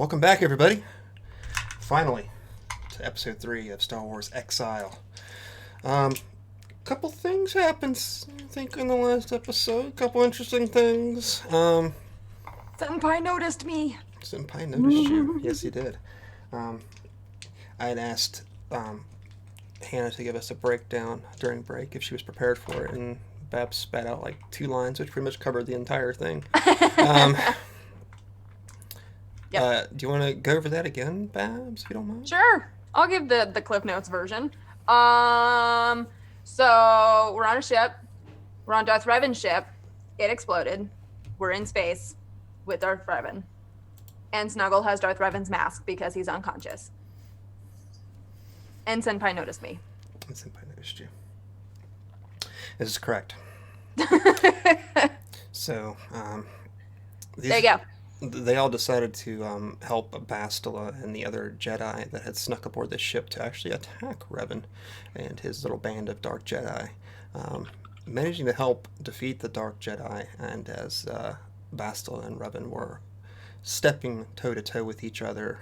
Welcome back, everybody. Finally, to episode 3 of Star Wars Exile. Um, couple things happened, I think, in the last episode. Couple interesting things. Senpai noticed me. Senpai noticed you. Yes, he did. Um, I had asked Hannah to give us a breakdown during break if she was prepared for it, and Babs spat out like 2 lines, which pretty much covered the entire thing. Um, Yep. do you want to go over that again, Babs, if you don't mind? Sure. I'll give the Cliff Notes version. Um, so we're on a ship. We're on Darth Revan's ship. It exploded. We're in space with Darth Revan. And Snuggle has Darth Revan's mask because he's unconscious. And Senpai noticed me. And Senpai noticed you. This is correct. So, There you go. they all decided to help Bastila and the other Jedi that had snuck aboard the ship to actually attack Revan and his little band of Dark Jedi, managing to help defeat the Dark Jedi. And as Bastila and Revan were stepping toe to toe with each other,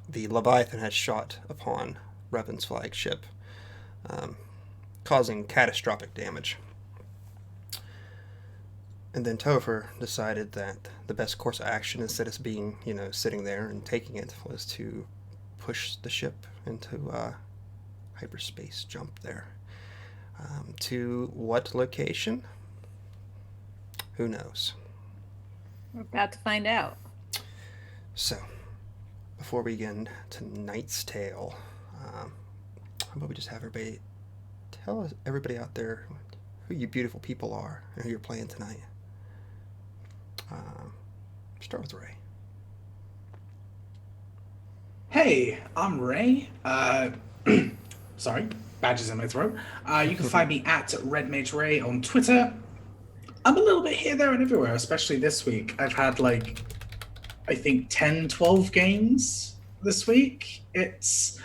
the Leviathan had shot upon Revan's flagship, causing catastrophic damage. And then Topher decided that the best course of action, instead of being, sitting there and taking it, was to push the ship into hyperspace jump there. To what location? Who knows? We're about to find out. So, before we get into tonight's tale, how about we just have everybody tell everybody out there who you beautiful people are and who you're playing tonight. Start with Ray. Hey, I'm Ray. Sorry, badges in my throat. You can find me at Red Mage Ray on Twitter. I'm a little bit here, there, and everywhere, especially this week. I've had I think 10, 12 games this week. It's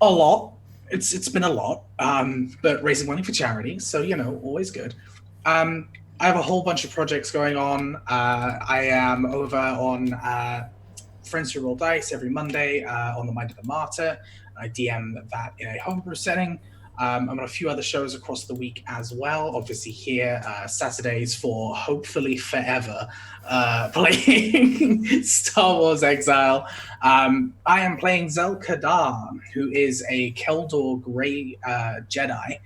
a lot. It's been a lot, but raising money for charity, so, always good. I have a whole bunch of projects going on. I am over on Friends Who Roll Dice every Monday on the Mind of the Martyr. I DM that in a homebrew setting. I'm on a few other shows across the week as well. Obviously here, Saturdays for hopefully forever, playing Star Wars Exile. I am playing Zel Kadar, who is a Keldor Grey Jedi.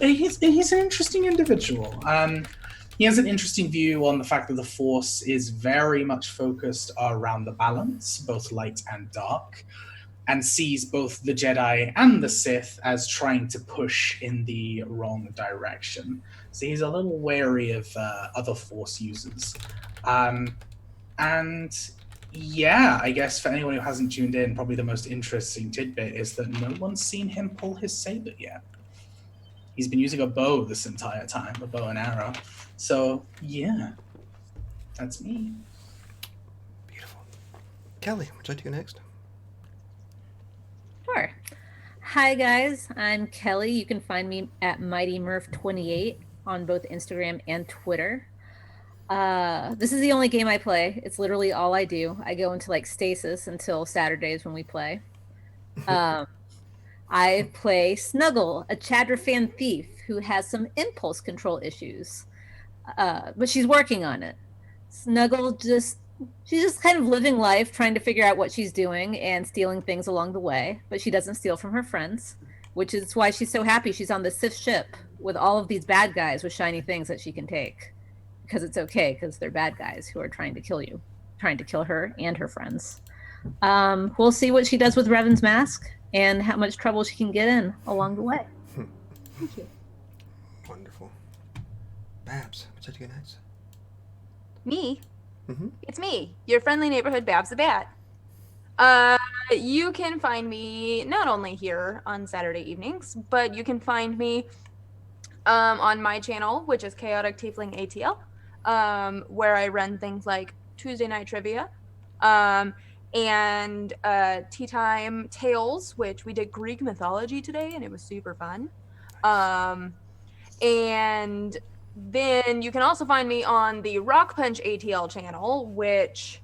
He's an interesting individual. He has an interesting view on the fact that the Force is very much focused around the balance, both light and dark, and sees both the Jedi and the Sith as trying to push in the wrong direction. So he's a little wary of other Force users. And yeah, I guess for anyone who hasn't tuned in, probably the most interesting tidbit is that no one's seen him pull his saber yet. He's been using a bow this entire time, a bow and arrow. So, yeah, that's me. Beautiful. Kelly, would you like to go next? Sure. Hi, guys. I'm Kelly. You can find me at MightyMurph28 on both Instagram and Twitter. This is the only game I play. It's literally all I do. I go into stasis until Saturdays when we play. I play Snuggle, a Chadrafan thief who has some impulse control issues, but she's working on it. Snuggle she's just kind of living life, trying to figure out what she's doing and stealing things along the way, but she doesn't steal from her friends, which is why she's so happy she's on the Sith ship with all of these bad guys with shiny things that she can take. Because it's okay, because they're bad guys who are trying to kill her and her friends. We'll see what she does with Revan's mask and how much trouble she can get in along the way. Thank you. Wonderful. Babs, would you like to go next? Me? Mm-hmm. It's me, your friendly neighborhood Babs the Bat. You can find me not only here on Saturday evenings, but you can find me on my channel, which is Chaotic Tiefling ATL. Where I run things like Tuesday Night Trivia, and Tea Time Tales, which we did Greek mythology today, and it was super fun. And Then you can also find me on the Rock Punch ATL channel, which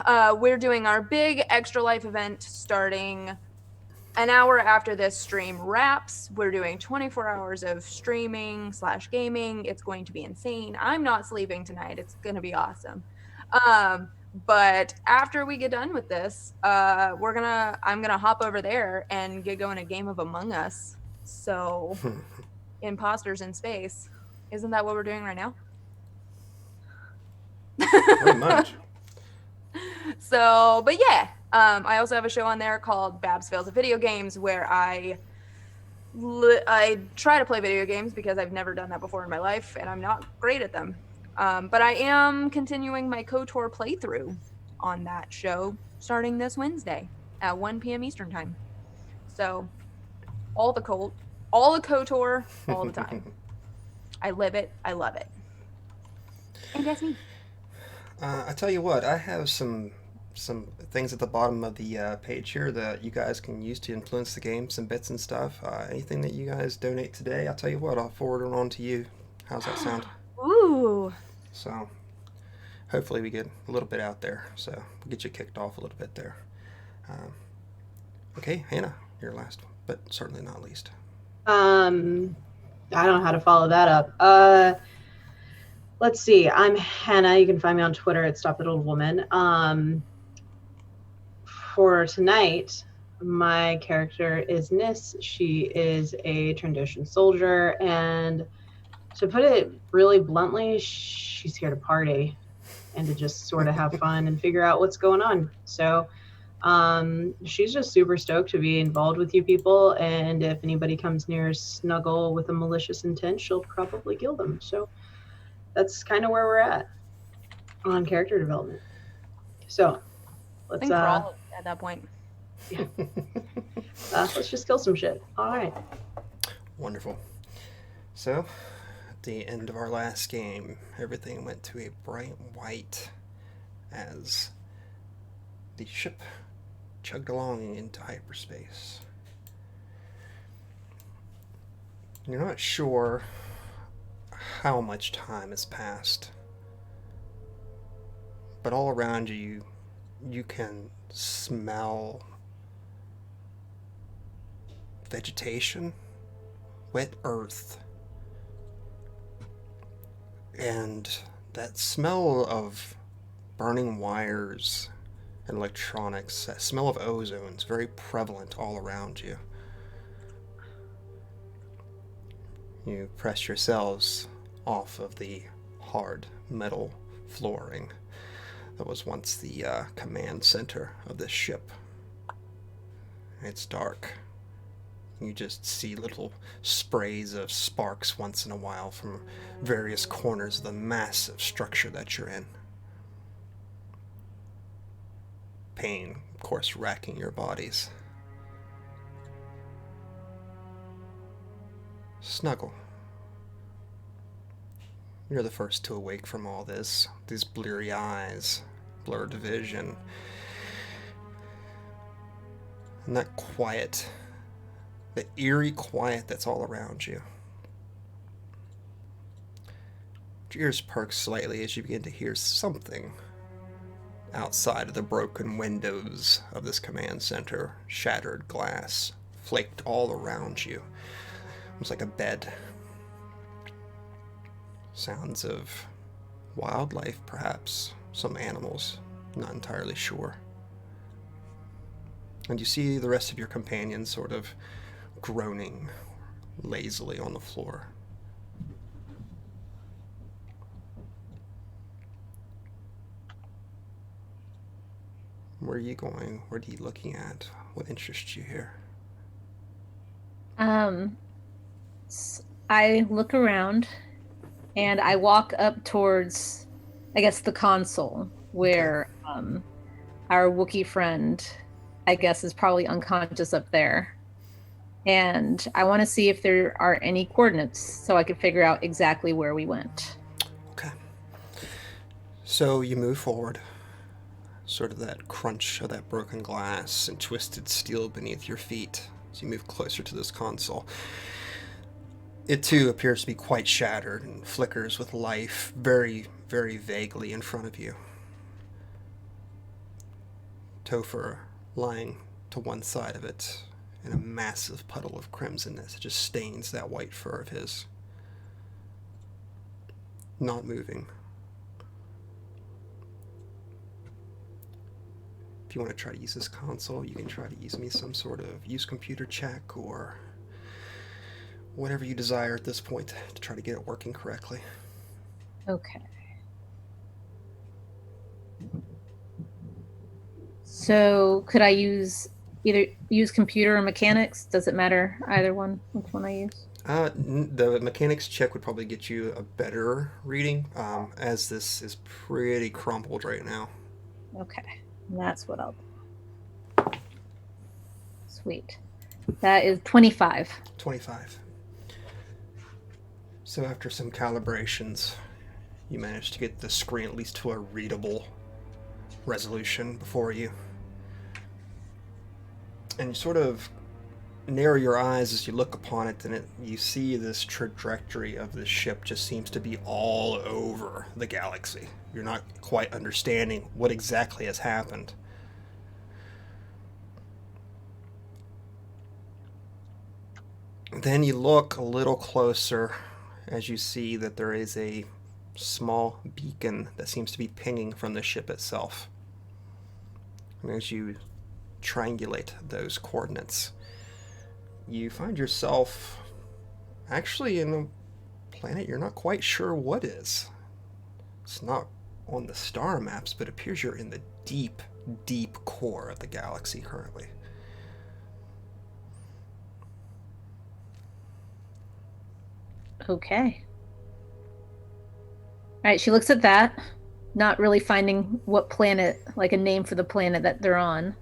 we're doing our big Extra Life event starting an hour after this stream wraps. We're doing 24 hours of streaming / gaming. It's going to be insane. I'm not sleeping tonight. It's going to be awesome. But after we get done with this, I'm gonna hop over there and get going a game of Among Us. So, imposters in space. Isn't that what we're doing right now? Pretty much. So, but yeah, I also have a show on there called Babs Fails at Video Games, where I try to play video games because I've never done that before in my life, and I'm not great at them. But I am continuing my KOTOR playthrough on that show starting this Wednesday at 1 p.m. Eastern time. So, all the KOTOR, all the time. I live it. I love it. And that's me. I tell you what, I have some things at the bottom of the page here that you guys can use to influence the game, some bits and stuff. Anything that you guys donate today, I'll tell you what, I'll forward it on to you. How's that sound? Ooh. So, hopefully we get a little bit out there. So, we'll get you kicked off a little bit there. Okay, Hannah, you're last, but certainly not least. I don't know how to follow that up. Let's see. I'm Hannah. You can find me on Twitter at Stop That Old Woman. For tonight, my character is Nis. She is a Trandoshan soldier, and to put it really bluntly, she's here to party and to just sort of have fun and figure out what's going on. So she's just super stoked to be involved with you people, and if anybody comes near Snuggle with a malicious intent, she'll probably kill them. So that's kind of where we're at on character development. So I let's think we're all at that point. let's just kill some shit. All right. Wonderful. So, at the end of our last game, everything went to a bright white as the ship chugged along into hyperspace. You're not sure how much time has passed, but all around you, you can smell vegetation, wet earth, and that smell of burning wires and electronics, that smell of ozone is very prevalent all around you. You press yourselves off of the hard metal flooring that was once the command center of this ship. It's dark. You just see little sprays of sparks once in a while from various corners of the massive structure that you're in. Pain, of course, racking your bodies. Snuggle. You're the first to awake from all this. These bleary eyes, blurred vision, and that quiet, the eerie quiet that's all around you. Your ears perk slightly as you begin to hear something outside of the broken windows of this command center. Shattered glass flaked all around you. It was like a bed. Sounds of wildlife, perhaps. Some animals. Not entirely sure. And you see the rest of your companions sort of groaning lazily on the floor. Where are you going? What are you looking at? What interests you here? I look around and I walk up towards, I guess, the console where our Wookiee friend, I guess, is probably unconscious up there. And I want to see if there are any coordinates so I could figure out exactly where we went. Okay. So you move forward. Sort of that crunch of that broken glass and twisted steel beneath your feet as you move closer to this console. It too appears to be quite shattered and flickers with life very, very vaguely in front of you. Topher lying to one side of it in a massive puddle of crimsonness. It just stains that white fur of his. Not moving. If you want to try to use this console, you can try to use me some sort of use computer check or whatever you desire at this point to try to get it working correctly. Okay. So could I use computer or mechanics? Does it matter either one? Which one I use? The mechanics check would probably get you a better reading, as this is pretty crumpled right now. Okay, and that's what I'll do. Sweet. That is 25. 25. So after some calibrations, you managed to get the screen at least to a readable resolution before you. And you sort of narrow your eyes as you look upon it, and you see this trajectory of the ship just seems to be all over the galaxy. You're not quite understanding what exactly has happened. Then you look a little closer as you see that there is a small beacon that seems to be pinging from the ship itself. And as you triangulate those coordinates, you find yourself actually in a planet you're not quite sure what is. It's not on the star maps, but it appears you're in the deep, deep core of the galaxy currently. Okay. All right, she looks at that, not really finding what planet, like a name for the planet that they're on.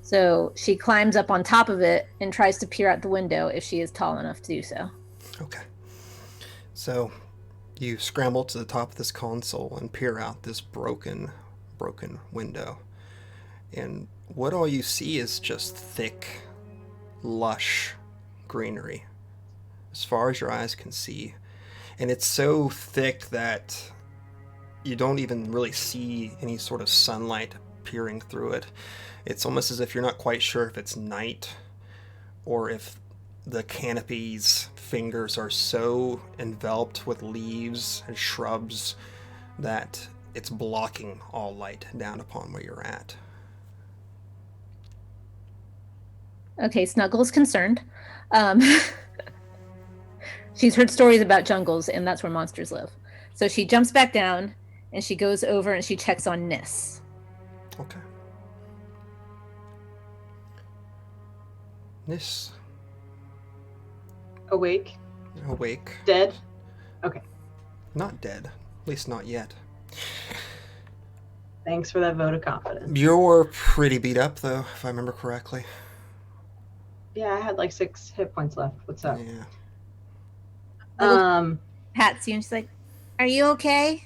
So she climbs up on top of it and tries to peer out the window if she is tall enough to do so. Okay. So you scramble to the top of this console and peer out this broken window. And what all you see is just thick, lush greenery as far as your eyes can see. And it's so thick that you don't even really see any sort of sunlight peering through it. It's almost as if you're not quite sure if it's night or if the canopy's fingers are so enveloped with leaves and shrubs that it's blocking all light down upon where you're at. Okay, Snuggle's concerned. She's heard stories about jungles, and that's where monsters live. So she jumps back down, and she goes over and she checks on Nis. Okay. Nis. Awake. Awake. Dead. Okay. Not dead. At least not yet. Thanks for that vote of confidence. You're pretty beat up, though, if I remember correctly. Yeah, I had like 6 hit points left. What's up? Yeah. Patsy, and she's like, "Are you okay?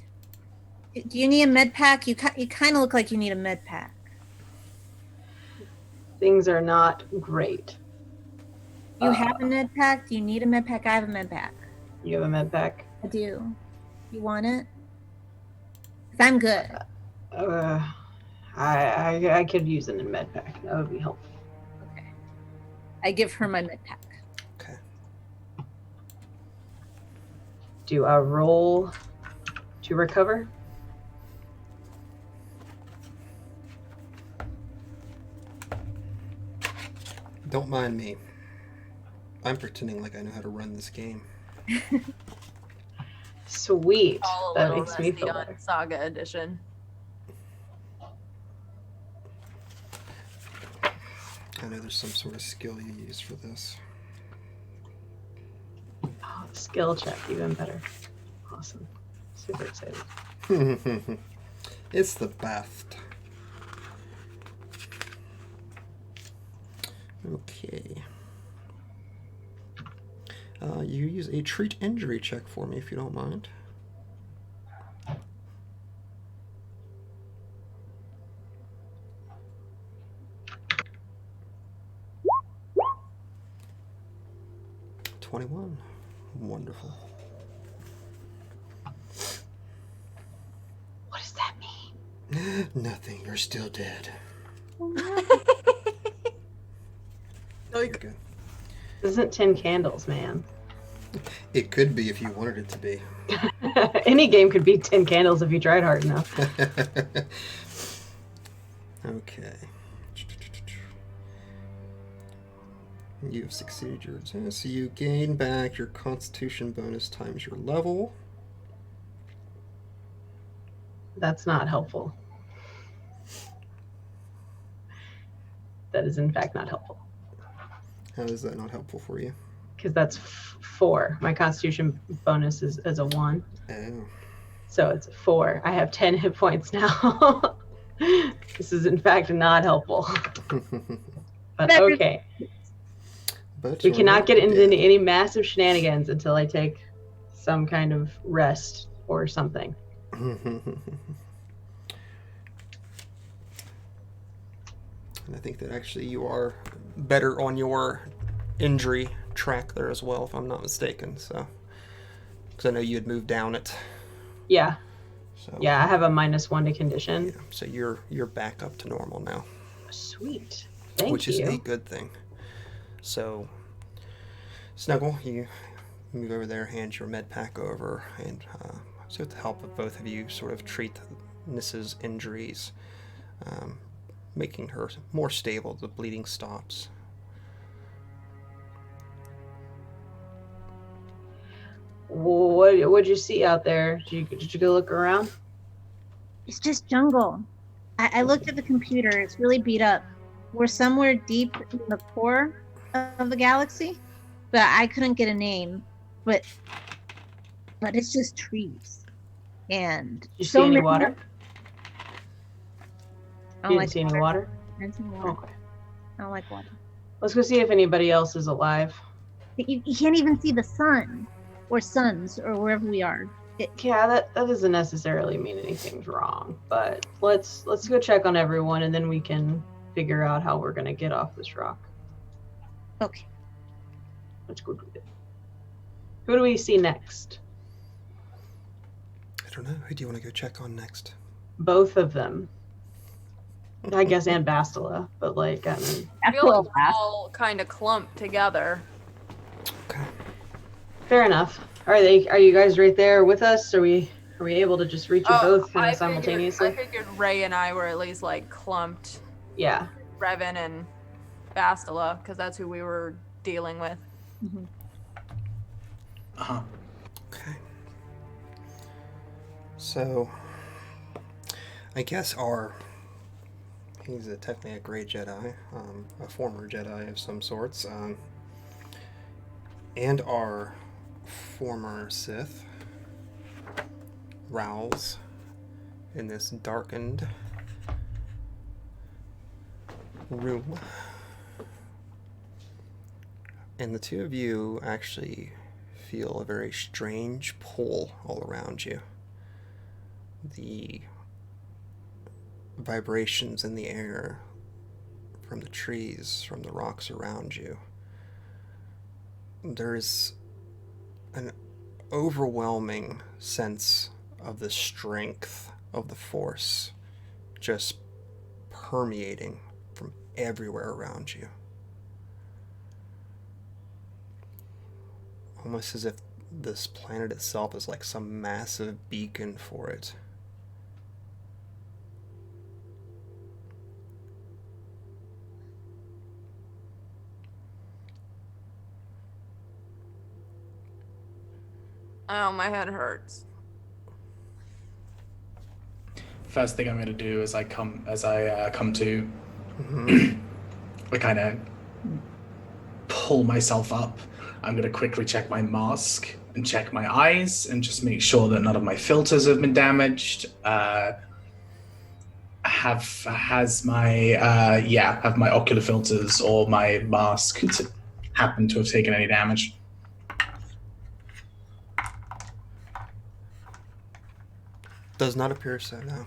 Do you need a med pack? You kind of look like you need a med pack." Things are not great. You have a med pack? Do you need a med pack? I have a med pack. You have a med pack? I do. You want it? 'Cause I'm good. I could use a med pack. That would be helpful. Okay. I give her my med pack. Okay. Do a roll to recover? Don't mind me. I'm pretending like I know how to run this game. Sweet. All a That little makes me rusty feel on better. Saga Edition. I know there's some sort of skill you use for this. Oh, skill check, even better. Awesome. Super excited. It's the best. Okay. You use a treat injury check for me if you don't mind. Wonderful. What does that mean? Nothing. You're still dead. You're good. This isn't 10 candles, man. It could be if you wanted it to be. Any game could be 10 candles if you tried hard enough. Okay. You have succeeded your test, so you gain back your Constitution bonus times your level. That's not helpful. That is, in fact, not helpful. How is that not helpful for you? Because that's 4. My Constitution bonus is a 1. Oh. So it's 4. I have 10 hit points now. This is, in fact, not helpful. But okay. But We you're cannot not get into dead. any massive shenanigans until I take some kind of rest or something. And I think that actually you are better on your injury track there as well, if I'm not mistaken. So, because I know you had moved down it. Yeah. So Yeah, I have a -1 to condition. yeah, so you're back up to normal now, Sweet. Thank which you. is a good thing. So, Snuggle, you move over there, hand your med pack over, and so with the help of both of you, sort of treat Niss's injuries, making her more stable. The bleeding stops. What'd you see out there? Did you go look around? It's just jungle. I looked at the computer. It's really beat up. We're somewhere deep in the core of the galaxy, but I couldn't get a name. But it's just trees. And Did you see any water? I You don't didn't see any water? I don't see water. Okay. I don't like water. Let's go see if anybody else is alive. You can't even see the sun or suns or wherever we are. Yeah, that doesn't necessarily mean anything's wrong, but let's go check on everyone and then we can figure out how we're gonna get off this rock. Okay. Let's go do it. Who do we see next? I don't know. Who do you want to go check on next? Both of them. I guess, and Bastila, but like, I mean, I feel like we're all kind of clumped together. Okay. fair enough. Are you guys right there with us? Are we able to just reach you both I simultaneously? figured Ray and I were at least like clumped. Yeah. Revan and Bastila, because that's who we were dealing with. Mm-hmm. Uh-huh. Okay. So, I guess he's technically a gray Jedi, a former Jedi of some sorts, and our former Sith, Rowls, in this darkened room. And the two of you actually feel a very strange pull all around you. The vibrations in the air from the trees, from the rocks around you. There's an overwhelming sense of the strength of the Force just permeating from everywhere around you. Almost as if this planet itself is like some massive beacon for it. Oh, my head hurts. First thing I'm going to do as I come to, I kind of pull myself up. I'm going to quickly check my mask and check my eyes and just make sure that none of my filters have been damaged. Have my ocular filters or my mask happen to have taken any damage? Does not appear so, no.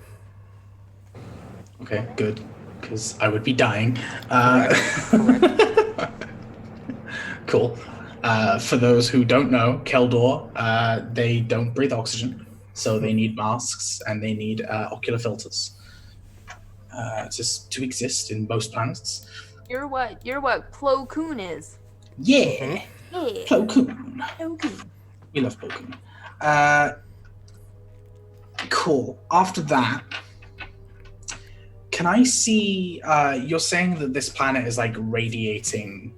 Okay, good, because I would be dying. Correct. Cool. For those who don't know, Keldor, they don't breathe oxygen, so they need masks and they need ocular filters just to exist in most planets. You're what Plo Koon is. Yeah, Yeah. Plo Koon. Plo Koon. We love Plo Koon. Cool. After that, can I see? You're saying that this planet is like radiating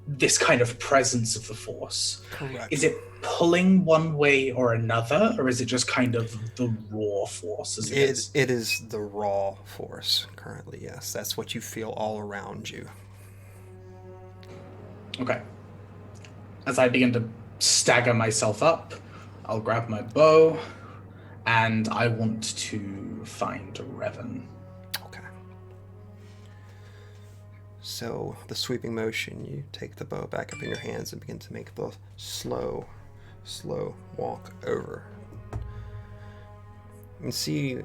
this kind of presence of the Force. Correct. Is it pulling one way or another, or is it just kind of the raw Force as it is? It is the raw force currently, yes. That's what you feel all around you. Okay. As I begin to stagger myself up, I'll grab my bow, and I want to find Revan. Okay. So, the sweeping motion, you take the bow back up in your hands and begin to make the slow walk over. You can see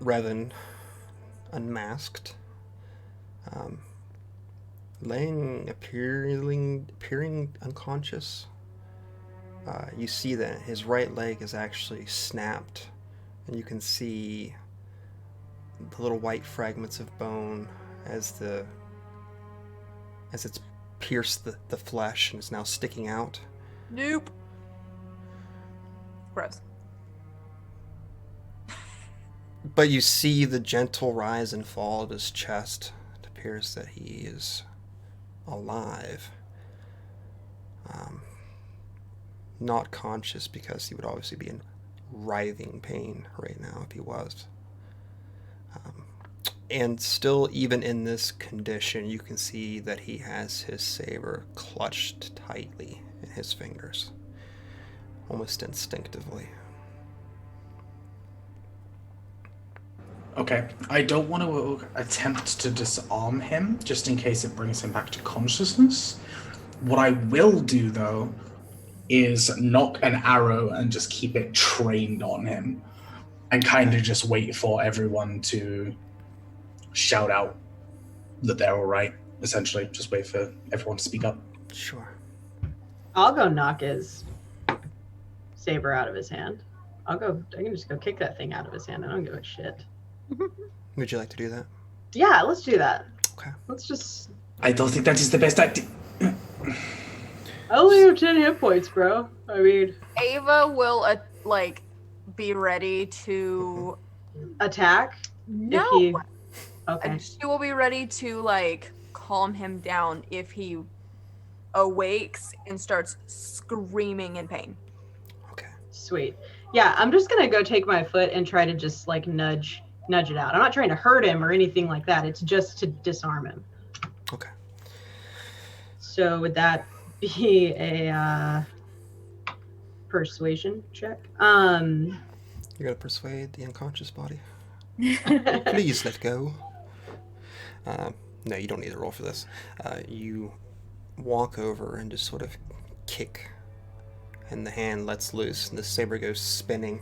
Revan unmasked, appearing unconscious. You see that his right leg is actually snapped, and you can see the little white fragments of bone as it's pierced the flesh and is now sticking out. Nope. Gross. But you see the gentle rise and fall of his chest. It appears that he is alive. Not conscious, because he would obviously be in writhing pain right now if he was. And still, even in this condition, you can see that he has his saber clutched tightly in his fingers, almost instinctively. Okay, I don't want to attempt to disarm him, just in case it brings him back to consciousness. What I will do, though, is knock an arrow and just keep it trained on him, and kind of just wait for everyone to shout out that they're all right, essentially. Just wait for everyone to speak up. Sure. I'll go knock his saber out of his hand. I can just go kick that thing out of his hand. I don't give a shit. Would you like to do that? Yeah, let's do that. Okay. Let's just... I don't think that is the best idea. I only have 10 hit points, bro. I mean... Ava will, be ready to... Attack? No! Okay. She will be ready to, calm him down if he awakes and starts screaming in pain. Okay. Sweet. Yeah, I'm just gonna go take my foot and try to just, nudge it out. I'm not trying to hurt him or anything like that. It's just to disarm him. Okay. So would that be a persuasion check? You're gonna persuade the unconscious body. Please let go. No, you don't need to roll for this. You walk over and just sort of kick, and the hand lets loose, and the saber goes spinning,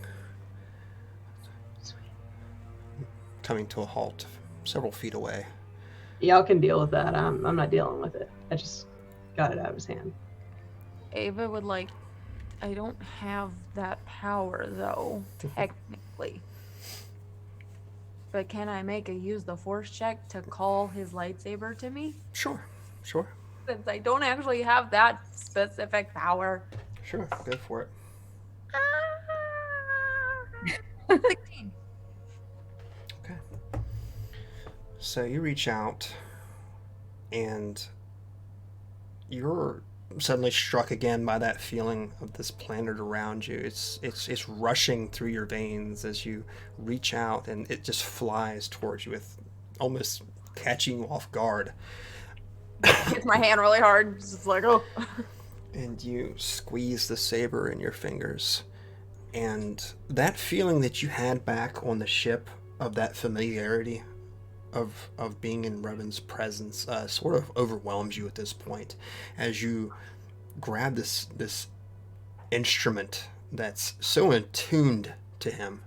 coming to a halt several feet away. Y'all can deal with that. I'm not dealing with it. I just got it out of his hand. Ava would I don't have that power, though, technically. But can I make a use the force check to call his lightsaber to me? Sure. Since I don't actually have that specific power. Sure, go for it. 16. Okay. So you reach out, and you're suddenly struck again by that feeling of this planet around you. It's rushing through your veins as you reach out, and it just flies towards you, with almost catching you off guard. Hits my hand really hard. Just oh. And you squeeze the saber in your fingers, and that feeling that you had back on the ship, of that familiarity of being in Revan's presence, sort of overwhelms you at this point, as you grab this instrument that's so attuned to him,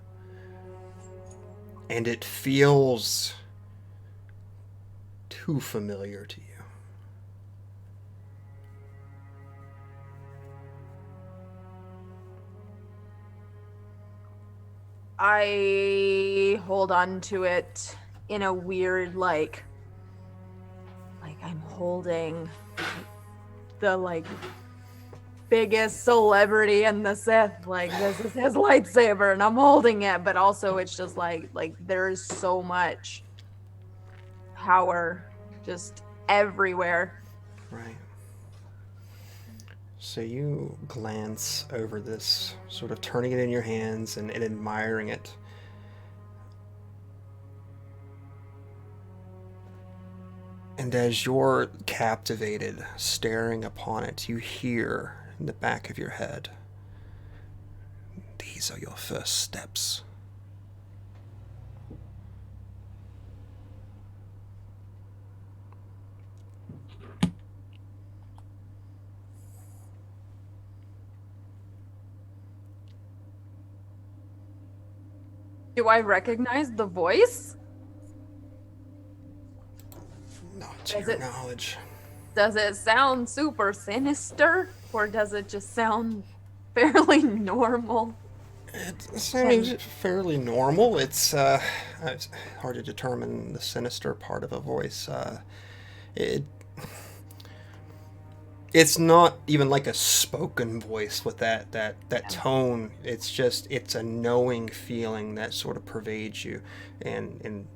and it feels too familiar to you. I hold on to it in a weird, like I'm holding the, like, biggest celebrity in the Sith. Like, this is his lightsaber, and I'm holding it, but also it's just like there's so much power just everywhere. Right. So you glance over this, sort of turning it in your hands and admiring it. And as you're captivated, staring upon it, you hear in the back of your head, "These are your first steps." Do I recognize the voice? Not to Is your it- knowledge. Does it sound super sinister, or does it just sound fairly normal? I mean, it's fairly normal. It's hard to determine the sinister part of a voice. It it's not even like a spoken voice with that tone. It's a knowing feeling that sort of pervades you, and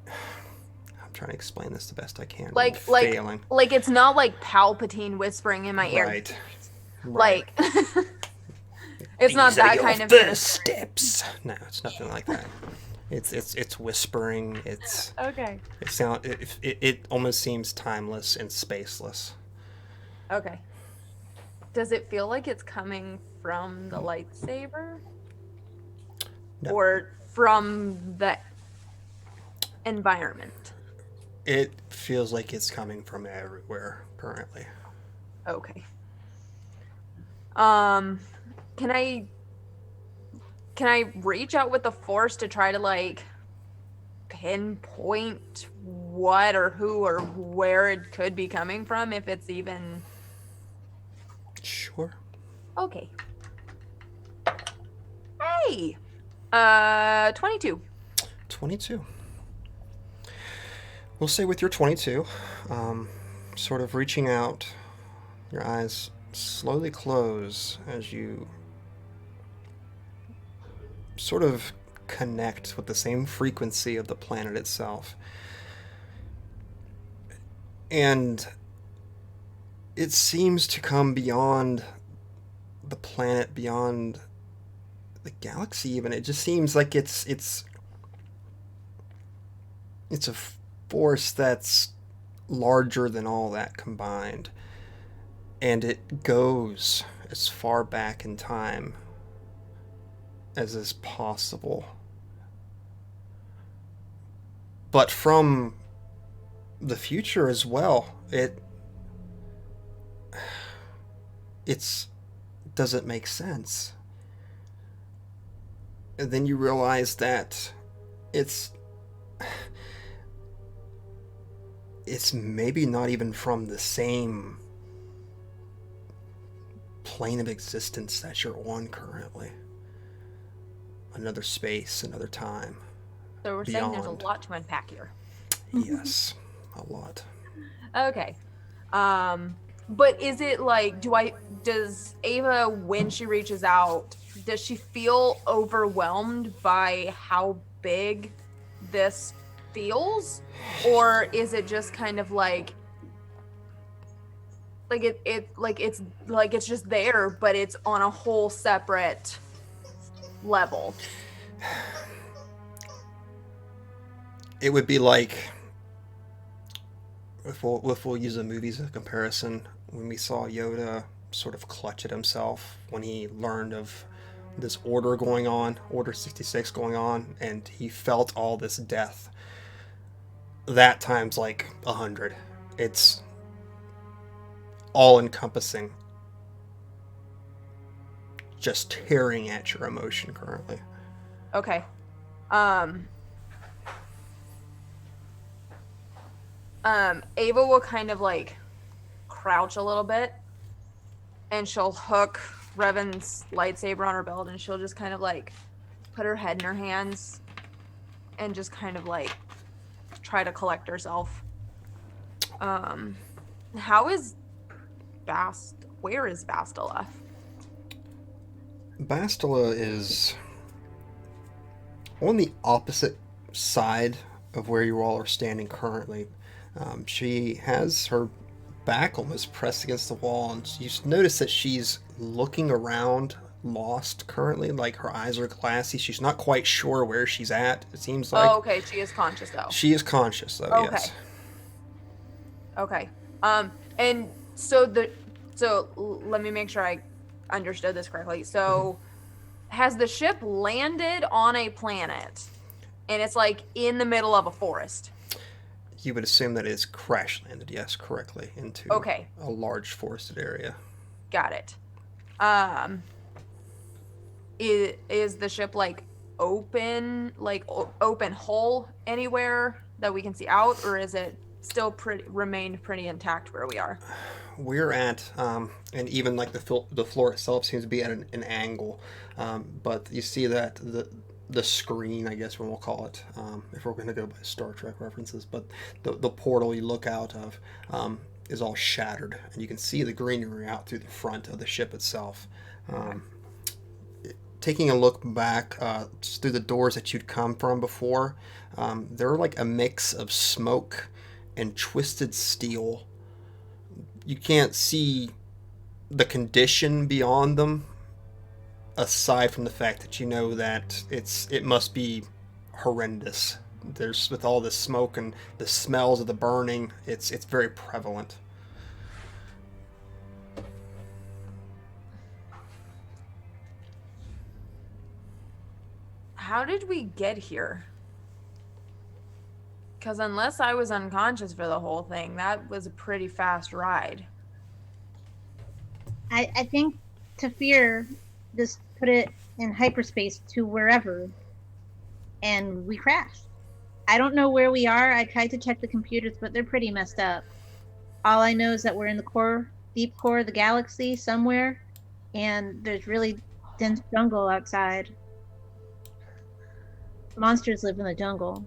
I'm trying to explain this the best I can. Like really failing. like it's not like Palpatine whispering in my ear. Right. Like it's not These are that your kind of first steps. No, it's nothing like that. It's whispering. Okay. It almost seems timeless and spaceless. Okay. Does it feel like it's coming from the lightsaber? No. Or from the environment? It feels like it's coming from everywhere currently. Okay. Can I reach out with the force to try to, like, pinpoint what or who or where it could be coming from, if it's even... Sure. Okay. Hey! 22. 22. We'll say with your 22, sort of reaching out, your eyes slowly close as you sort of connect with the same frequency of the planet itself. And it seems to come beyond the planet, beyond the galaxy even. It just seems like it's a force that's larger than all that combined. And it goes as far back in time as is possible. But from the future as well, it's doesn't make sense. And then you realize that it's maybe not even from the same plane of existence that you're on currently. Another space, another time. So we're saying there's a Beyond. lot to unpack here. Yes, a lot. Okay. But is it like, does Ava, when she reaches out, does she feel overwhelmed by how big this feels? Or is it just kind of like it's just there, but it's on a whole separate level? It would be like, if we'll use the movies as a comparison, when we saw Yoda sort of clutch at himself when he learned of this order going on, Order 66 going on, and he felt all this death. That times like 100. It's all encompassing. Just tearing at your emotion currently. Okay. Ava will kind of like crouch a little bit, and she'll hook Revan's lightsaber on her belt, and she'll just kind of like put her head in her hands and just kind of like try to collect herself. How is where is Bastila? Bastila is on the opposite side of where you all are standing currently. She has her back almost pressed against the wall, and you notice that she's looking around, lost currently. Like her eyes are glassy. She's not quite sure where she's at. It seems like. Oh, okay. She is conscious though. She is conscious though. Okay. Yes. Okay. And let me make sure I understood this correctly. So, has the ship landed on a planet, and it's like in the middle of a forest? You would assume that it is crash landed, yes, correctly, into a large forested area. Got it. Is the ship like open hull anywhere that we can see out, or is it still remained pretty intact where we are? We're at, and even like the floor itself seems to be at an angle, but you see that the screen, I guess we'll call it, if we're going to go by Star Trek references, but the portal you look out of is all shattered, and you can see the greenery out through the front of the ship itself. Taking a look back through the doors that you'd come from before, they're like a mix of smoke and twisted steel. You can't see the condition beyond them, aside from the fact that you know that it must be horrendous. There's, with all the smoke and the smells of the burning, it's very prevalent. How did we get here? Because unless I was unconscious for the whole thing, that was a pretty fast ride. I think Tafir just put it in hyperspace to wherever, and we crashed. I don't know where we are. I tried to check the computers, but they're pretty messed up. All I know is that we're in the deep core of the galaxy somewhere, and there's really dense jungle outside. Monsters live in the jungle,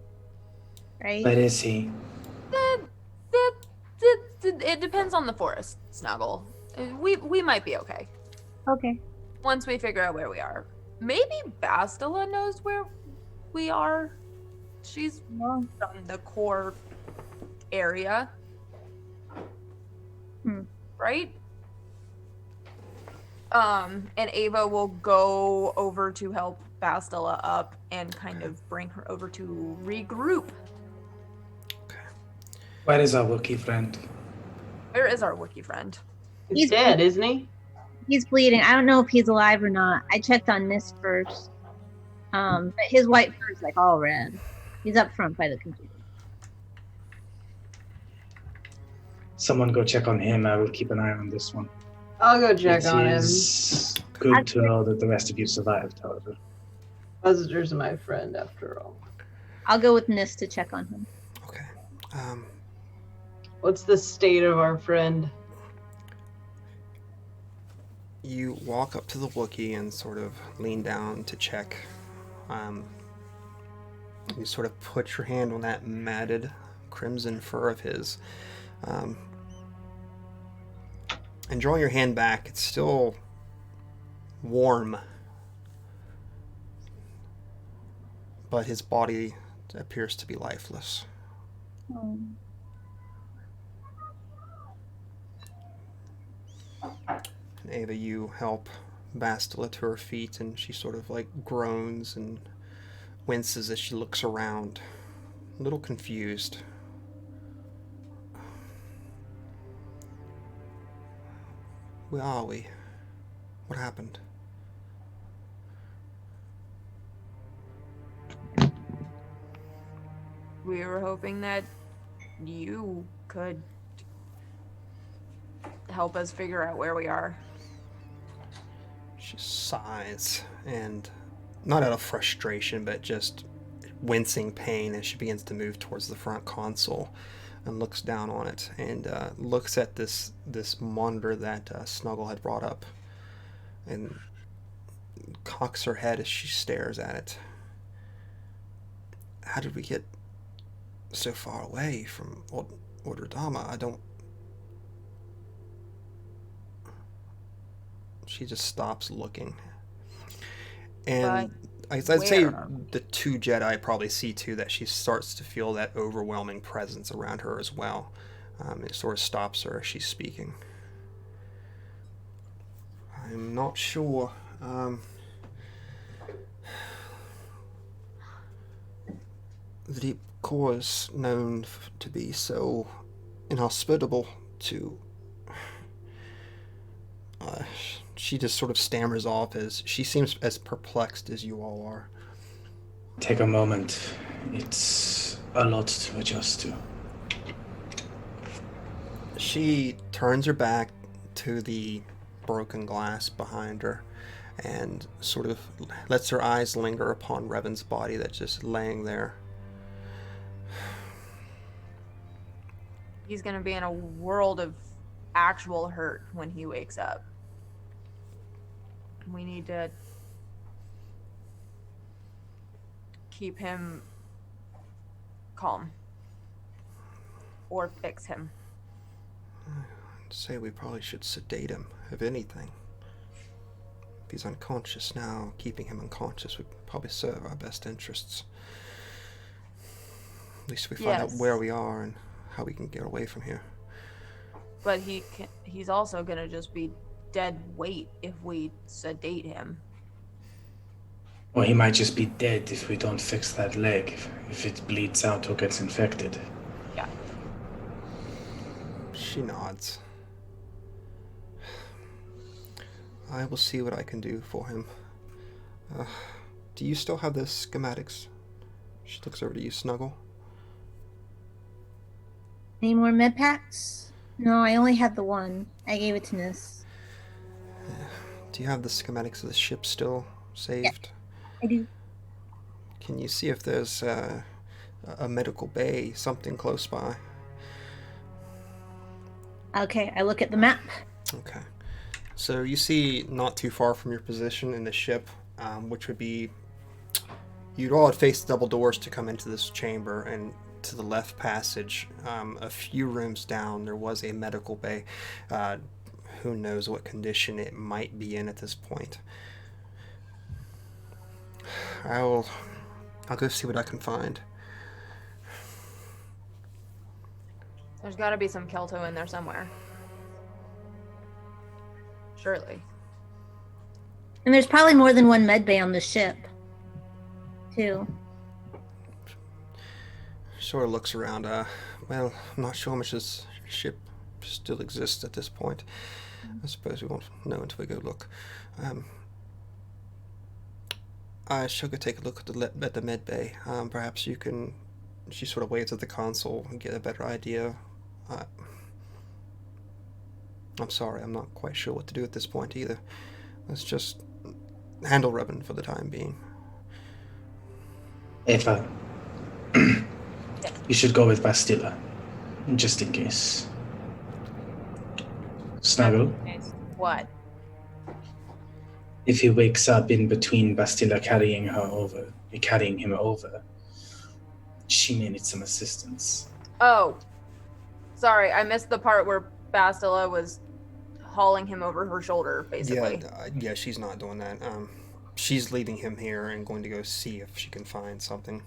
right? Where is he? It depends on the forest, Snuggle. We might be okay. Okay. Once we figure out where we are. Maybe Bastila knows where we are. She's from the core area. Right? And Ava will go over to help Bastila up and kind of bring her over to regroup. Where is our Wookiee friend? Where is our Wookiee friend? He's dead, isn't he? He's bleeding. I don't know if he's alive or not. I checked on this first. But his white fur is like all red. He's up front by the computer. Someone go check on him. I will keep an eye on this one. I'll go check on him. It's good to know that the rest of you survived, however. Buzzer's my friend, after all. I'll go with Nis to check on him. Okay. What's the state of our friend? You walk up to the Wookiee and sort of lean down to check. You sort of put your hand on that matted crimson fur of his. And drawing your hand back, it's still warm. But his body appears to be lifeless. And Ava, you help Bastila to her feet, and she sort of like groans and winces as she looks around, a little confused. Where are we? What happened? We were hoping that you could help us figure out where we are. She sighs, and not out of frustration, but just wincing pain as she begins to move towards the front console and looks down on it and looks at this monitor that Snuggle had brought up and cocks her head as she stares at it. How did we get so far away from Order Dama? I don't... She just stops looking. And I'd say where? the two Jedi probably see too that she starts to feel that overwhelming presence around her as well. It sort of stops her as she's speaking. I'm not sure. The deep core is known to be so inhospitable to... Uh, she just sort of stammers off as she seems as perplexed as you all are. Take a moment. It's a lot to adjust to. She turns her back to the broken glass behind her and sort of lets her eyes linger upon Revan's body that's just laying there. He's gonna be in a world of actual hurt when he wakes up. We need to keep him calm or fix him. I'd say we probably should sedate him, if anything. If he's unconscious now, keeping him unconscious would probably serve our best interests. At least we find out where we are and how we can get away from here. But he's also gonna just be dead weight if we sedate him. Or he might just be dead if we don't fix that leg, if it bleeds out or gets infected. Yeah. She nods. I will see what I can do for him. Do you still have the schematics? She looks over to you, Snuggle. Any more med packs? No, I only had the one. I gave it to Nis. Do you have the schematics of the ship still saved? I do. Can you see if there's a medical bay, something close by? Okay, I look at the map. Okay. So you see not too far from your position in the ship, which would be... You'd all had faced double doors to come into this chamber, and to the left passage, a few rooms down, there was a medical bay. Who knows what condition it might be in at this point. I'll go see what I can find. There's gotta be some Kelto in there somewhere. Surely. And there's probably more than one med bay on the ship, too. Sort of looks around. Well, I'm not sure how much this ship still exists at this point. I suppose we won't know until we go look. I shall go take a look at the med bay. Perhaps you can... She sort of waves at the console and get a better idea. I'm sorry, I'm not quite sure what to do at this point either. Let's just handle Revan for the time being. Eva, you should go with Bastilla, just in case. Snuggle, What? if he wakes up in between Bastilla carrying him over, she may need some assistance. Oh. Sorry, I missed the part where Bastilla was hauling him over her shoulder, basically. Yeah, she's not doing that. She's leaving him here and going to go see if she can find something.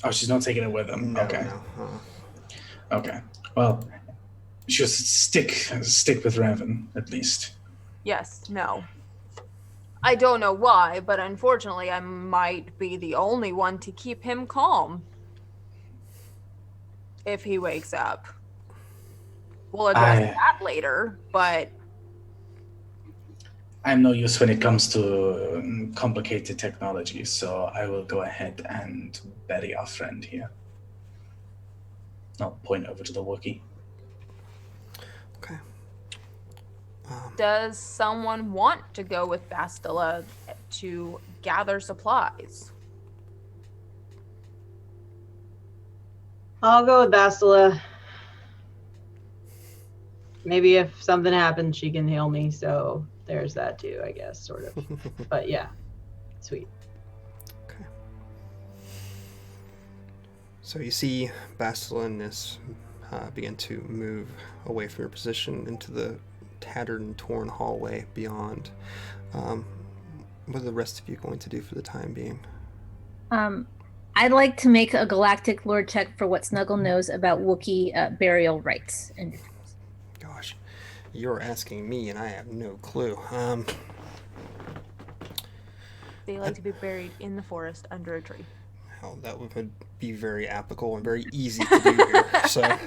Oh, she's not taking it with him? No, Okay. no. Okay. Well, just stick with Revan, at least. Yes, no. I don't know why, but unfortunately I might be the only one to keep him calm. If he wakes up. We'll address that later, but... I'm no use when it comes to complicated technology, so I will go ahead and bury our friend here. I'll point over to the Wookiee. Okay. Does someone want to go with Bastilla to gather supplies? I'll go with Bastila. Maybe if something happens, she can heal me. So there's that too, I guess, sort of. But yeah. Sweet. Okay. So you see Bastila and Nis begin to move away from your position into the tattered and torn hallway beyond. What are the rest of you going to do for the time being? I'd like to make a galactic lore check for what Snuggle knows about Wookiee burial rites. Gosh, you're asking me, and I have no clue. They like to be buried in the forest under a tree. Well, that would be very applicable and very easy to do here. So,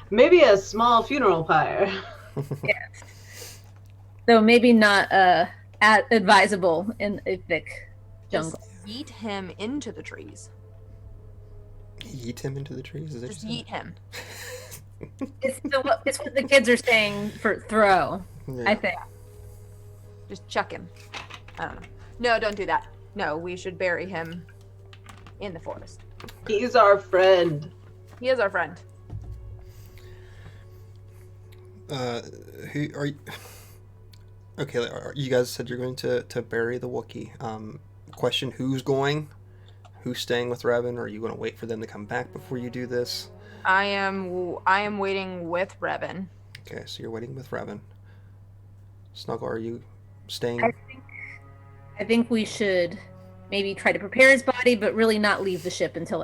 Maybe a small funeral pyre. Yes. Though maybe not advisable in a thick jungle. Just yeet him into the trees. yeet him into the trees. Is that Just what you yeet him. It's what the kids are saying for throw, said? I think. Just chuck him. I don't know. No, don't do that. No, we should bury him in the forest. He's our friend. He is our friend. Who are you? Okay, you guys said you're going to bury the Wookiee. Question: Who's going? Who's staying with Revan? Or are you going to wait for them to come back before you do this? I am waiting with Revan. Okay, so you're waiting with Revan. Snuggle, are you staying? I think we should maybe try to prepare his body, but really not leave the ship until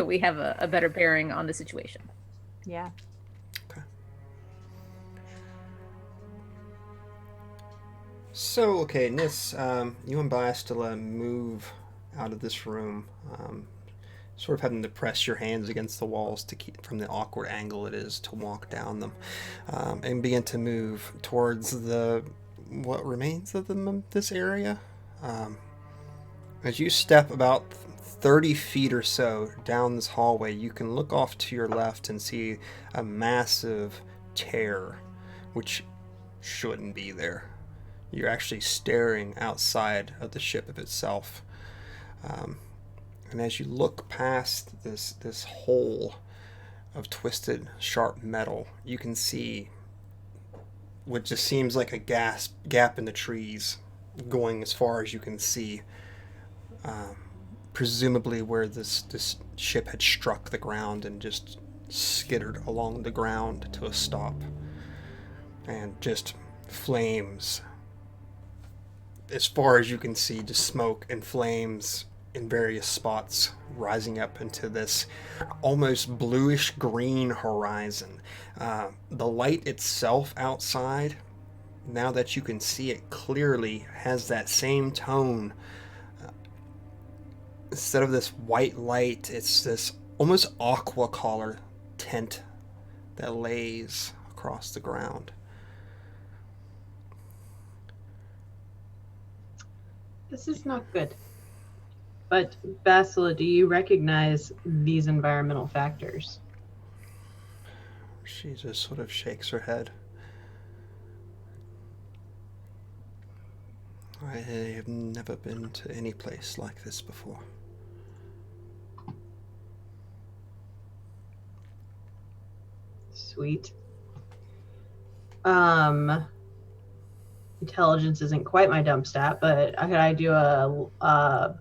we have a better bearing on the situation. Yeah. So, okay, Nis, you and Bastila move out of this room, sort of having to press your hands against the walls to keep from the awkward angle it is to walk down them, and begin to move towards what remains of this area. As you step about 30 feet or so down this hallway, you can look off to your left and see a massive tear, which shouldn't be there. You're actually staring outside of the ship of itself. And as you look past this hole of twisted, sharp metal, you can see what just seems like a gap in the trees going as far as you can see. Presumably where this ship had struck the ground and just skittered along the ground to a stop. And just flames as far as you can see, just smoke and flames in various spots rising up into this almost bluish green horizon. The light itself outside, now that you can see it clearly, has that same tone. Instead of this white light, it's this almost aqua color tint that lays across the ground. This is not good. But Bastila, do you recognize these environmental factors? She just sort of shakes her head. I have never been to any place like this before. Sweet. Intelligence isn't quite my dump stat, but could I do a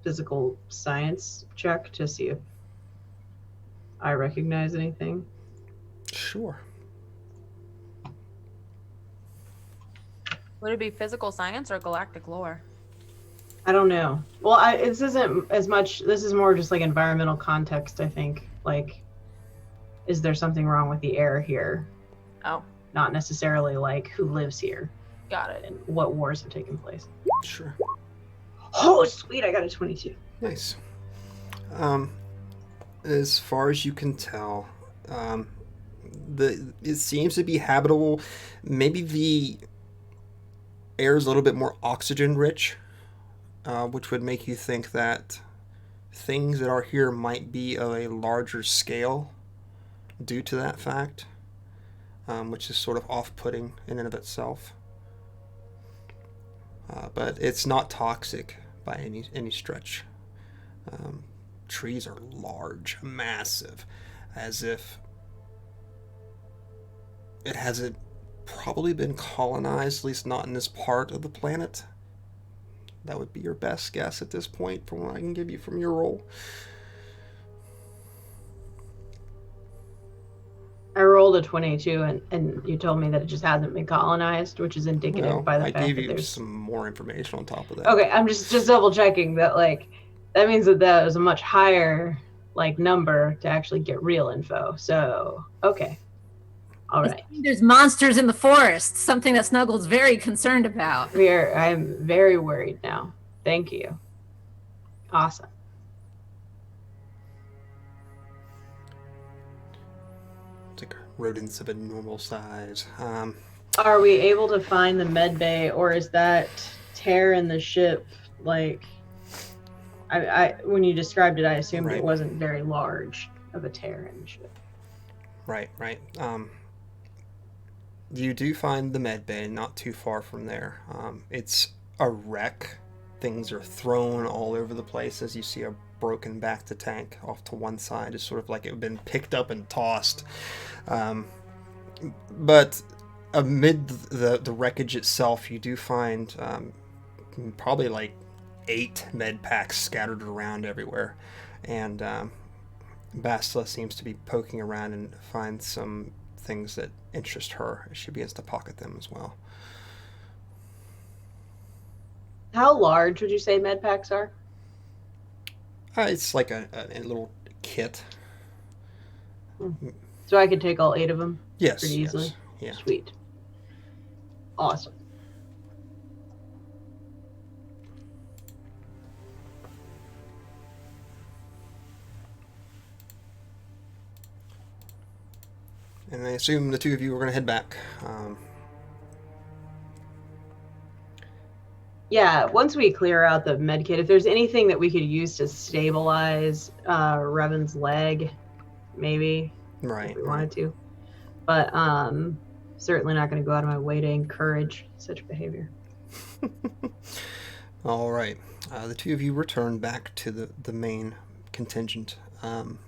physical science check to see if I recognize anything? Sure. Would it be physical science or galactic lore? I don't know. Well, this isn't as much. This is more just like environmental context, I think. Like, is there something wrong with the air here? Oh, Not necessarily like who lives here got it. and what wars have taken place. Sure. Oh, sweet. I got a 22. Nice. As far as you can tell, it seems to be habitable. Maybe the air is a little bit more oxygen rich, which would make you think that things that are here might be of a larger scale due to that fact, which is sort of off-putting in and of itself. But it's not toxic by any stretch. Trees are large, massive, as if it hasn't probably been colonized, at least not in this part of the planet. That would be your best guess at this point from what I can give you from your role. I rolled a 22, and you told me that it just hasn't been colonized, which is indicative Well, by the I fact gave that you there's. some more information on top of that. Okay, I'm just double checking that, like, that means that was a much higher, like, number to actually get real info. So, okay. All right. There's monsters in the forest, something that Snuggle's very concerned about. I'm very worried now. Thank you. Awesome. It's like rodents of a normal size. Are we able to find the med bay, or is that tear in the ship, like, I when you described it, I assumed Right. it wasn't very large of a tear in the ship. Right. You do find the med bay not too far from there. It's a wreck. Things are thrown all over the place as you see a broken back to tank off to one side. It's sort of like it had been picked up and tossed. But amid the wreckage itself, you do find probably like 8 med packs scattered around everywhere. And Bastila seems to be poking around and finds some things that interest her as she begins to pocket them as well. How large would you say med packs are? It's like a little kit. So I could take all 8 of them Yes. pretty easily? Yes. Yeah. Sweet. Awesome. And I assume the two of you are going to head back. Yeah, once we clear out the med kit, if there's anything that we could use to stabilize Revan's leg, maybe, Right. if we wanted to. But certainly not going to go out of my way to encourage such behavior. All right. The two of you return back to the main contingent. And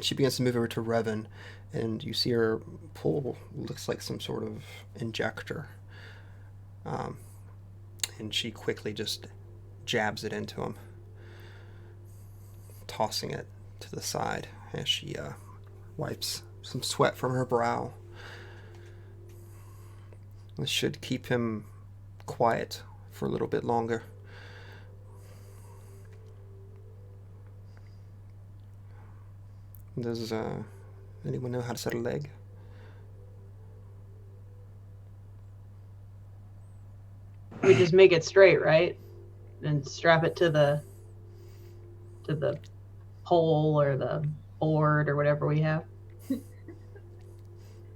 she begins to move over to Revan, and you see her pull, looks like some sort of injector. And she quickly just jabs it into him, tossing it to the side as she wipes some sweat from her brow. This should keep him quiet for a little bit longer. Does anyone know how to set a leg? We just make it straight, right? And strap it to the pole or the board or whatever we have.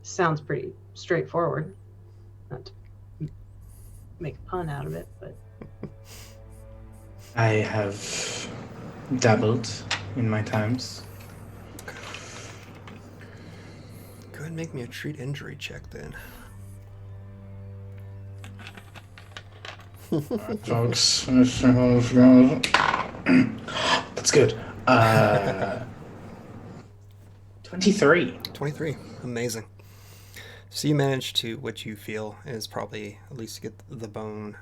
Sounds pretty straightforward. Not to make a pun out of it, but I have dabbled in my times. Go ahead and make me a treat injury check then. Folks, that's good. 23. 23. Amazing. So you managed to, what you feel is probably at least get the bone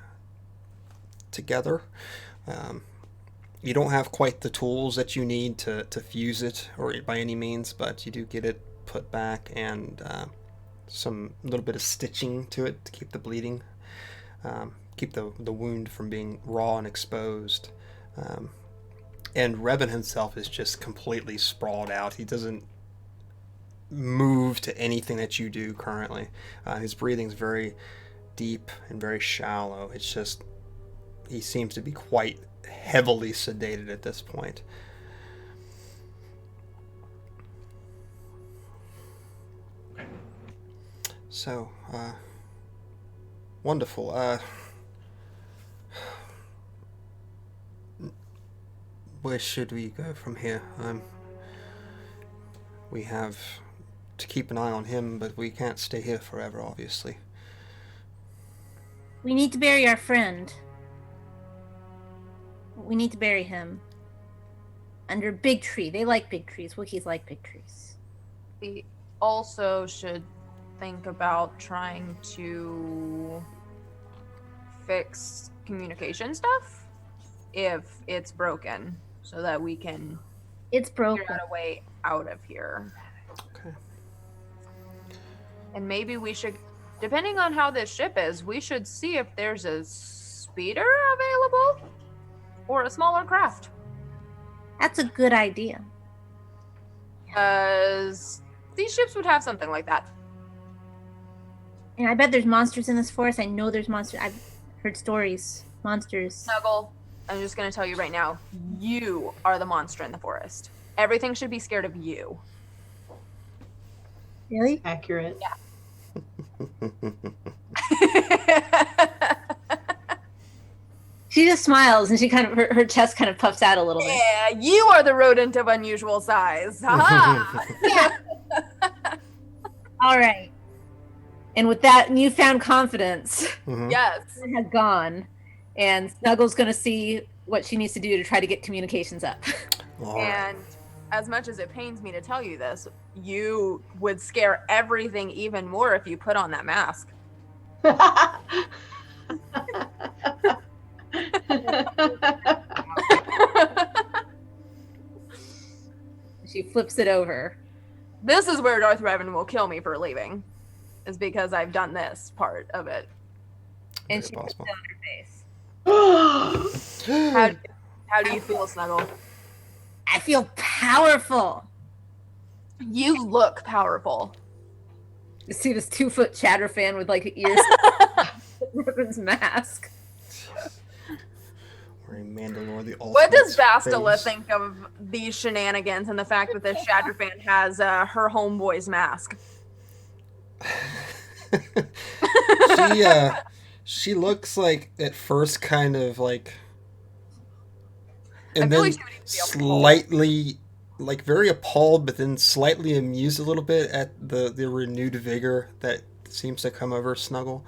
together. You don't have quite the tools that you need to fuse it, or by any means, but you do get it put back, and some little bit of stitching to it to keep the bleeding, keep the wound from being raw and exposed. And Revan himself is just completely sprawled out. He doesn't move to anything that you do currently. His breathing's very deep and very shallow. It's just, he seems to be quite heavily sedated at this point. So, wonderful. Where should we go from here? We have to keep an eye on him, but we can't stay here forever, obviously. We need to bury our friend. We need to bury him under a big tree. They like big trees. Wookiees like big trees. We also should think about trying to fix communication stuff if it's broken so that we can It's figure broken. out a way out of here. Okay. And maybe we should, depending on how this ship is, we should see if there's a speeder available or a smaller craft. That's a good idea. Because these ships would have something like that. And I bet there's monsters in this forest. I know there's monsters. I've heard stories. Monsters. Snuggle, I'm just going to tell you right now, you are the monster in the forest. Everything should be scared of you. Really? Accurate. She just smiles and she kind of her chest kind of puffs out a little bit. Yeah, you are the rodent of unusual size. Ha All right. And with that newfound confidence Mhm. Yes. has gone, and Snuggle's going to see what she needs to do to try to get communications up. All right. And as much as it pains me to tell you this, you would scare everything even more if you put on that mask. She flips it over. This is where Darth Revan will kill me for leaving, is because I've done this part of it. And Very she puts it possible. on her face. How do you feel, Snuggle? I feel powerful. You look powerful. You see this 2-foot chatter fan with like ears. Revan's mask. Wearing Mandalore, the ultimate What does Bastila face. think of these shenanigans and the fact that this Shatter fan has her homeboy's mask? She looks like at first kind of like, and I feel then like she would even be appalled. slightly like very appalled, but then slightly amused a little bit at the renewed vigor that seems to come over Snuggle.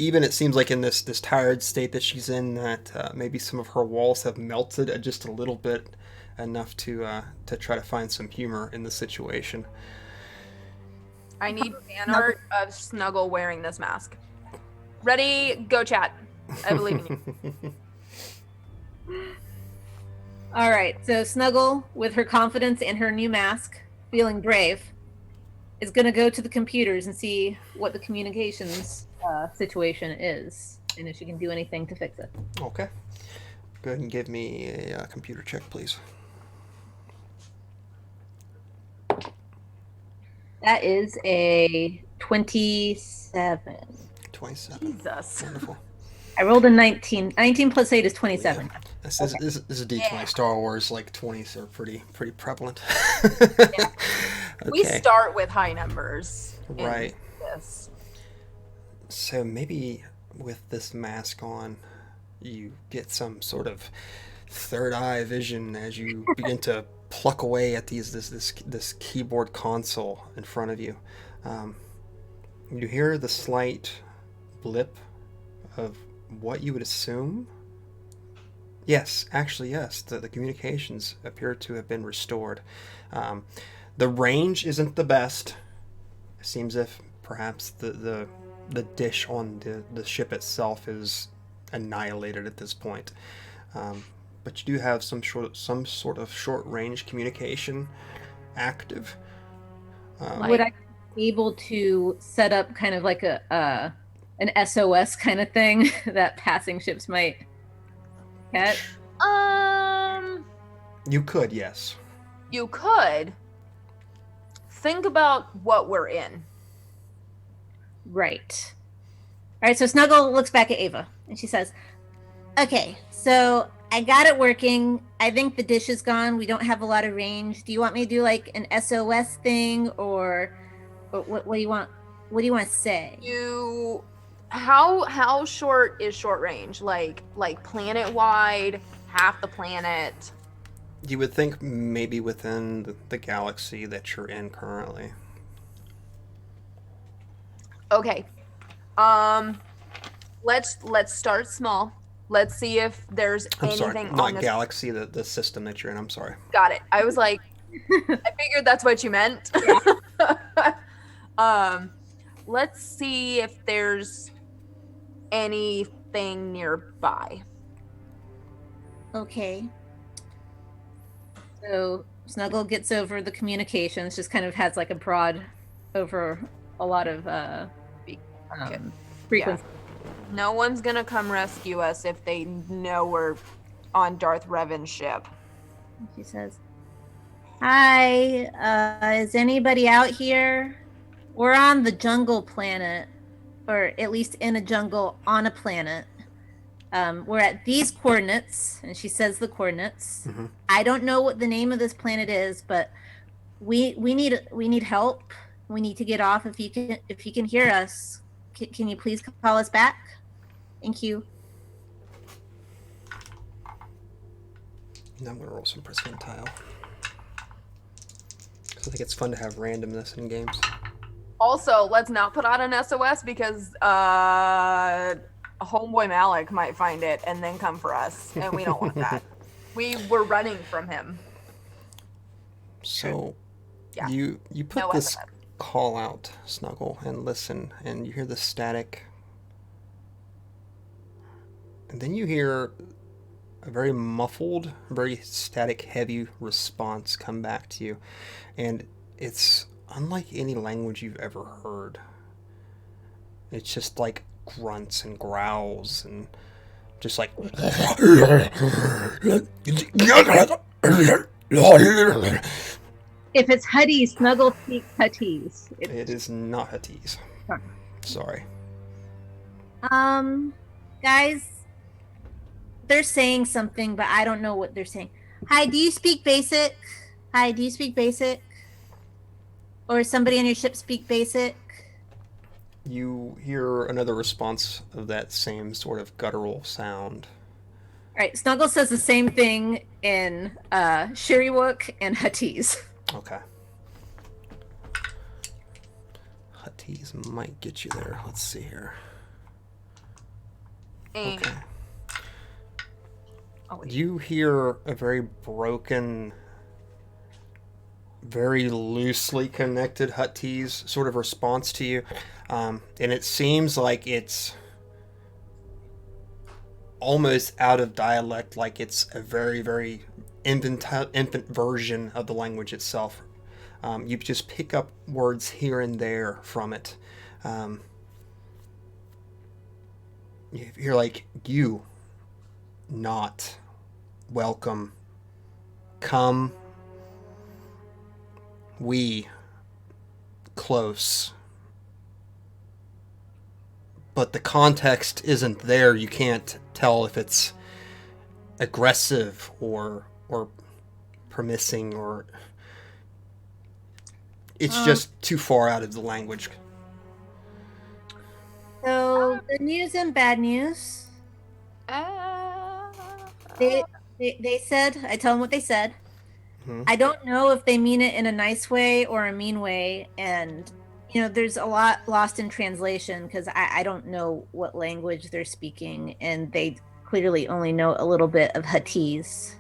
Even it seems like in this tired state that she's in, that maybe some of her walls have melted just a little bit, enough to try to find some humor in the situation. I need fan art of Snuggle wearing this mask. Ready? Go, chat. I believe in you. All right, so Snuggle, with her confidence and her new mask, feeling brave, is going to go to the computers and see what the communications situation is, and if she can do anything to fix it. Okay. Go ahead and give me a computer check, please. That is a 27. 27. Jesus. Wonderful. I rolled a 19. 19 plus 8 is 27. Yeah. This is a D20. Yeah. Star Wars, like 20s are pretty prevalent. We Okay. start with high numbers. in Right. This. So maybe with this mask on, you get some sort of third eye vision as you begin to pluck away at this keyboard console in front of you. You hear the slight blip of what you would assume. Yes, actually, yes. The communications appear to have been restored. The range isn't the best. It seems if perhaps the dish on the ship itself is annihilated at this point. But you do have some sort of short range communication active. Would I be able to set up kind of like an SOS kind of thing that passing ships might get? You could, yes. You could think about what we're in. Right. All right, so Snuggle looks back at Ava and she says, Okay, so I got it working. I think the dish is gone. We don't have a lot of range. Do you want me to do like an SOS thing, or what do you want? What do you want to say? You, how short is short range? Like planet wide, half the planet. You would think maybe within the galaxy that you're in currently. Okay. Let's start small. Let's see if there's I'm anything sorry, on not this. galaxy, the system that you're in. I'm sorry. Got it. I was like, I figured that's what you meant. Let's see if there's anything nearby. Okay. So Snuggle gets over the communications, just kind of has like a broad over a lot of frequency. No one's gonna come rescue us if they know we're on Darth Revan's ship. She says, "Hi, is anybody out here? We're on the jungle planet, or at least in a jungle on a planet. We're at these coordinates," and she says the coordinates. Mm-hmm. I don't know what the name of this planet is, but we need help. We need to get off. If you can hear us, can you please call us back? Thank you. Now I'm going to roll some percentile. I think it's fun to have randomness in games. Also, let's not put out an SOS because homeboy Malik might find it and then come for us, and we don't want that. We were running from him. So, Yeah. you put No this SOS. call out, Snuggle, and listen, and you hear the static. And then you hear a very muffled, very static, heavy response come back to you. And it's unlike any language you've ever heard. It's just like grunts and growls and just like... If it's Huttese, Snuggle speaks Huttese. It is not Huttese. Sorry. Guys, they're saying something, but I don't know what they're saying. Hi, do you speak basic? Hi, do you speak basic? Or somebody on your ship speak basic? You hear another response of that same sort of guttural sound. All right, Snuggle says the same thing in Shiriwook and Huttese. Okay. Huttese might get you there. Let's see here. And Okay. oh, wait. You hear a very broken, very loosely connected Huttese sort of response to you. And it seems like it's almost out of dialect, like it's a very, very infant version of the language itself. You just pick up words here and there from it. You're like, you, not, welcome, come, we, close. But the context isn't there. You can't tell if it's aggressive or permissing, or it's just too far out of the language. So, good news and bad news. They said, I tell them what they said. Mhm. I don't know if they mean it in a nice way or a mean way. And, you know, there's a lot lost in translation because I don't know what language they're speaking. And they clearly only know a little bit of Huttese.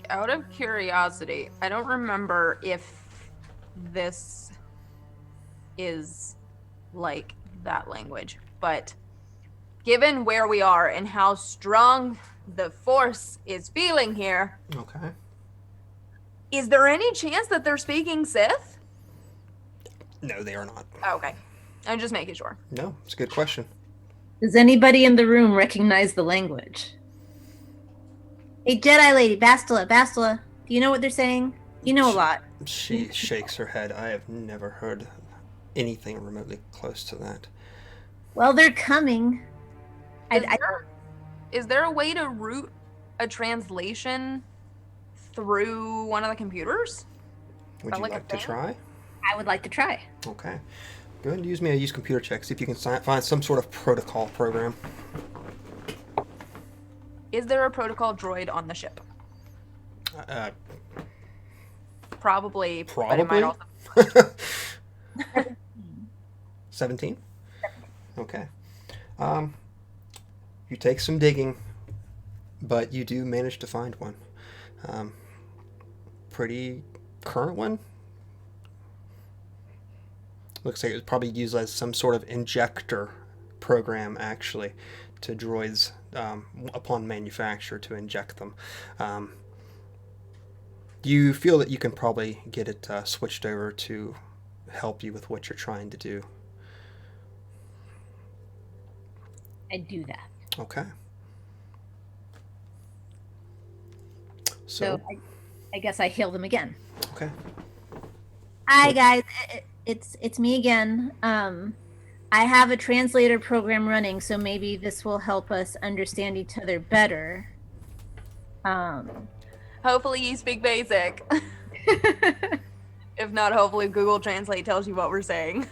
Out of curiosity, I don't remember if this is like that language, but given where we are and how strong the force is feeling here, Okay. is there any chance that they're speaking Sith? No, they are not. Okay, I'm just making sure. No, it's a good question. Does anybody in the room recognize the language? Hey, Jedi lady, Bastila, do you know what they're saying? You know a lot. She shakes her head. I have never heard anything remotely close to that. Well, they're coming. Is there a way to route a translation through one of the computers? Would you like a like to thing? try? I would like to try. Okay. Go ahead and use computer check. See if you can find some sort of protocol program. Is there a protocol droid on the ship? Probably. But it might Probably. also... 17? Okay. You take some digging, but you do manage to find one. Pretty current one. Looks like it was probably used as some sort of injector program, actually, to droids upon manufacture to inject them. You feel that you can probably get it switched over to help you with what you're trying to do. I do that. Okay. So I guess I hail them again. Okay. Hi guys, it's me again. I have a translator program running, so maybe this will help us understand each other better. Hopefully you speak basic. If not, hopefully Google Translate tells you what we're saying.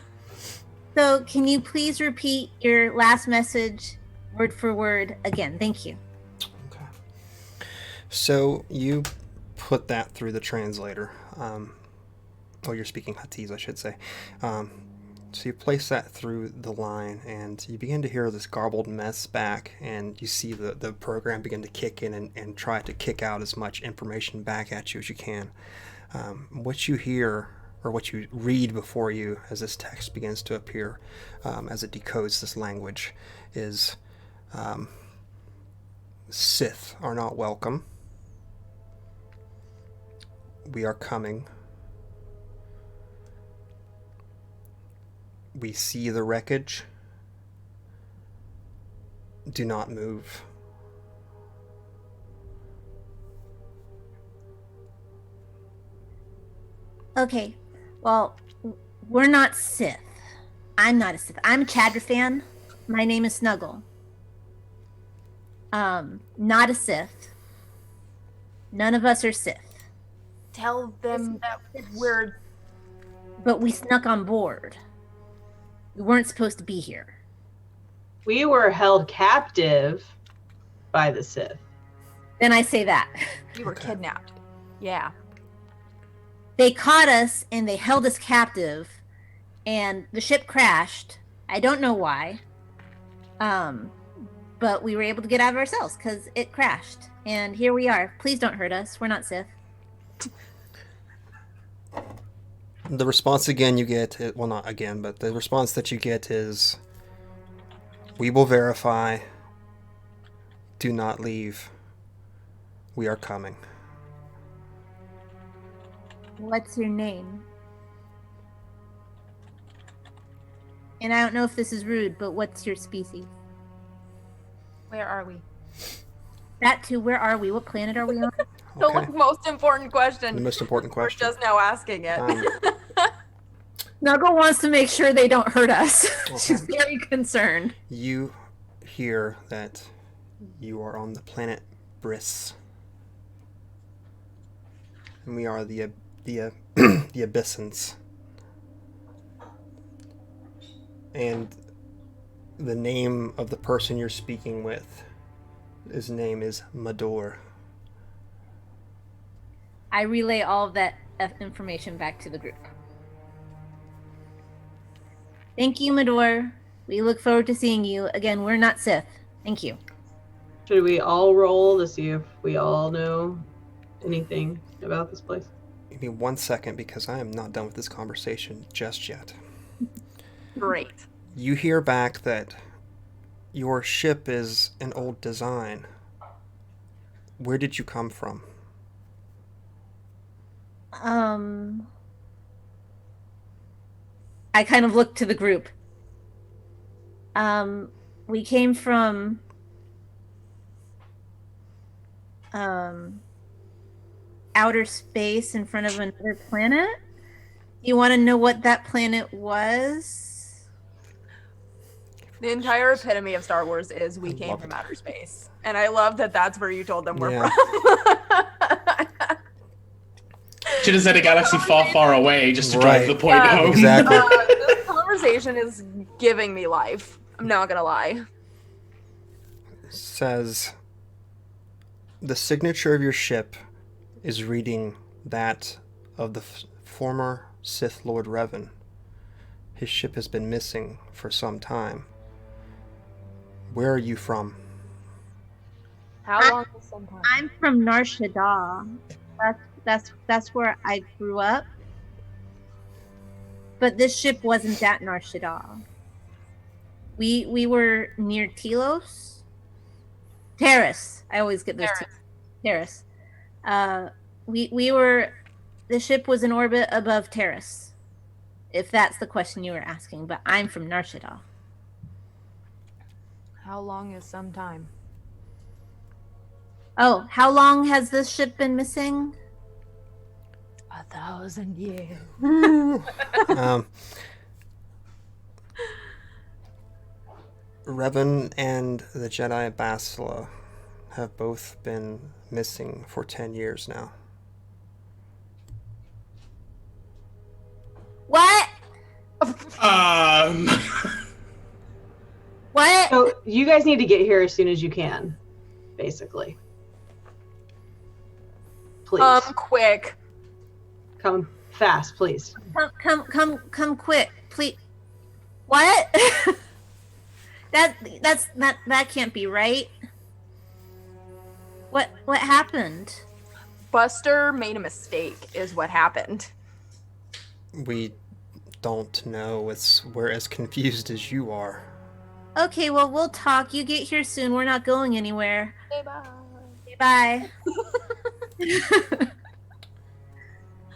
So can you please repeat your last message word for word again? Thank you. Okay. So you put that through the translator. You're speaking Huttese, I should say. So you place that through the line, and you begin to hear this garbled mess back, and you see the program begin to kick in and try to kick out as much information back at you as you can. What you hear, or what you read before you as this text begins to appear, as it decodes this language, is Sith are not welcome. We are coming. We see the wreckage. Do not move. Okay, well, we're not Sith. I'm not a Sith. I'm a Chadra fan. My name is Snuggle. Not a Sith. None of us are Sith. Tell them that we're... But we snuck on board. We weren't supposed to be here. We were held captive by the Sith. Then I say that. We were kidnapped. Yeah. They caught us and they held us captive, and the ship crashed. I don't know why. But we were able to get out of ourselves because it crashed. And here we are. Please don't hurt us. We're not Sith. The response again you get, well, not again, but the response that you get is, we will verify. Do not leave. We are coming. What's your name? And I don't know if this is rude, but what's your species? Where are we? That too, where are we? What planet are we on? The Okay. most important question. The most important question. We're just now asking it. Snuggle wants to make sure they don't hurt us. Okay. She's very concerned. You hear that you are on the planet Briss. And we are the Abyssins. And the name of the person you're speaking with, his name is Mador. I relay all of that information back to the group. Thank you, Mador. We look forward to seeing you. Again, we're not Sith. Thank you. Should we all roll to see if we all know anything about this place? Give me 1 second because I am not done with this conversation just yet. Great. You hear back that your ship is an old design. Where did you come from? I kind of look to the group. We came from outer space in front of another planet. You want to know what that planet was? The entire epitome of Star Wars is we came from outer space. And I love that that's where you told them we're Yeah. from. Should have said a galaxy far, far away just to drive Right. the point home. Exactly. This conversation is giving me life. I'm not gonna lie. Says the signature of your ship is reading that of the former Sith Lord Revan. His ship has been missing for some time. Where are you from? How long is some time? I'm from Nar Shaddaa. That's where I grew up. But this ship wasn't at Nar Shaddaa. We were near Telos. Terrace. I always get those two. Terrace. We were. The ship was in orbit above Terrace. If that's the question you were asking, but I'm from Nar Shaddaa. How long is some time? Oh, how long has this ship been missing? 1,000 years. Revan and the Jedi Bastila have both been missing for 10 years now. What? What? So you guys need to get here as soon as you can, basically. Please. Quick. Come fast, please. Come quick, please. What? that can't be right. What happened? Buster made a mistake, is what happened. We don't know. We're as confused as you are. Okay, well, we'll talk. You get here soon. We're not going anywhere. Okay, bye. Bye.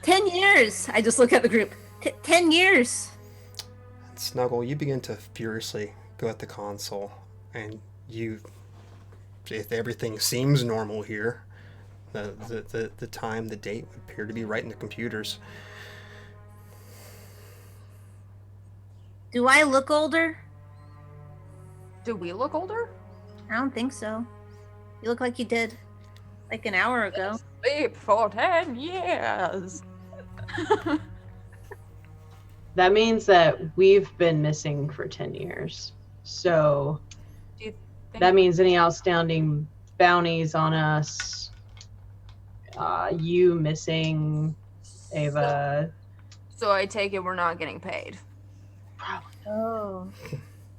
10 years. I just look at the group. 10 years. Snuggle, you begin to furiously go at the console, and if everything seems normal here, the time, the date would appear to be right in the computers. Do I look older? Do we look older? I don't think so. You look like you did like an hour ago. Sleep for 10 years. That means that we've been missing for 10 years. So Do you think that means any outstanding bounties on us, you missing, Ava. So I take it we're not getting paid. Oh.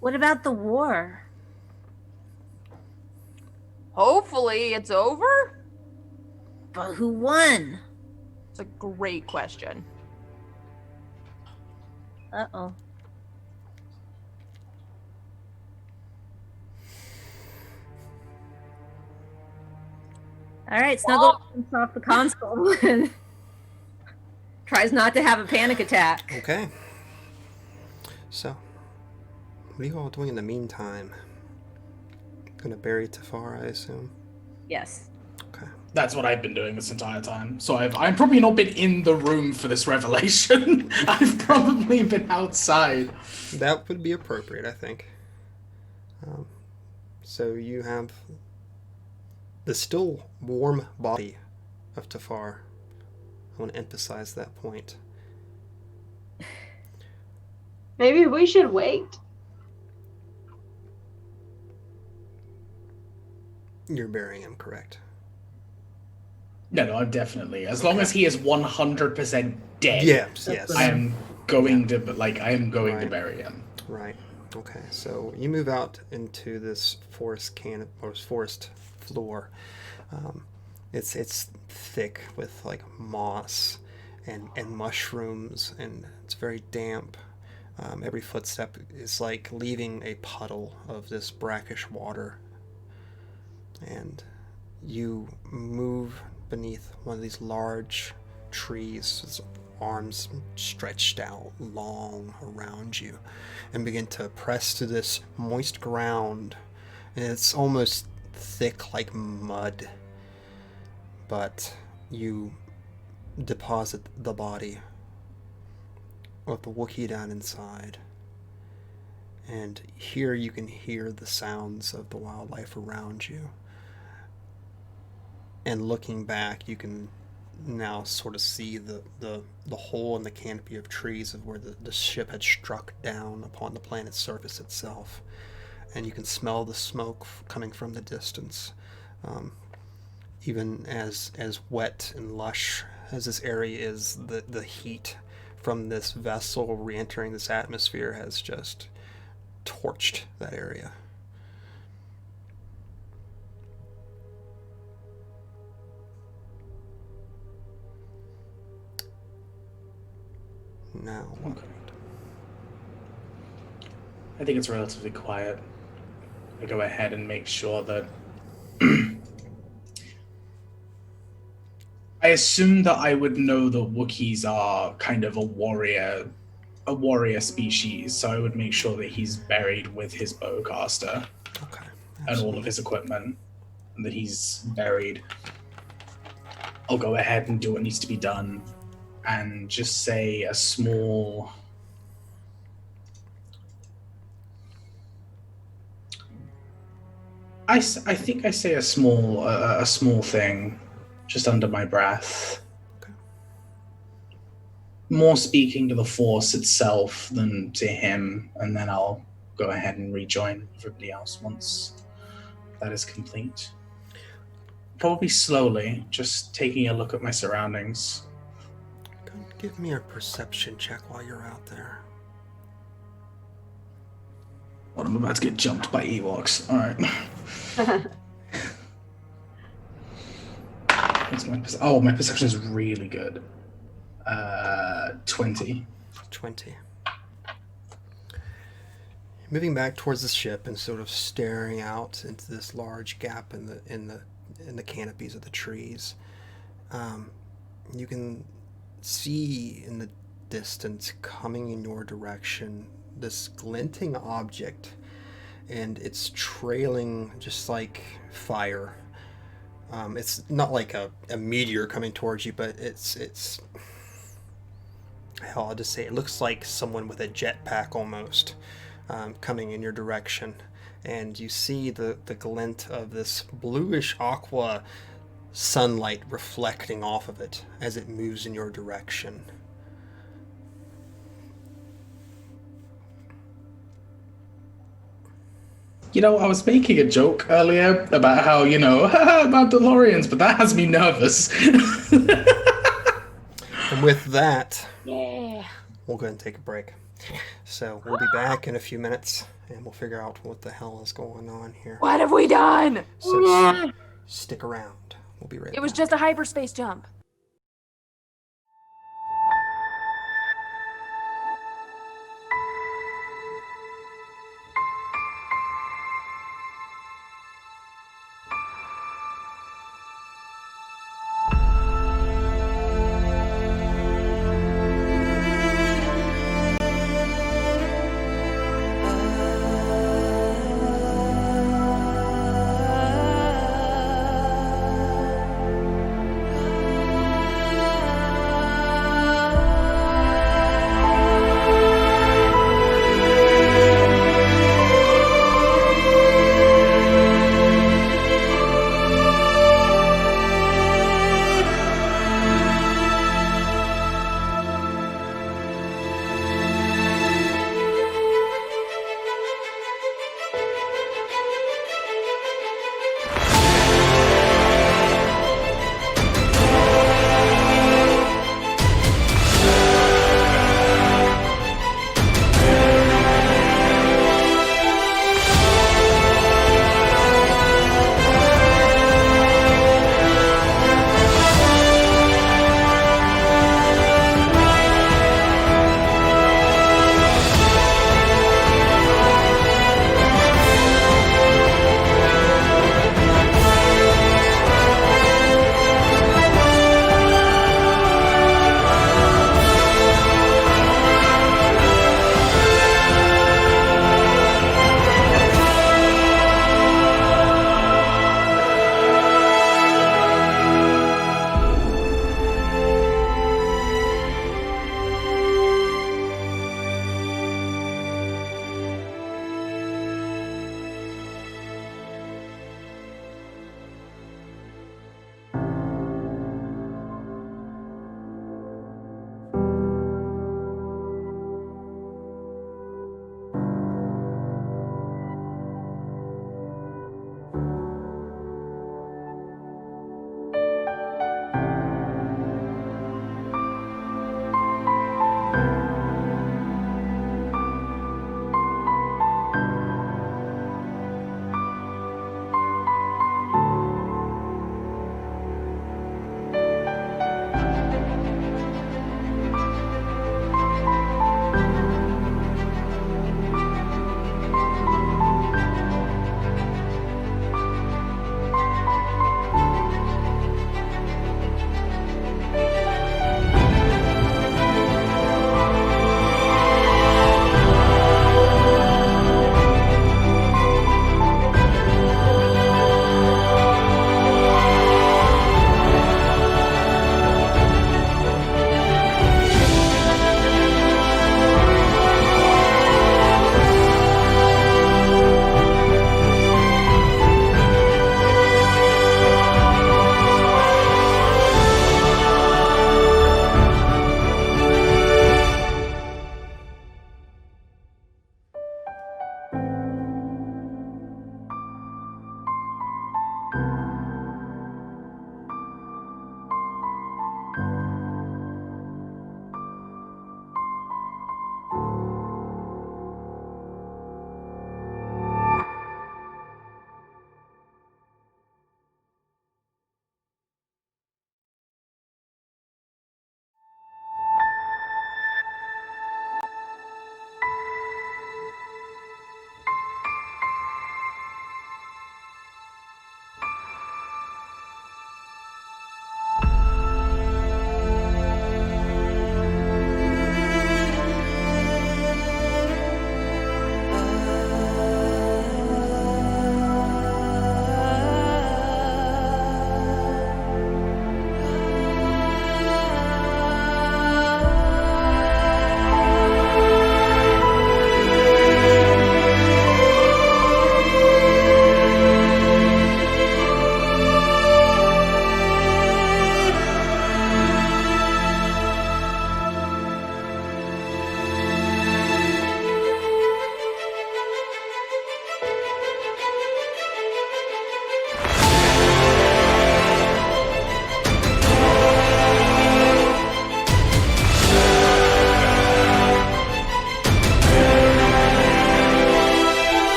What about the war? Hopefully it's over. But who won? It's a great question. Uh-oh. All right, Snuggle jumps off the console and tries not to have a panic attack. Okay. So, what are you all doing in the meantime? Gonna bury Tafar, I assume? Yes. Okay. That's what I've been doing this entire time. So I've probably not been in the room for this revelation. I've probably been outside. That would be appropriate, I think. So you have the still warm body of Tafar. I want to emphasize that point. Maybe we should wait. You're burying him, correct? No, I'm definitely. As long as he is 100% dead. Yes. I am going to to bury him. Right. Okay. So you move out into this forest forest floor. It's thick with like moss and mushrooms, and it's very damp. Every footstep is like leaving a puddle of this brackish water. And you move beneath one of these large trees, its arms stretched out long around you, and begin to press to this moist ground. And it's almost thick like mud, but you deposit the body of the Wookiee down inside. And here you can hear the sounds of the wildlife around you. And looking back, you can now sort of see the hole in the canopy of trees of where the ship had struck down upon the planet's surface itself. And you can smell the smoke coming from the distance. Even as wet and lush as this area is, the heat from this vessel re-entering this atmosphere has just torched that area. now. Okay. I think it's relatively quiet. I go ahead and make sure that I assume that I would know that Wookiees are kind of a warrior species, so I would make sure that he's buried with his bowcaster Okay. and all of Absolutely. his equipment, and that he's buried. I'll go ahead and do what needs to be done, and just say a small. I think I say a small thing, just under my breath. Okay. More speaking to the force itself than to him, and then I'll go ahead and rejoin everybody else once that is complete. Probably slowly, just taking a look at my surroundings. Go and give me a perception check while you're out there. What, I'm about to get jumped by Ewoks. Alright. My perception is really good. 20. 20. Moving back towards the ship and sort of staring out into this large gap in the canopies of the trees, you can see in the distance, coming in your direction, this glinting object, and it's trailing just like fire. It's not like a meteor coming towards you, but it's hell, I'll just say it looks like someone with a jetpack almost, coming in your direction. And you see the glint of this bluish aqua sunlight reflecting off of it as it moves in your direction. I was making a joke earlier about how, about DeLoreans, but that has me nervous. And with that, Yeah. we'll go ahead and take a break. So we'll be back in a few minutes, and we'll figure out what the hell is going on here. What have we done? So stick around. We'll be right back. It was just a hyperspace jump.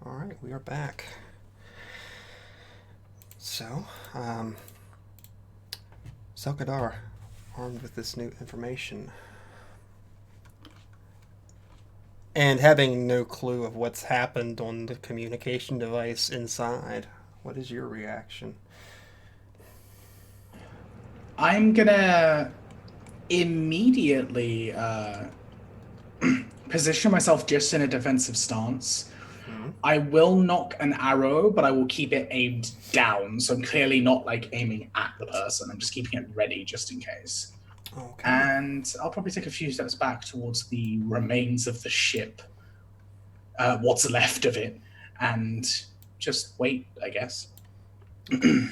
All right, we are back. So, Selkadar, armed with this new information, and having no clue of what's happened on the communication device inside, what is your reaction? I'm gonna immediately position myself just in a defensive stance. Mm-hmm. I will knock an arrow, but I will keep it aimed down. So I'm clearly not like aiming at the person. I'm just keeping it ready just in case. Okay. And I'll probably take a few steps back towards the remains of the ship, what's left of it, and just wait, I guess. So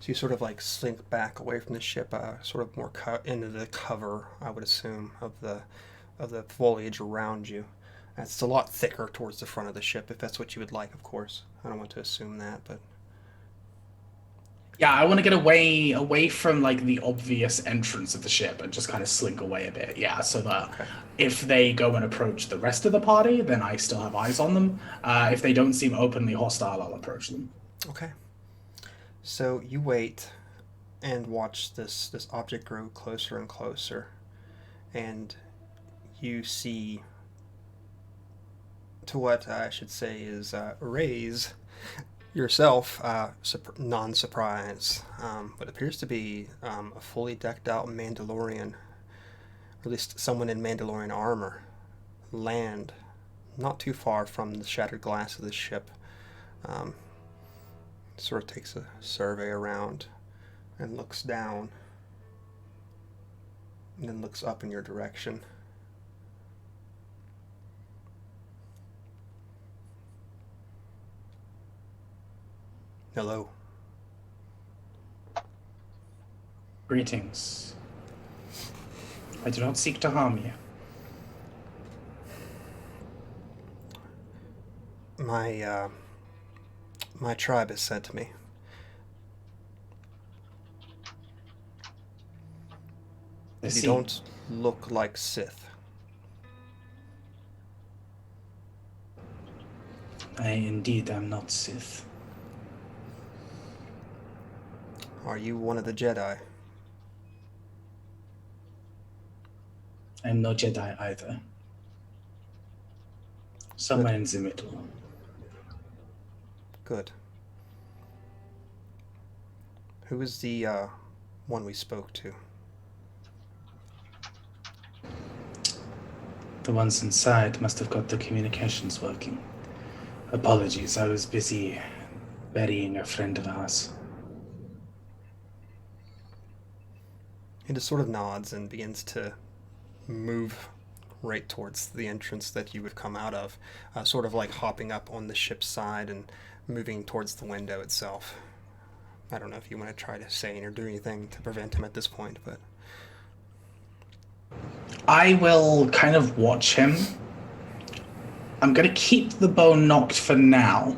you sort of like slink back away from the ship, sort of more into the cover, I would assume, of the foliage around you. It's a lot thicker towards the front of the ship, if that's what you would like, of course. I don't want to assume that, but Yeah, I want to get away from like the obvious entrance of the ship and just kind of slink away a bit. Yeah, so that okay. if they go and approach the rest of the party, then I still have eyes on them. If they don't seem openly hostile, I'll approach them. Okay. So you wait and watch this object grow closer and closer, and you see to what I should say is raise yourself non-surprise what appears to be a fully decked out Mandalorian, or at least someone in Mandalorian armor, land not too far from the shattered glass of the ship. Um, Sort of takes a survey around and looks down and then looks up in your direction. Hello. Greetings. I do not seek to harm you. My tribe has sent me. You don't look like Sith. I indeed am not Sith. Are you one of the Jedi? I'm no Jedi either. Somewhere in the middle. Good. Who is the one we spoke to? The ones inside must have got the communications working. Apologies, I was busy burying a friend of ours. He just sort of nods and begins to move right towards the entrance that you would come out of, sort of like hopping up on the ship's side and moving towards the window itself. I don't know if you want to try to say or do anything to prevent him at this point, but I will kind of watch him. I'm going to keep the bow knocked for now,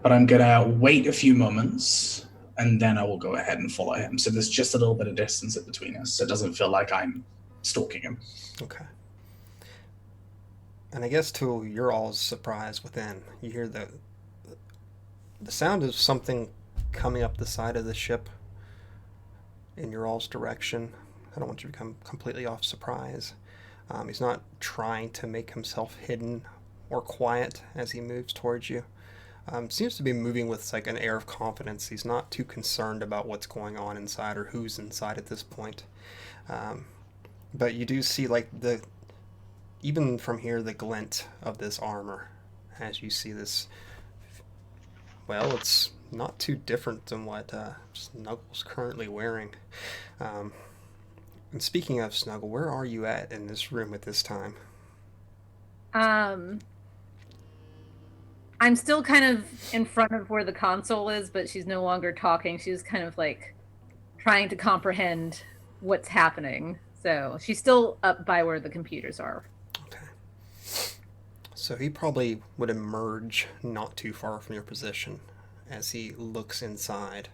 but I'm going to wait a few moments, and then I will go ahead and follow him. So there's just a little bit of distance in between us, so it doesn't feel like I'm stalking him. Okay. And I guess to your all's surprise within, you hear the sound of something coming up the side of the ship in your all's direction. I don't want you to become completely off surprise. He's not trying to make himself hidden or quiet as he moves towards you. Seems to be moving with like an air of confidence. He's not too concerned about what's going on inside or who's inside at this point. But you do see like even from here, the glint of this armor as you see this. Well, it's not too different than what Snuggle's currently wearing. And speaking of Snuggle, where are you at in this room at this time? I'm still kind of in front of where the console is, but she's no longer talking. She's kind of like trying to comprehend what's happening. So she's still up by where the computers are. Okay. So he probably would emerge not too far from your position as he looks inside.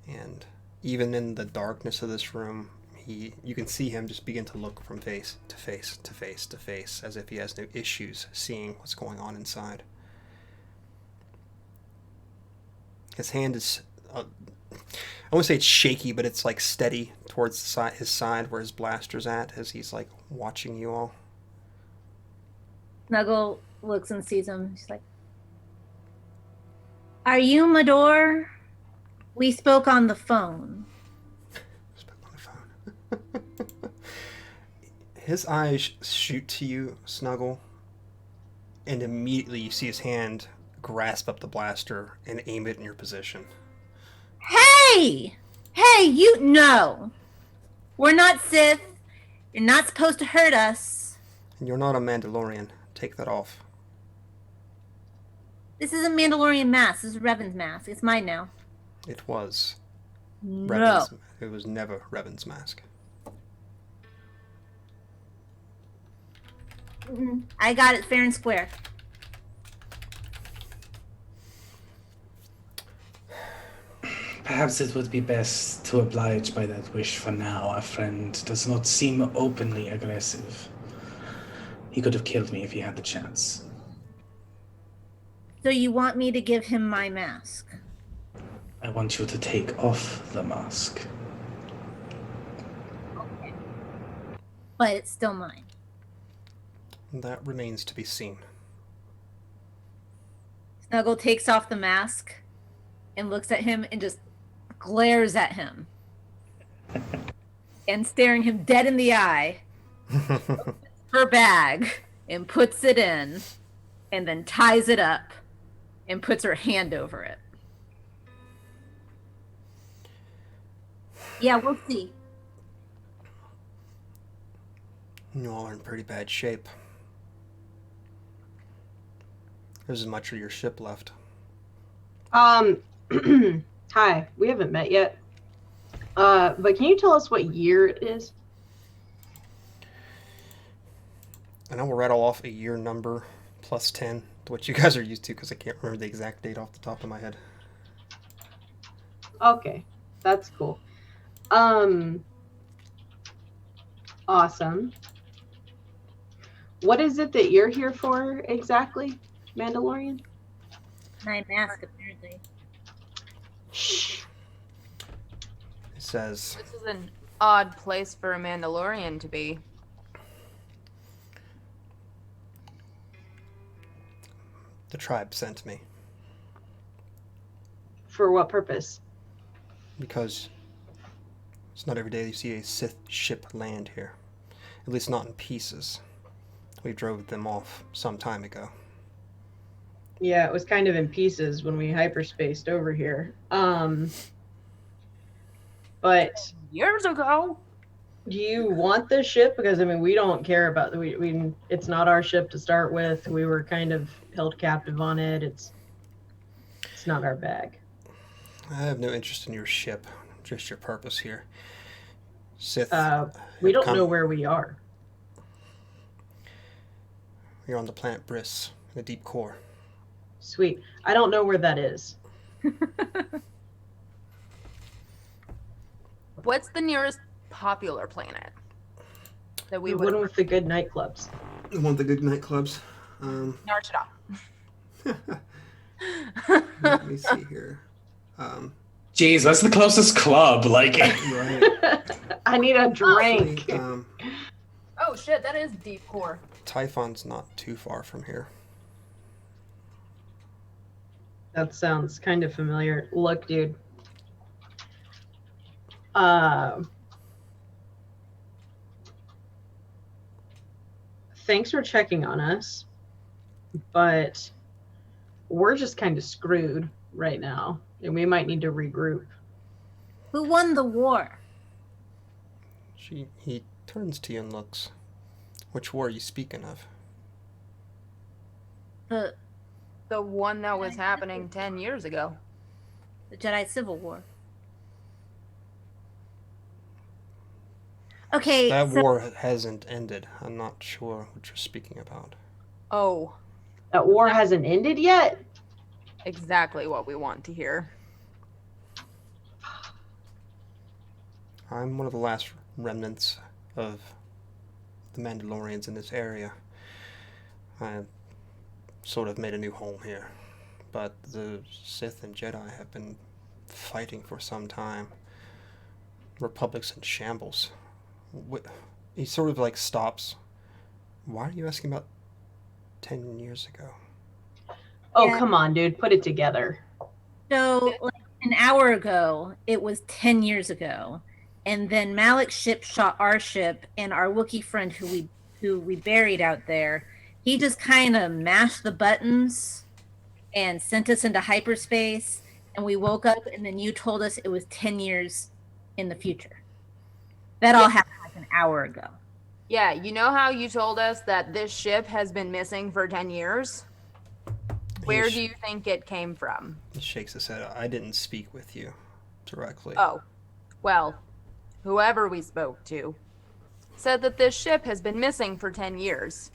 And even in the darkness of this room, you can see him just begin to look from face to face to face to face, as if he has no issues seeing what's going on inside. His hand is, I won't say it's shaky, but it's like steady towards his side where his blaster's at, as he's like watching you all. Snuggle looks and sees him. She's like, "Are you Mador? We spoke on the phone." His eyes shoot to you, Snuggle, and immediately you see his hand grasp up the blaster and aim it in your position. Hey! Hey, you know! We're not Sith. You're not supposed to hurt us. And you're not a Mandalorian. Take that off. This is a Mandalorian mask. This is Revan's mask. It's mine now. It was No. Revan's. It was never Revan's mask. I got it fair and square. Perhaps it would be best to oblige by that wish for now. Our friend does not seem openly aggressive. He could have killed me if he had the chance. So you want me to give him my mask? I want you to take off the mask. Okay. But it's still mine. That remains to be seen. Snuggle takes off the mask and looks at him and just glares at him. And staring him dead in the eye, her bag and puts it in and then ties it up and puts her hand over it. Yeah, we'll see. You all are in pretty bad shape. There's as much of your ship left. Hi, we haven't met yet. But can you tell us what year it is? And I will rattle off a year number plus 10 to what you guys are used to because I can't remember the exact date off the top of my head. Okay, that's cool. Awesome. What is it that you're here for exactly, Mandalorian? My mask, apparently. Shh. It says, This is an odd place for a Mandalorian to be. the tribe sent me For what purpose? because it's not every day you see a Sith ship land here. At least not in pieces. We drove them off some time ago. Yeah, it was kind of in pieces when we hyperspaced over here. But Years ago. do you want this ship? Because I mean, we don't care about we it's not our ship to start with. We were kind of held captive on it. It's not our bag. I have no interest in your ship, just your purpose here. Sith, We don't come- know where we are. you're on the planet Briss, in the deep core. Sweet. I don't know where that is. What's the nearest popular planet that we We would went with the good nightclubs. One of the good nightclubs. Narchada? Let me see here. Jeez, that's the closest club. Like, Right. I need a drink. Actually, Oh shit, that is deep core. Typhon's not too far from here. That sounds kind of familiar. Look, dude. Thanks for checking on us, but we're just kind of screwed right now, and we might need to regroup. Who won the war? He turns to you and looks. Which war are you speaking of? The one that was happening 10 years ago. The Jedi Civil War. Okay, That so war hasn't ended. I'm not sure what you're speaking about. Oh, That war hasn't ended yet? exactly what we want to hear. I'm one of the last remnants of the Mandalorians in this area. I sort of made a new home here. But the Sith and Jedi have been fighting for some time. Republic's in shambles. He sort of like stops. Why are you asking about 10 years ago? Oh, Yeah. come on, dude. Put it together. So, like an hour ago, it was 10 years ago. And then Malik's ship shot our ship, and our Wookiee friend who we buried out there, he just kind of mashed the buttons and sent us into hyperspace. And we woke up, and then you told us it was 10 years in the future. That all happened like an hour ago. Yeah, you know how you told us that this ship has been missing for 10 years? Where do you think it came from? He shakes his head. I didn't speak with you directly. Oh, well, whoever we spoke to said that this ship has been missing for 10 years.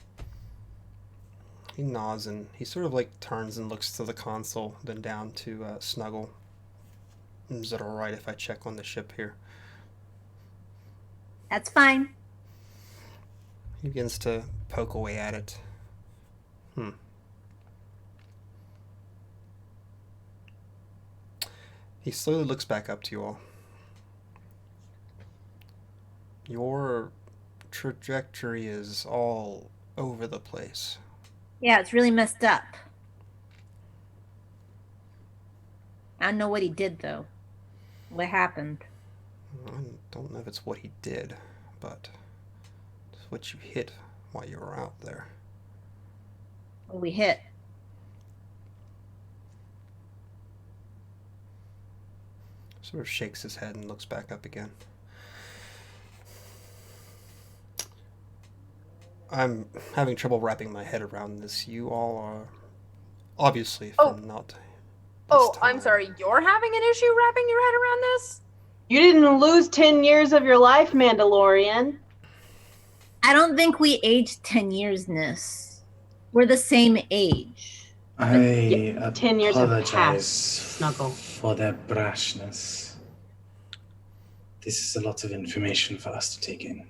He nods and he sort of like turns and looks to the console, then down to Snuggle. Is it alright if I check on the ship here? That's fine. He begins to poke away at it. He slowly looks back up to you all. Your trajectory is all over the place. Yeah, it's really messed up. I don't know what he did, though. What happened? I don't know if it's what he did, but it's what you hit while you were out there. What we hit? Sort of shakes his head and looks back up again. I'm having trouble wrapping my head around this. You all are obviously from not this I'm time. sorry, you're having an issue wrapping your head around this? You didn't lose 10 years of your life, Mandalorian. I don't think we aged 10 years, Nis. We're the same age. I 10 years have apologize passed, Snuggle. for their brashness. This is a lot of information for us to take in.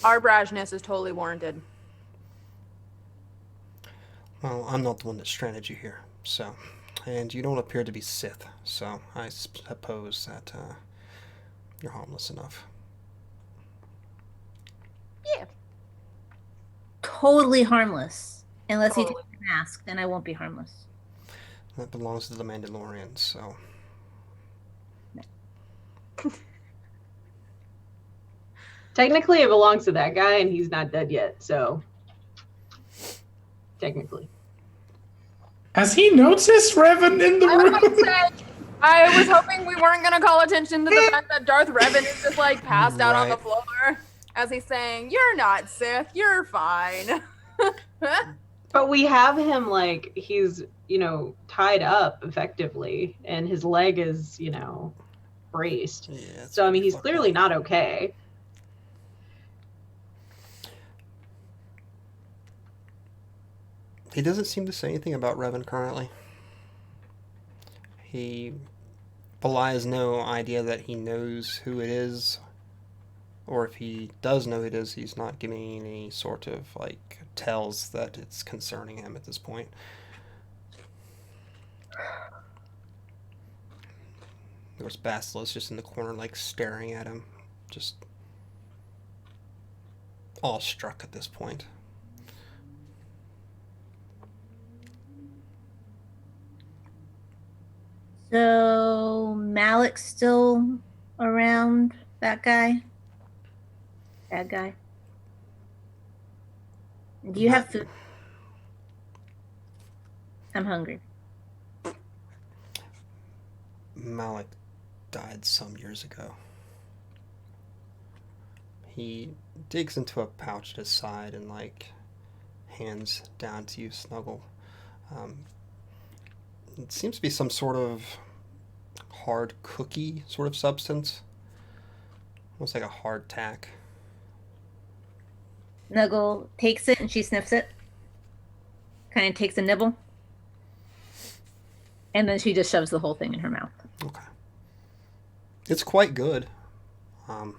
Our brashness is totally warranted. Well, I'm not the one that stranded you here, so. And you don't appear to be Sith, so I suppose that you're harmless enough. Yeah. Totally harmless. Unless he Totally. takes a mask, then I won't be harmless. That belongs to the Mandalorians, so. Technically, it belongs to that guy, and he's not dead yet, so. Technically. Has he noticed Revan in the I was room? about to say, I was hoping we weren't going to call attention to the fact that Darth Revan is just like passed out on the Right. floor as he's saying, "You're not Sith, you're fine." But we have him like he's, tied up effectively, and his leg is, braced. Yeah, it's So, I mean, pretty he's fucked clearly up. not okay. He doesn't seem to say anything about Revan currently. He belies no idea that he knows who it is, or if he does know who it is, he's not giving any sort of tells that it's concerning him at this point. There's Basilisk just in the corner, staring at him, just awestruck at this point. So, Malik's still around, that guy? Bad guy? Do you have food? I'm hungry. Malik died some years ago. He digs into a pouch at his side and hands down to you, Snuggle. It seems to be some sort of hard cookie sort of substance. Almost like a hard tack. Snuggle takes it and she sniffs it. Kind of takes a nibble. And then she just shoves the whole thing in her mouth. Okay. It's quite good. I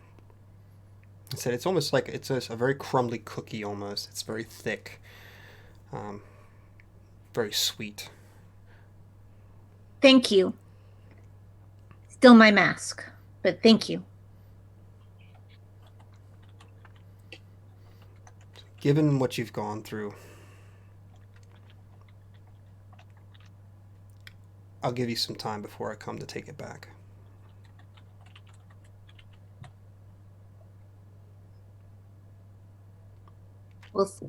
said it's almost like it's a very crumbly cookie almost. It's very thick. Very sweet. Thank you. Still my mask, but thank you. Given what you've gone through, I'll give you some time before I come to take it back. We'll see.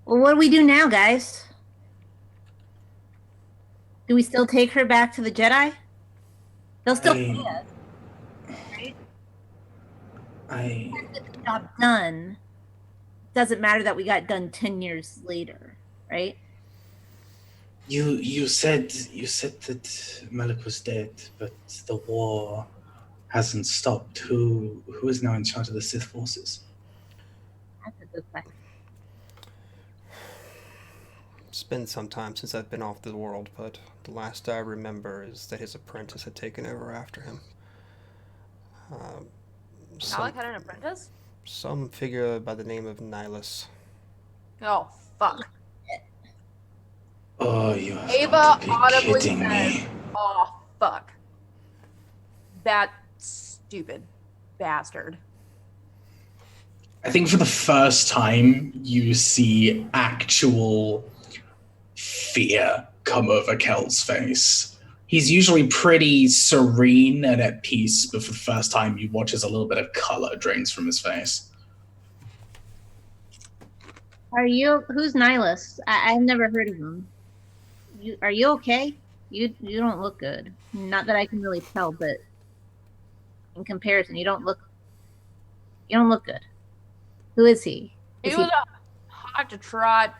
Well, what do we do now, guys? Do we still take her back to the Jedi? They'll still pay I, us, right? I, Get the job done. Doesn't matter that we got done 10 years later, right? you said that Malik was dead, but the war hasn't stopped. Who is now in charge of the Sith forces? That's a good question. It's been some time since I've been off the world, but the last I remember is that his apprentice had taken over after him. Some, Alec had an apprentice? some figure by the name of Nihilus. Oh, fuck. Oh, you have Ava got to be audibly kidding says, me. oh, fuck. That stupid bastard. I think for the first time, you see actual fear come over Kel's face. He's usually pretty serene and at peace, but for the first time, you watch as a little bit of color drains from his face. Who's Nihilus? I've never heard of him. Are you okay? You don't look good. Not that I can really tell, but in comparison, you don't look good. Who is he? He was a hot to trot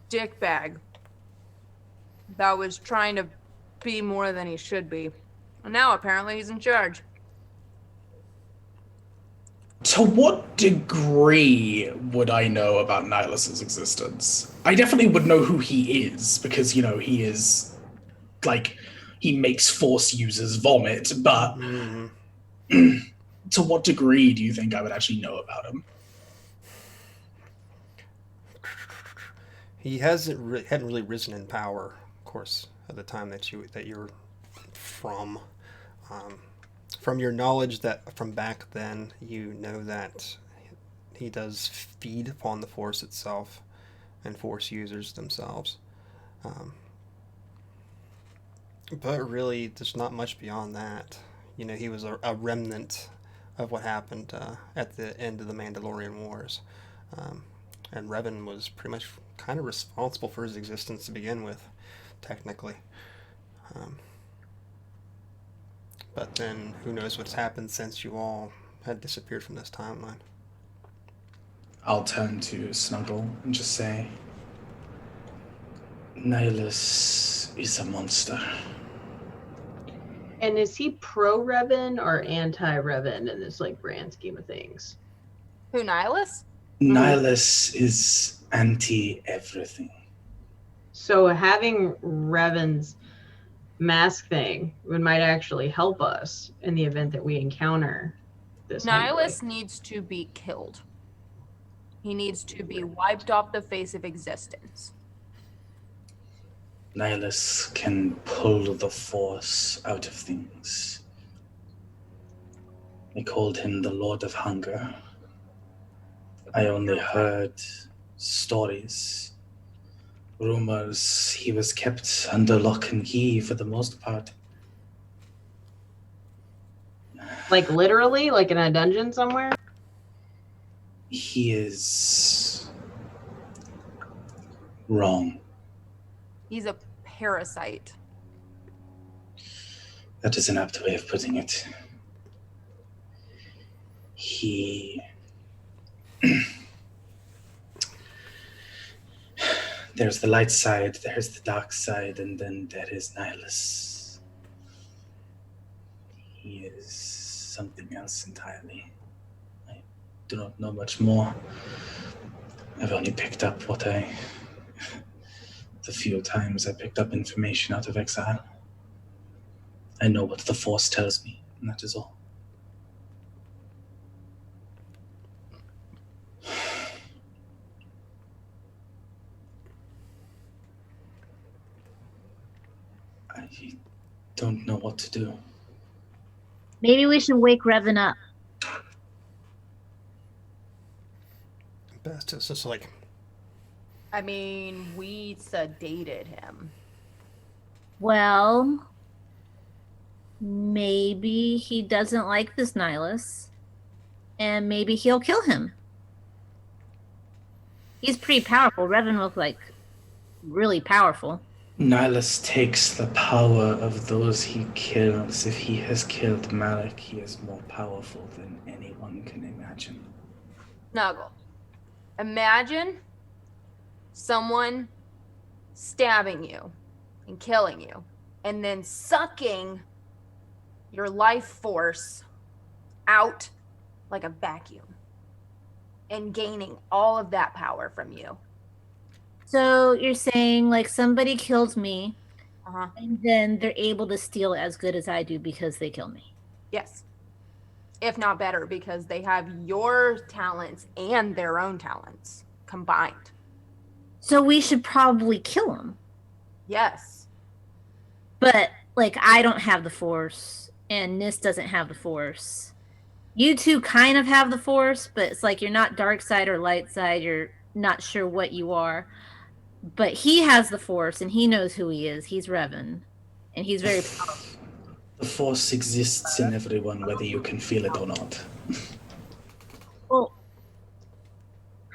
dickbag that was trying to be more than he should be. And now apparently he's in charge. To what degree would I know about Nihilus's existence? I definitely would know who he is, because, he is, he makes Force users vomit, but to what degree do you think I would actually know about him? He hadn't really risen in power, of course, at the time that you're from. From your knowledge that from back then, you know that he does feed upon the Force itself and Force users themselves. But really, there's not much beyond that. He was a remnant of what happened at the end of the Mandalorian Wars. And Revan was pretty much kind of responsible for his existence to begin with, technically. But then, who knows what's happened since you all had disappeared from this timeline. I'll turn to Snuggle and just say, Nihilus is a monster. And is he pro-Revan or anti-Revan in this grand scheme of things? Who, Nihilus? Nihilus is anti-everything. So having Revan's mask thing might actually help us in the event that we encounter this. Nihilus needs to be killed. He needs to be wiped off the face of existence. Nihilus can pull the Force out of things. They called him the Lord of Hunger. I only heard stories, rumors. He was kept under lock and key for the most part. Literally? In a dungeon somewhere? He is wrong. He's a parasite. That is an apt way of putting it. There's the light side, there's the dark side, and then there is Nihilus. He is something else entirely. I do not know much more. I've only picked up the few times I picked up information out of Exile. I know what the Force tells me, and that is all. I don't know what to do. Maybe we should wake Revan up. Best is just I mean, we sedated him. Well, maybe he doesn't like this Nihilus, and maybe he'll kill him. He's pretty powerful. Revan looked really powerful. Nihilus takes the power of those he kills. If he has killed Malik, he is more powerful than anyone can imagine. Snuggle. Imagine someone stabbing you and killing you, and then sucking your life force out like a vacuum and gaining all of that power from you. So you're saying like somebody kills me, Uh-huh. and then they're able to steal as good as I do because they kill me. Yes. If not better, because they have your talents and their own talents combined. So we should probably kill them. Yes. But like I don't have the force and Nis doesn't have the force. You two kind of have the force, but it's like you're not dark side or light side. You're not sure what you are. But he has the force and he knows who he is. He's Revan. And he's very powerful. The Force exists in everyone, whether you can feel it or not. Well,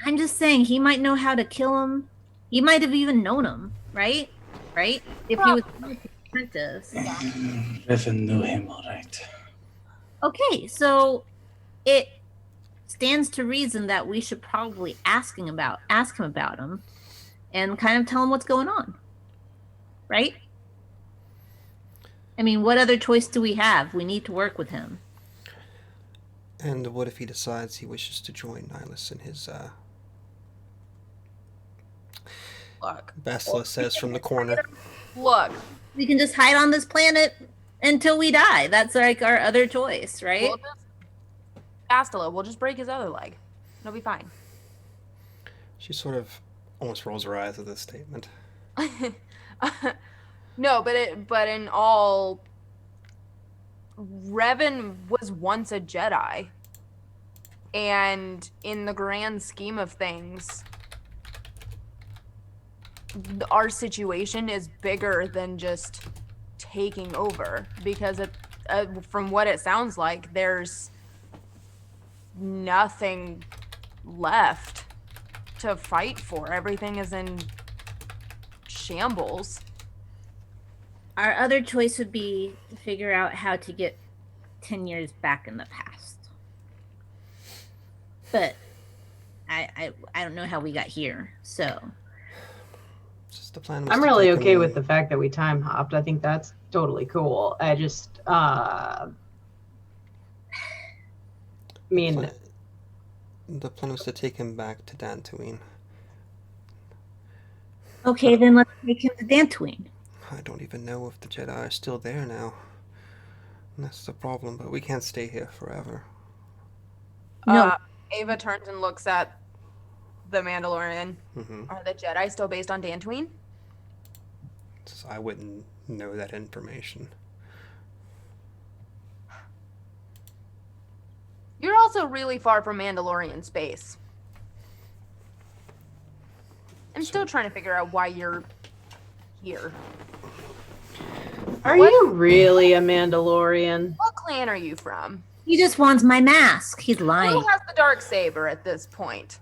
I'm just saying he might know how to kill him. He might have even known him, right? Right? If he was an apprentice. Revan knew him, all right. Okay, so it stands to reason that we should probably ask him about him and kind of tell him what's going on. Right? I mean, what other choice do we have? We need to work with him. And what if he decides he wishes to join Nihilus in his, Look. Bastila says from the corner. Look. We can just hide on this planet until we die. That's like our other choice, right? We'll just, Astela, we'll just break his other leg. It'll be fine. She sort of almost rolls her eyes at this statement. No, but in all, Revan was once a Jedi, and in the grand scheme of things, our situation is bigger than just taking over, because from what it sounds like, there's nothing left to fight for. Everything is in shambles. Our other choice would be to figure out how to get 10 years back in the past. But I don't know how we got here, so. Just the plan was I'm to really take okay him- with the fact that we time hopped. I think that's totally cool. I just, mean, The plan was to take him back to Dantooine. Okay, then let's take him to Dantooine. I don't even know if the Jedi are still there now. And that's the problem, but we can't stay here forever. No. Ava turns and looks at the Mandalorian. Mm-hmm. Are the Jedi still based on Dantooine? So I wouldn't know that information. You're also really far from Mandalorian space. I'm still trying to figure out why you're here. are you really a Mandalorian? What clan are you from? He just wants my mask. He's lying. Who has the dark saber at this point?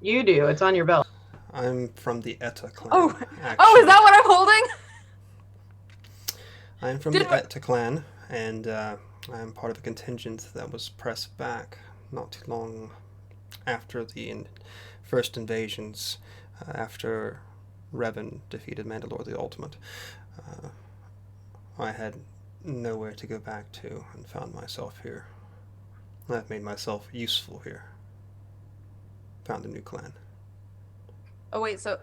You do. It's on your belt. I'm from the Etta clan. Oh, actually. is that what I'm holding? I'm from Did the we- Etta clan, and I'm part of a contingent that was pressed back not too long after the first invasions, after Revan defeated Mandalore the Ultimate. I had nowhere to go back to and found myself here. I've made myself useful here. Found a new clan. Oh wait, so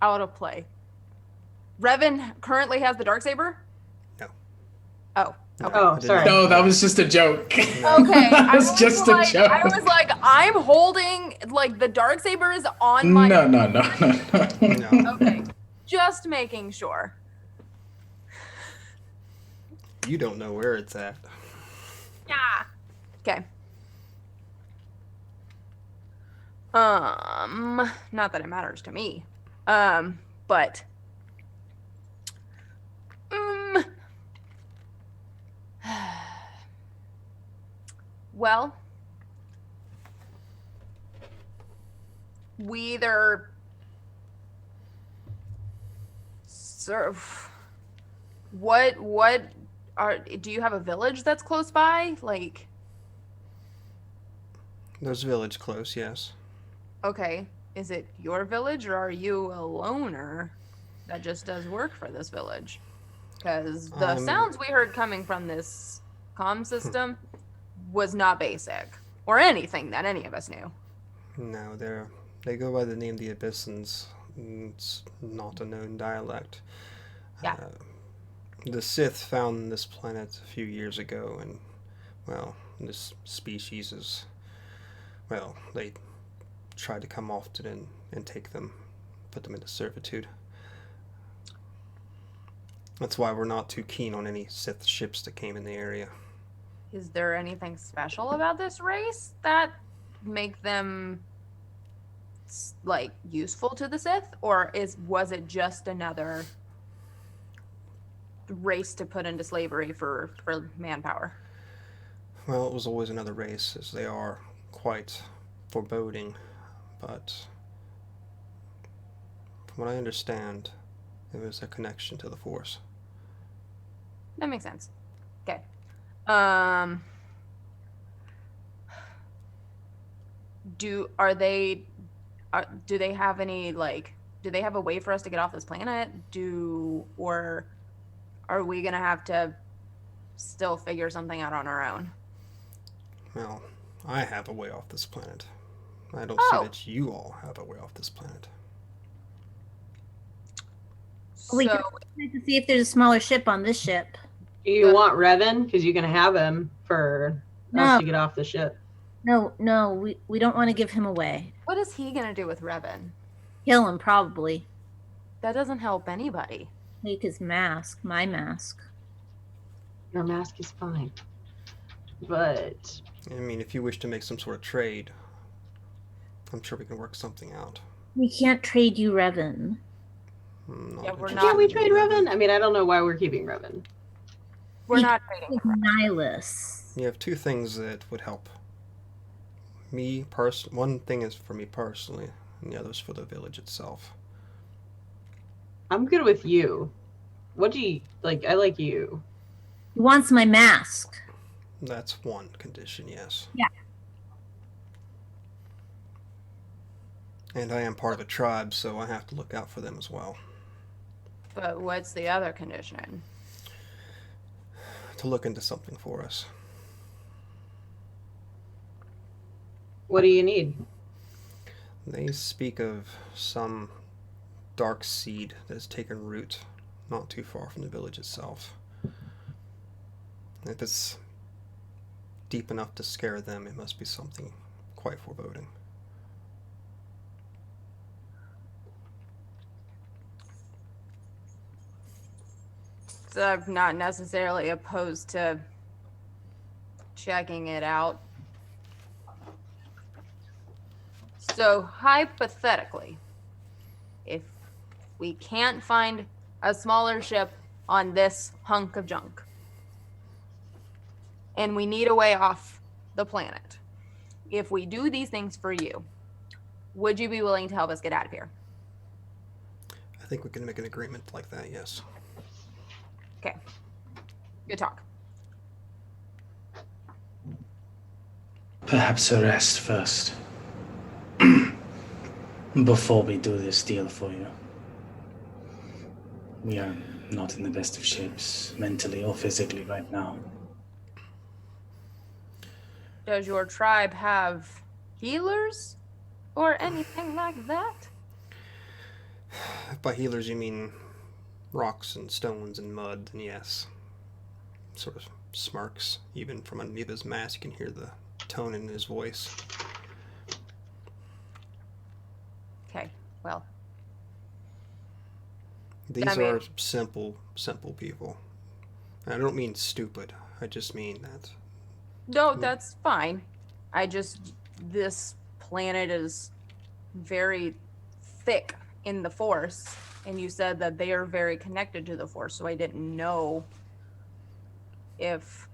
out of play. Revan currently has the dark saber? No. Oh. No, Okay. Oh, I did sorry. not. No, that was just a joke. Okay. That was just a joke. I was like, I'm holding like the dark saber is on my No. No. Okay. Just making sure. You don't know where it's at. Yeah. Okay. Not that it matters to me. But well, we either Sir, do you have a village that's close by? Like, There's a village close, yes. okay, is it your village or are you a loner that just does work for this village? Because the sounds we heard coming from this comm system was not basic or anything that any of us knew. No, they go by the name the Abyssins. It's not a known dialect. Yeah. The Sith found this planet a few years ago, and, well, this species is, well, they tried to come off it and take them, put them into servitude. That's why we're not too keen on any Sith ships that came in the area. Is there anything special about this race that make them like useful to the Sith, or was it just another race to put into slavery for manpower? Well, it was always another race, as they are quite foreboding, but from what I understand, it was a connection to the Force. That makes sense. Okay. Do they have any, like, do they have a way for us to get off this planet? Or are we gonna have to still figure something out on our own? Well, I have a way off this planet. I don't see that you all have a way off this planet. We So, need to see if there's a smaller ship on this ship. Do you want Revan? Because you can have him for No. us to get off the ship. No, we don't want to give him away. what is he gonna do with Revan? Kill him, probably. That doesn't help anybody. Take his mask, my mask. Your mask is fine. But I mean, if you wish to make some sort of trade, I'm sure we can work something out. We can't trade you Revan. Yeah, we're interested not- can we in trade Revan? I mean, I don't know why we're keeping Revan. We're not trading He's him. Nihilus. You have two things that would help. One thing is for me personally, and the other is for the village itself. I'm good with you. What do you like? I like you. He wants my mask. That's one condition, yes. Yeah. And I am part of a tribe, so I have to look out for them as well. But what's the other condition? To look into something for us. What do you need? They speak of some dark seed that has taken root not too far from the village itself. If it's deep enough to scare them, it must be something quite foreboding. So I'm not necessarily opposed to checking it out. So hypothetically, if we can't find a smaller ship on this hunk of junk, and we need a way off the planet, if we do these things for you, would you be willing to help us get out of here? I think we can make an agreement like that, yes. Okay. Good talk. Perhaps a rest first. Before we do this deal for you. We are not in the best of shapes, mentally or physically, right now. Does your tribe have healers or anything like that? If by healers you mean rocks and stones and mud, then yes. Sort of smirks. Even from underneath his mask, you can hear the tone in his voice. Okay, well, These I mean- are simple people. And I don't mean stupid. I just mean that. no, that's fine. This planet is very thick in the Force, and you said that they are very connected to the Force, so I didn't know if...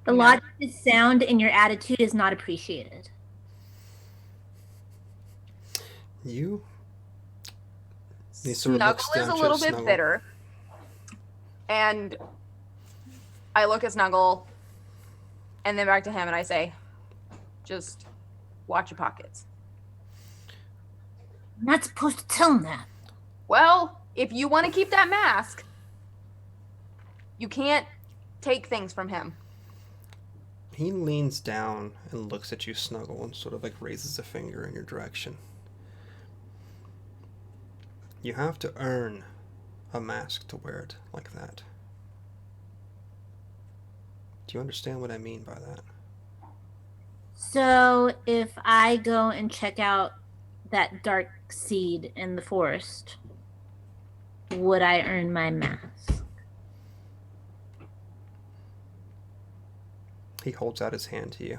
The No. logic is sound and your attitude is not appreciated. You? He sort of Snuggle looks is down a to little bit Snuggle. bitter. And I look at Snuggle and then back to him and I say, just watch your pockets. I'm not supposed to tell him that. Well, if you want to keep that mask, you can't take things from him. He leans down and looks at you, Snuggle, and sort of like raises a finger in your direction. You have to earn a mask to wear it like that. Do you understand what I mean by that? So if I go and check out that dark seed in the forest, would I earn my mask? He holds out his hand to you.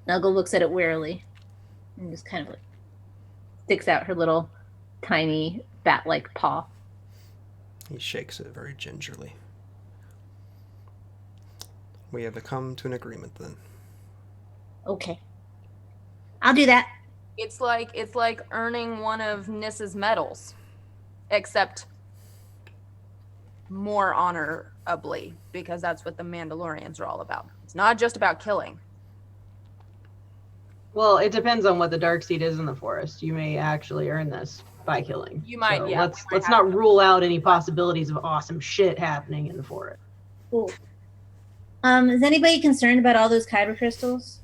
Snuggle looks at it wearily and just kind of like sticks out her little tiny bat-like paw. He shakes it very gingerly. We have come to an agreement then. Okay. I'll do that. It's like earning one of Niss's medals, except more honorably, because that's what the Mandalorians are all about. It's not just about killing. Well, it depends on what the dark seed is in the forest. You may actually earn this by killing. You might, So yeah. Let's not rule out any possibilities of awesome shit happening in the forest. Cool. Is anybody concerned about all those kyber crystals?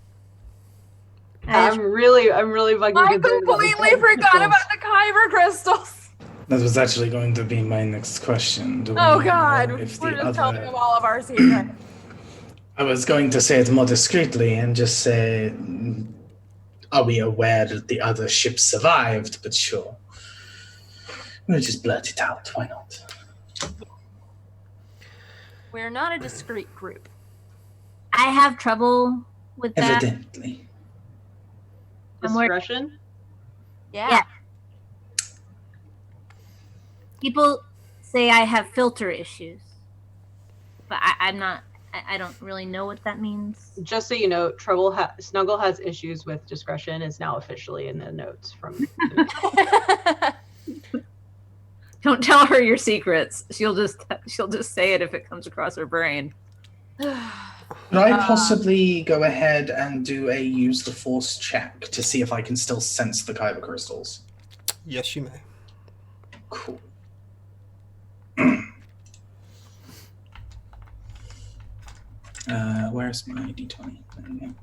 I'm really fucking. I concerned about the completely kyber forgot crystals. about the kyber crystals. That was actually going to be my next question. Do we Oh know God, if we're the just telling other... them all of our secrets. I was going to say it more discreetly and just say, are we aware that the other ship survived? But sure. We'll just blurt it out. Why not? We're not a discreet group. I have trouble with that. Evidently. Discretion. Yeah. People say I have filter issues, but I'm not. I don't really know what that means. Just so you know, Snuggle has issues with discretion. Is now officially in the notes from. Don't tell her your secrets. She'll just say it if it comes across her brain. Could I possibly go ahead and do a use the force check to see if I can still sense the kyber crystals? Yes, you may. Cool. Where's my d20? There we go.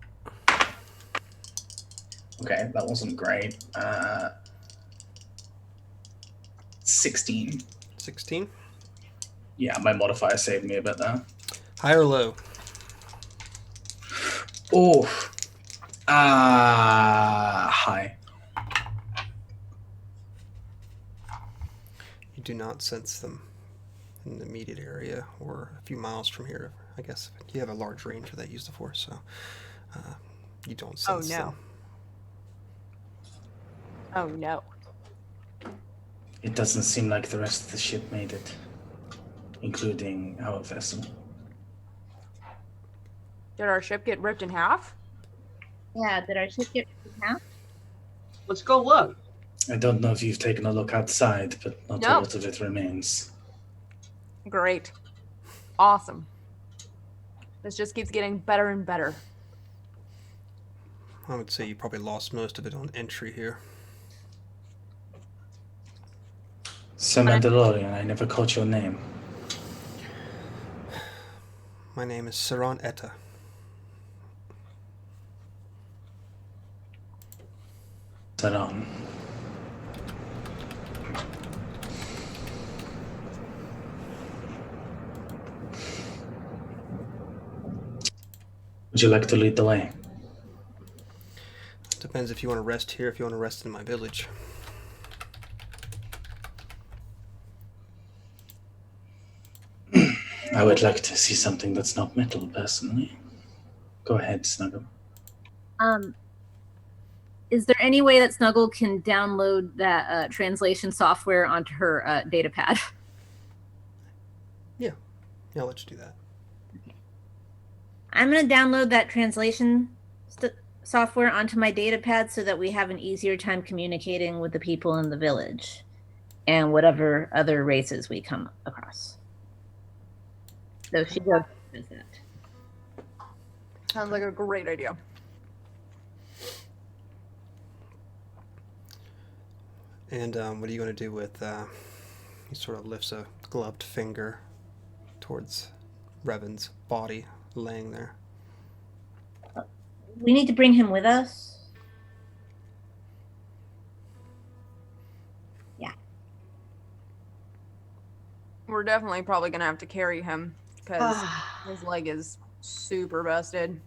Okay, that wasn't great. 16. 16. Yeah, my modifier saved me a bit there. High or low? Oh. High. You do not sense them in the immediate area or a few miles from here. I guess you have a large range for that use of force, so you don't sense them. Oh no. It doesn't seem like the rest of the ship made it, including our vessel. Did our ship get ripped in half? Yeah, did our ship get half? Let's go look. I don't know if you've taken a look outside, but not a No. lot of it remains. Great. Awesome. This just keeps getting better and better. I would say you probably lost most of it on entry here. So Mandalorian, I never caught your name. My name is Saran Etta. Saran. Would you like to lead the way? Depends if you want to rest here, if you want to rest in my village. I would like to see something that's not metal, personally. Go ahead, Snuggle. Is there any way that Snuggle can download that translation software onto her data pad? Yeah, I'll let you do that. I'm gonna download that translation software onto my data pad so that we have an easier time communicating with the people in the village and whatever other races we come across. So she does that. Sounds like a great idea. And what are you going to do with? He sort of lifts a gloved finger towards Revan's body laying there. We need to bring him with us. Yeah. We're definitely probably gonna have to carry him because his leg is super busted.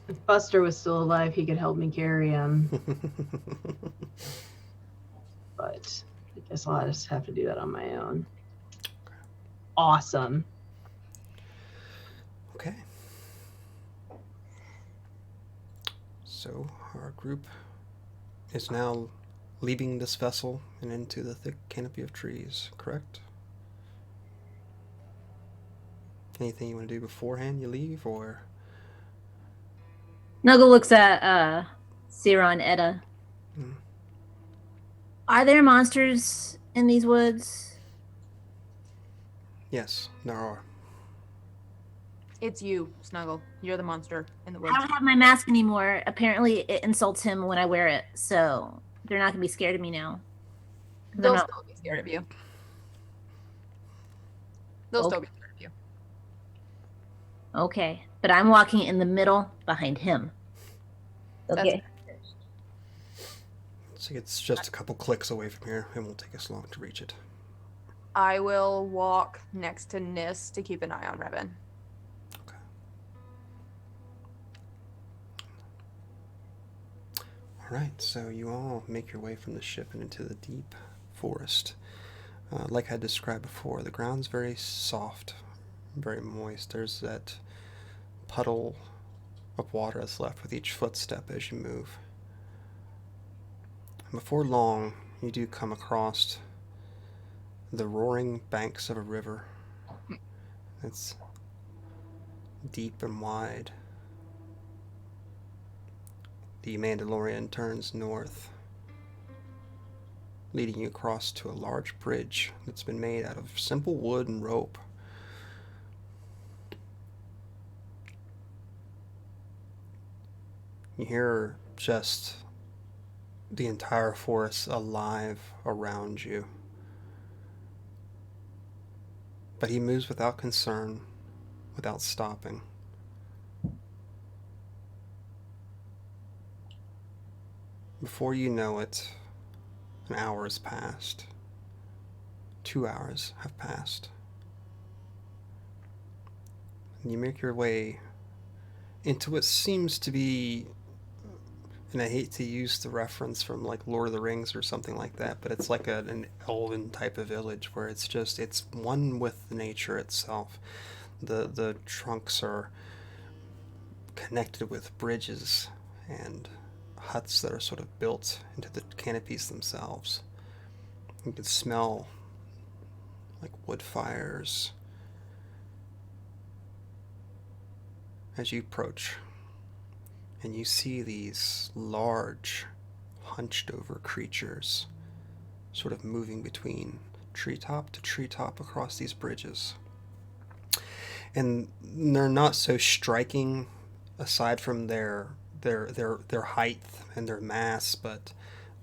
If Buster was still alive, he could help me carry him. But I guess I'll just have to do that on my own. Awesome. Okay. So our group is now leaving this vessel and into the thick canopy of trees, correct? Anything you want to do beforehand you leave, or? Snuggle looks at Sierra and Etta. Mm. Are there monsters in these woods? Yes, there are. It's you, Snuggle. You're the monster in the woods. I don't have my mask anymore. Apparently, it insults him when I wear it, so they're not gonna be scared of me now. They'll still be scared of you. They'll still be scared of you. Okay, but I'm walking in the middle behind him. Okay. So it's just a couple clicks away from here. It won't take us long to reach it. I will walk next to Nis to keep an eye on Revan. Okay. All right, so you all make your way from the ship and into the deep forest. Like I described before, the ground's very soft, very moist. There's that puddle of water that's left with each footstep as you move. And before long, you do come across the roaring banks of a river. It's deep and wide. The Mandalorian turns north, leading you across to a large bridge that's been made out of simple wood and rope. You hear just the entire forest alive around you. But he moves without concern, without stopping. Before you know it, an hour has passed. 2 hours have passed. And you make your way into what seems to be, and I hate to use the reference from like Lord of the Rings or something like that, but it's like an elven type of village where it's one with nature itself. The trunks are connected with bridges and huts that are sort of built into the canopies themselves. You can smell like wood fires as you approach, and you see these large, hunched over creatures sort of moving between treetop to treetop across these bridges. And they're not so striking aside from their height and their mass, but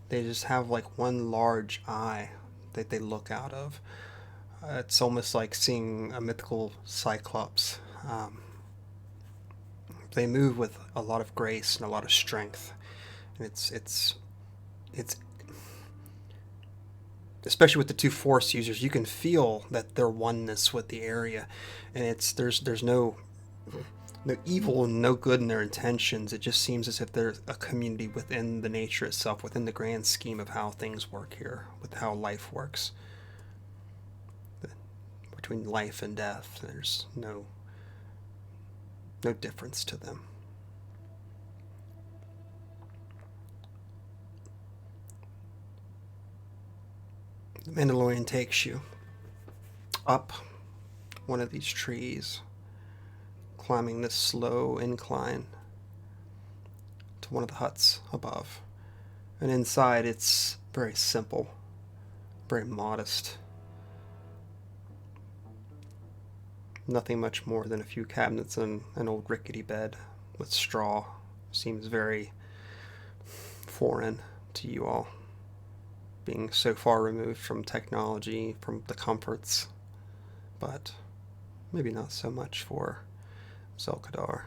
they just have like one large eye that they look out of. It's almost like seeing a mythical cyclops. They move with a lot of grace and a lot of strength, and it's especially with the two Force users, you can feel that their oneness with the area, and there's no evil and no good in their intentions. It just seems as if there's a community within the nature itself, within the grand scheme of how things work here, with how life works. Between life and death, there's no difference to them. The Mandalorian takes you up one of these trees, climbing this slow incline to one of the huts above. And inside, it's very simple, very modest. Nothing much more than a few cabinets and an old rickety bed with straw. Seems very foreign to you all, being so far removed from technology, from the comforts. But maybe not so much for Zelkadar.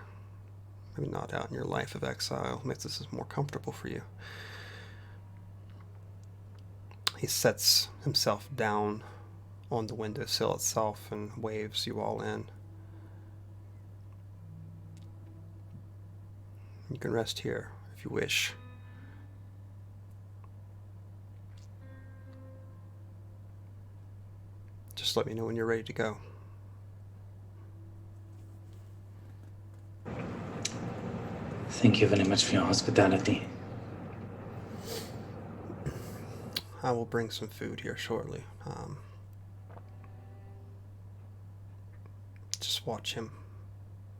Maybe not out in your life of exile. Makes this more comfortable for you. He sets himself down on the windowsill itself and waves you all in. You can rest here if you wish. Just let me know when you're ready to go. Thank you very much for your hospitality. I will bring some food here shortly. Just watch him.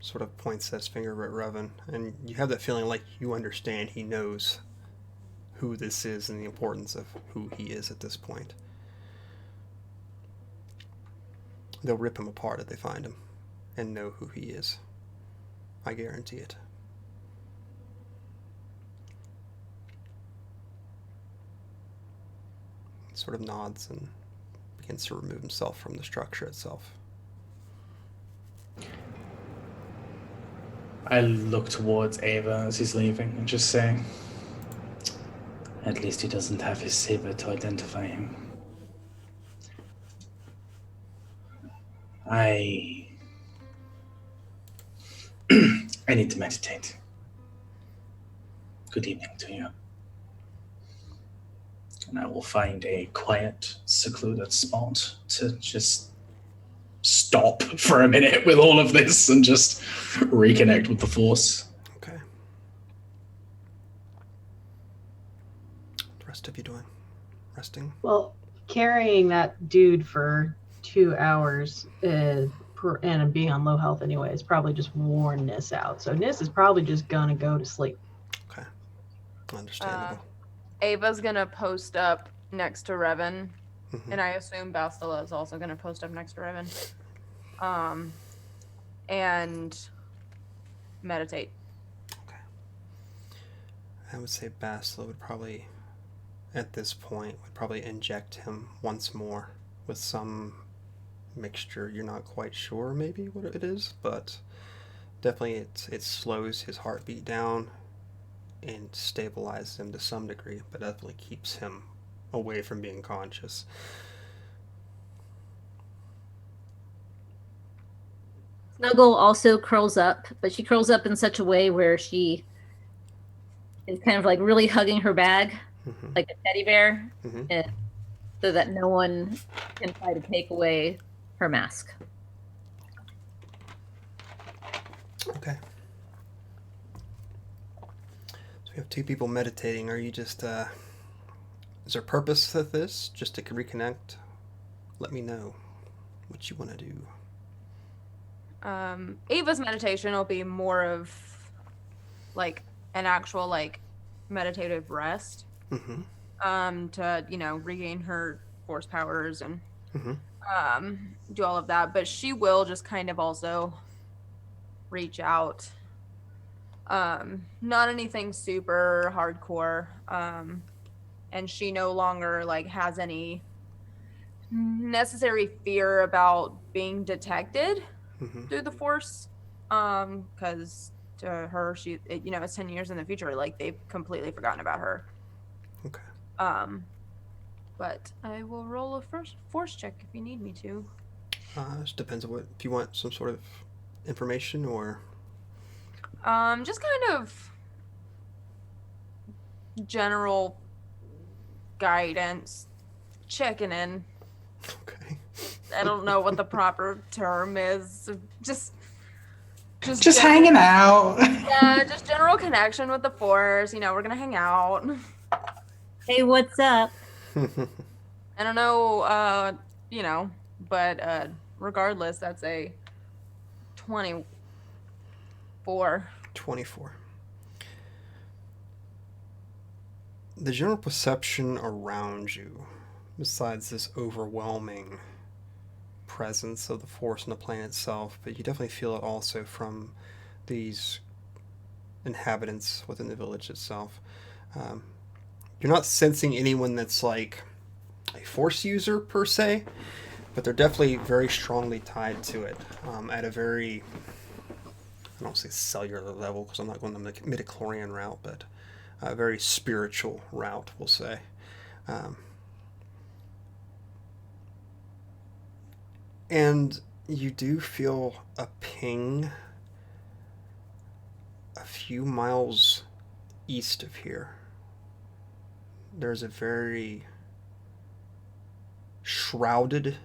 Sort of points his finger at Revan, and you have that feeling like you understand he knows who this is and the importance of who he is at this point. They'll rip him apart if they find him and know who he is. I guarantee it. He sort of nods and begins to remove himself from the structure itself. I look towards Ava as he's leaving and just say, at least he doesn't have his saber to identify him. I need to meditate. Good evening to you. And I will find a quiet, secluded spot to just stop for a minute with all of this and just reconnect with the Force. Okay. What the rest of you doing? Resting? Well, carrying that dude for 2 hours and being on low health anyway is probably just worn Nis out. So Nis is probably just gonna go to sleep. Okay. Understandable. Ava's gonna post up next to Revan, Mhm. and I assume Bastila is also gonna post up next to Revan. And meditate. Okay. I would say Bastila would probably, at this point, would probably inject him once more with some mixture. You're not quite sure maybe what it is, but definitely it slows his heartbeat down and stabilizes him to some degree, but definitely keeps him away from being conscious. Snuggle also curls up, but she curls up in such a way where she is kind of like really hugging her bag, Mhm. like a teddy bear, Mhm. and so that no one can try to take away her mask. Okay. So we have two people meditating. Are you just, is there purpose to this? Just to reconnect? Let me know what you want to do. Ava's meditation will be more of like an actual like meditative rest. Mm-hmm. To, regain her force powers and Mm-hmm. do all of that. But she will just kind of also reach out. Not anything super hardcore. And she no longer like has any necessary fear about being detected Mm-hmm. through the force. Because to her, it's 10 years in the future. Like they've completely forgotten about her. Okay. But I will roll a force check if you need me to. Just depends on if you want some sort of information or. Just kind of general guidance, checking in. Okay. I don't know what the proper term is. Just Hanging out. Yeah, just general connection with the force. We're gonna hang out. Hey, what's up? I don't know, but regardless, that's a 24. 24. the general perception around you, besides this overwhelming presence of the force on the planet itself, but you definitely feel it also from these inhabitants within the village itself. Um, you're not sensing anyone that's like a force user per se, but they're definitely very strongly tied to it at a very, I don't say cellular level because I'm not going the midichlorian route, but a very spiritual route, we'll say. Um, and you do feel a ping a few miles east of here. There's a very shrouded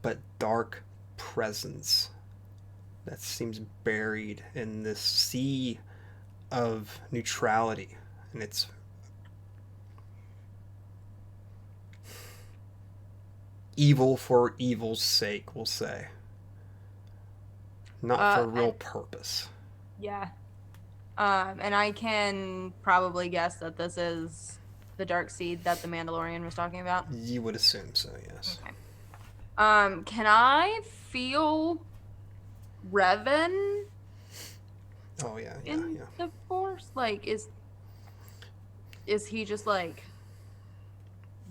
but dark presence that seems buried in this sea of neutrality, and it's evil for evil's sake, we'll say, not for real purpose. Yeah. And I can probably guess that this is the dark seed that the Mandalorian was talking about. You would assume so, yes. Okay. Can I feel Revan Oh yeah, in yeah. the Force? Like, is he just like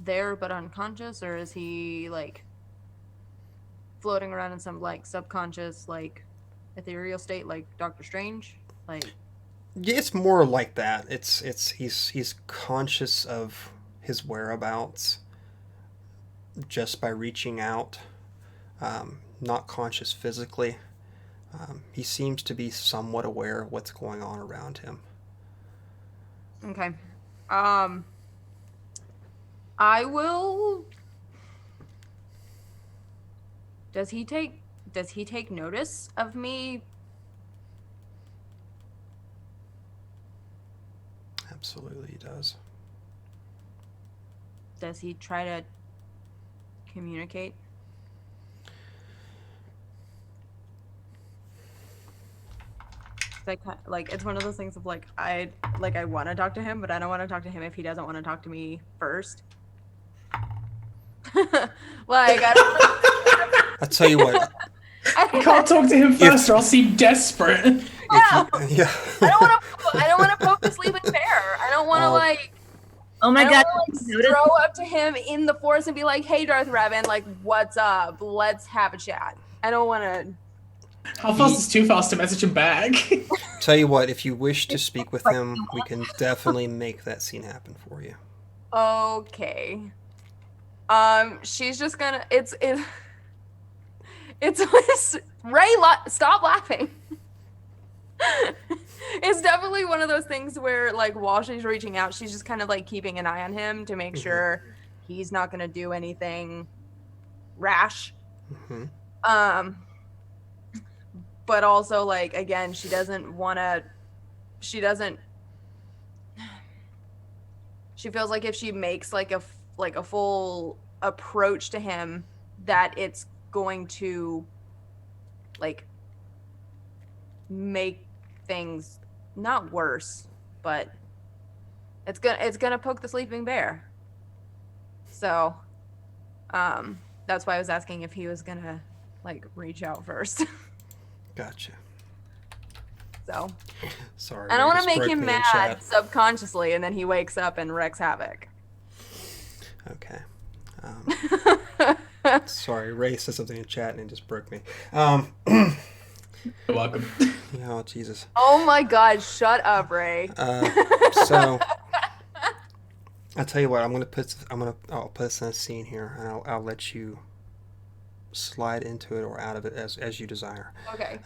there but unconscious, or is he like floating around in some like subconscious like ethereal state like Doctor Strange? Like, Yeah, it's more like that. It's he's conscious of his whereabouts just by reaching out. Not conscious physically. He seems to be somewhat aware of what's going on around him. okay. I will. Does he take notice of me? Absolutely, he does. Does he try to communicate? Like it's one of those things of like I want to talk to him, but I don't want to talk to him if he doesn't want to talk to me first. Like I'll tell you what. I can't talk to him first, or I'll seem desperate. Yeah. Yeah. I don't want to poke the sleeping bear. I don't want to like. Oh my I don't god! wanna, like, throw up to him in the forest and be like, "Hey, Darth Revan, like, what's up? Let's have a chat." I don't want to. How fast is too fast to message him back? Tell you what, if you wish to speak with him, we can definitely make that scene happen for you. Okay. She's just gonna. It's Ray. Stop laughing. It's definitely one of those things where, like, while she's reaching out, she's just kind of like keeping an eye on him to make sure he's not gonna do anything rash. Mm-hmm. But also, like, again, she doesn't want to. She feels like if she makes like a full approach to him, that it's going to like make things not worse, but it's gonna poke the sleeping bear. So that's why I was asking if he was gonna like reach out first. Gotcha. So Sorry. I don't want to just make broke him me in mad chat. subconsciously and then he wakes up and wrecks havoc. Okay. Sorry, Ray said something in chat and it just broke me. You're welcome. Oh, Jesus. Oh my god, shut up, Ray. So I'll tell you what. I'll put this in a scene here, and I'll let you slide into it or out of it as you desire. Okay.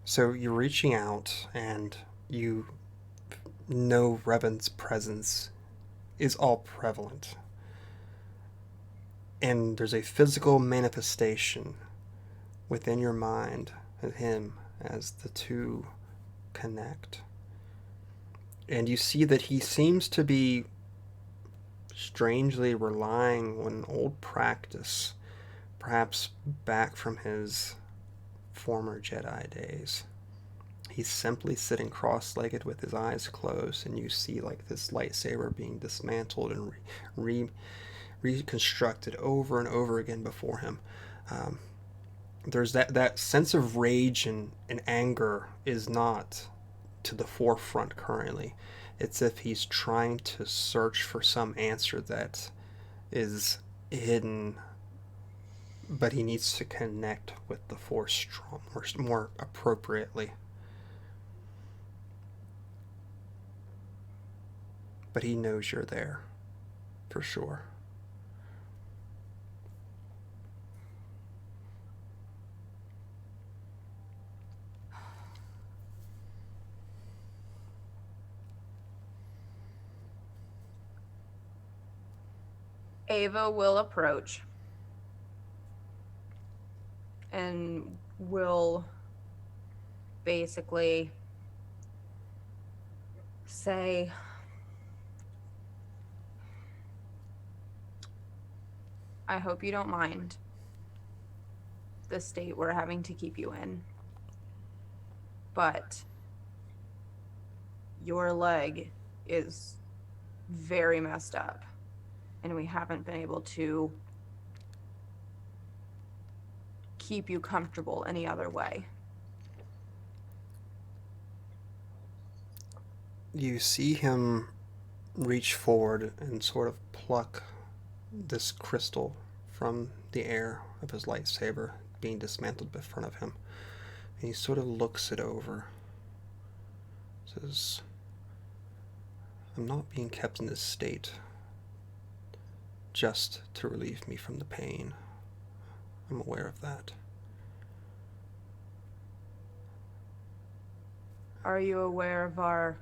So you're reaching out, and you know Revan's presence is all prevalent, and there's a physical manifestation within your mind of him as the two connect. And you see that he seems to be strangely relying on an old practice, perhaps back from his former Jedi days. He's simply sitting cross-legged with his eyes closed, and you see like this lightsaber being dismantled and reconstructed over and over again before him. Um, there's that sense of rage and anger is not to the forefront currently. It's if he's trying to search for some answer that is hidden, but he needs to connect with the Force more appropriately. But he knows you're there, for sure. Ava will approach and will basically say, I hope you don't mind the state we're having to keep you in, but your leg is very messed up, and we haven't been able to keep you comfortable any other way. You see him reach forward and sort of pluck this crystal from the air of his lightsaber being dismantled in front of him. And he sort of looks it over. Says, I'm not being kept in this state just to relieve me from the pain. I'm aware of that. Are you aware of our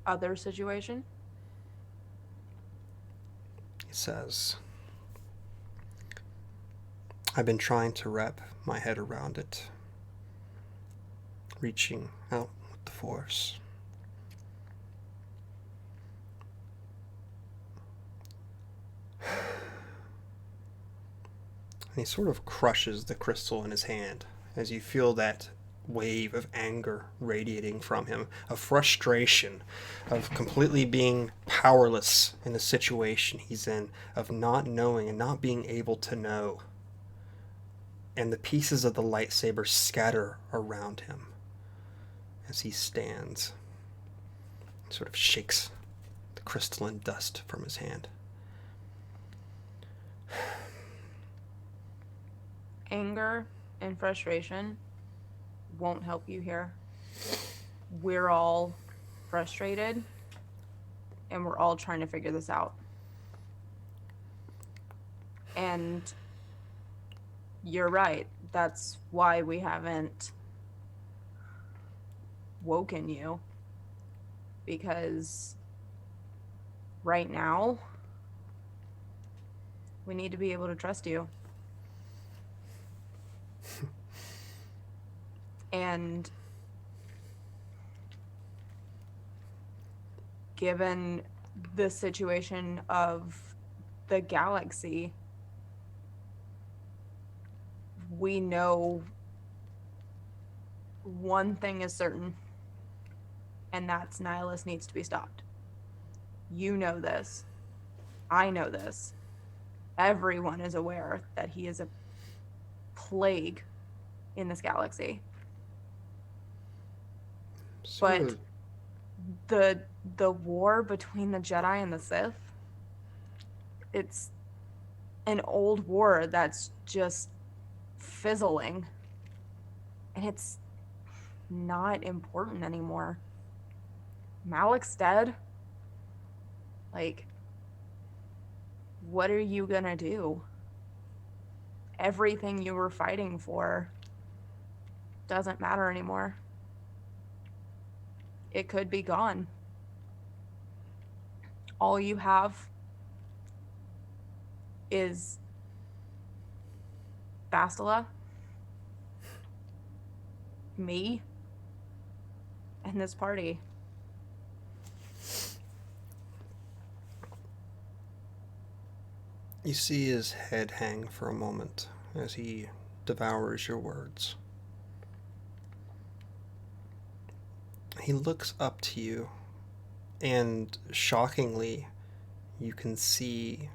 other situation? He says, I've been trying to wrap my head around it, reaching out with the Force. And he sort of crushes the crystal in his hand as you feel that wave of anger radiating from him, of frustration, of completely being powerless in the situation he's in, of not knowing and not being able to know. And the pieces of the lightsaber scatter around him as he stands, sort of shakes the crystalline dust from his hand. Anger and frustration won't help you here. We're all frustrated, and we're all trying to figure this out. And you're right. That's why we haven't woken you. Because right now, we need to be able to trust you. And given the situation of the galaxy, we know one thing is certain, and that's Nihilus needs to be stopped. You know this. I know this. Everyone is aware that he is a plague in this galaxy. But the war between the Jedi and the Sith, it's an old war that's just fizzling. And it's not important anymore. Malik's dead. Like, what are you gonna do? Everything you were fighting for doesn't matter anymore. It could be gone. All you have is Bastila, me, and this party. You see his head hang for a moment as he devours your words. He looks up to you, and shockingly, you can see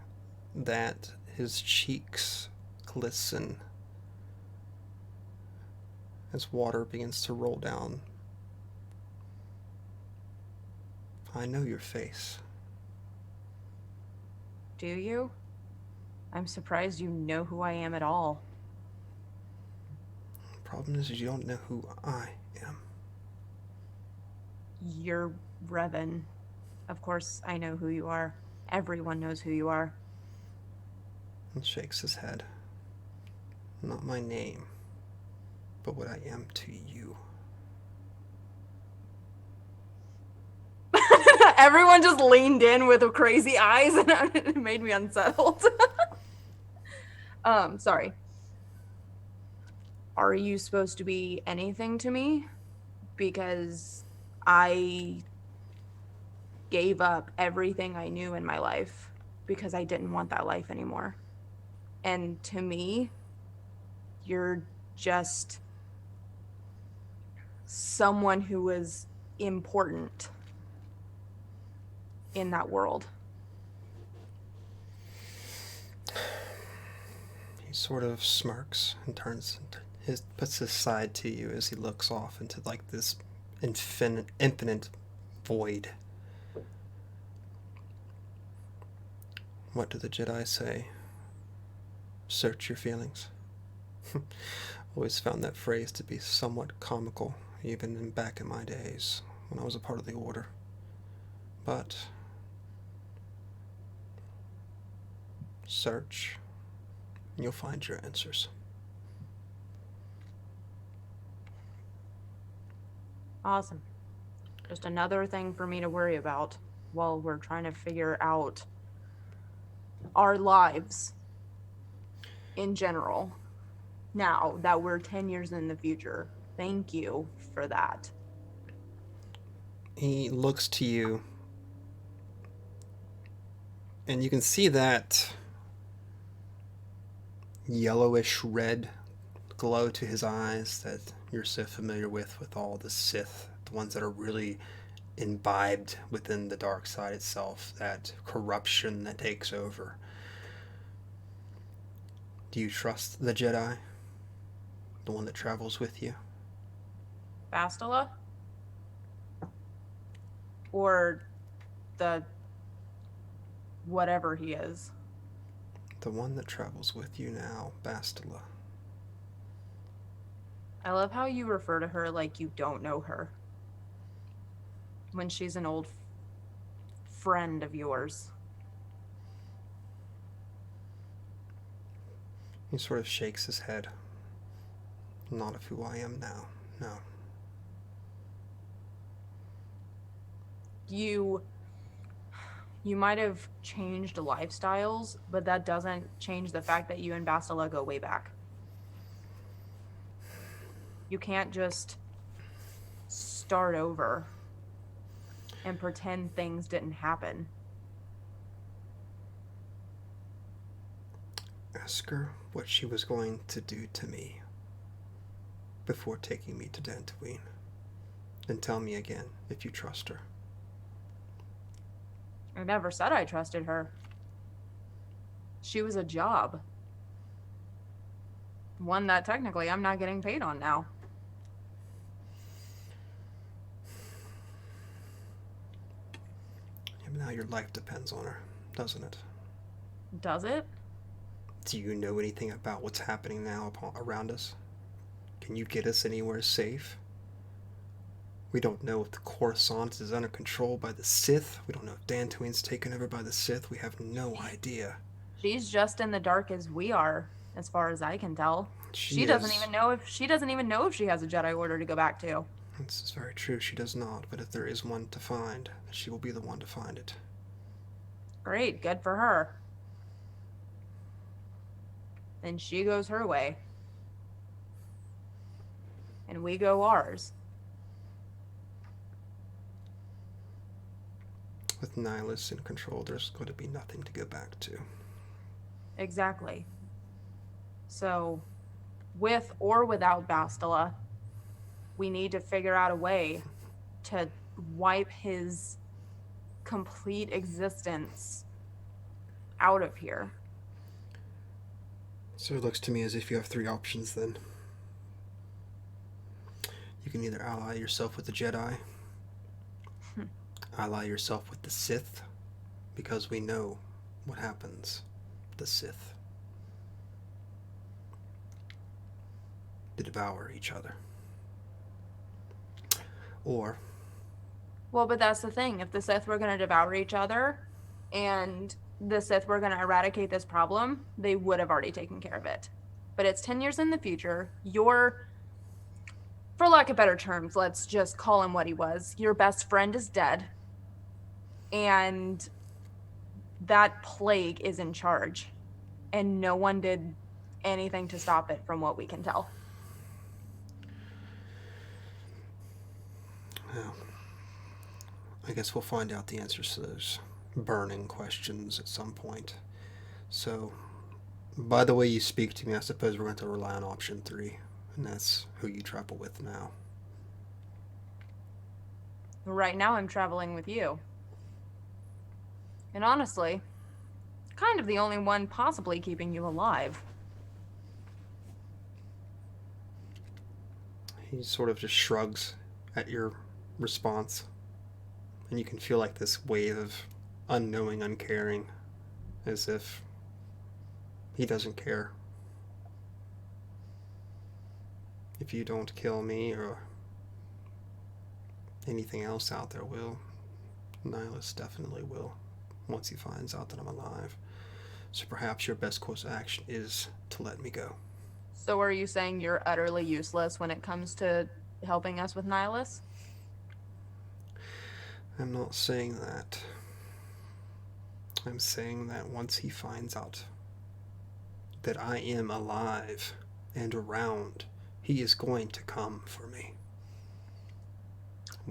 that his cheeks glisten as water begins to roll down. I know your face. Do you? I'm surprised you know who I am at all. The problem is you don't know who I am. You're Revan. Of course, I know who you are. Everyone knows who you are. He shakes his head. Not my name, but what I am to you. Everyone just leaned in with crazy eyes and it made me unsettled. Sorry. Are you supposed to be anything to me? Because I gave up everything I knew in my life because I didn't want that life anymore. And to me, you're just someone who was important in that world. He sort of smirks and puts his side to you as he looks off into like this infinite void. What do the Jedi say? Search your feelings. Always found that phrase to be somewhat comical, even back in my days when I was a part of the Order. But search, and you'll find your answers. Awesome. Just another thing for me to worry about while we're trying to figure out our lives in general. Now that we're 10 years in the future. Thank you for that. He looks to you, and you can see that yellowish red glow to his eyes that you're so familiar with all the Sith, the ones that are really imbibed within the dark side itself, that corruption that takes over. Do you trust the Jedi? The one that travels with you? Bastila? Or the whatever he is. The one that travels with you now, Bastila. I love how you refer to her like you don't know her. When she's an old friend of yours. He sort of shakes his head. Not of who I am now, no. You might have changed lifestyles, but that doesn't change the fact that you and Bastila go way back. You can't just start over and pretend things didn't happen. Ask her what she was going to do to me before taking me to Dantooine. Then tell me again if you trust her. I never said I trusted her. She was a job. One that technically I'm not getting paid on now. Yeah, but now your life depends on her, doesn't it? Does it? Do you know anything about what's happening now around us? Can you get us anywhere safe? We don't know if the Coruscant is under control by the Sith. We don't know if Dantooine's taken over by the Sith. We have no idea. She's just in the dark as we are, as far as I can tell. She doesn't even know if she has a Jedi Order to go back to. This is very true. She does not. But if there is one to find, she will be the one to find it. Great, good for her. Then she goes her way. And we go ours. With Nihilus in control, there's going to be nothing to go back to. Exactly. So, with or without Bastila, we need to figure out a way to wipe his complete existence out of here. So it looks to me as if you have three options then. You can either ally yourself with the Jedi, ally yourself with the Sith, because we know what happens with the Sith. They devour each other. Or, Well, but that's the thing. If the Sith were going to devour each other and the Sith were going to eradicate this problem, they would have already taken care of it. But it's 10 years in the future. For lack of better terms, let's just call him what he was. Your best friend is dead. And that plague is in charge. And no one did anything to stop it, from what we can tell. well, I guess we'll find out the answers to those burning questions at some point. So, by the way you speak to me, I suppose we're going to rely on option 3, and that's who you travel with now. Right now, I'm traveling with you. And honestly, kind of the only one possibly keeping you alive. He sort of just shrugs at your response, and you can feel like this wave of unknowing uncaring, as if he doesn't care. If you don't kill me or anything else out there will, Nihilus definitely will, once he finds out that I'm alive. So perhaps your best course of action is to let me go. So are you saying you're utterly useless when it comes to helping us with Nihilus? I'm not saying that. I'm saying that once he finds out that I am alive and around, he is going to come for me.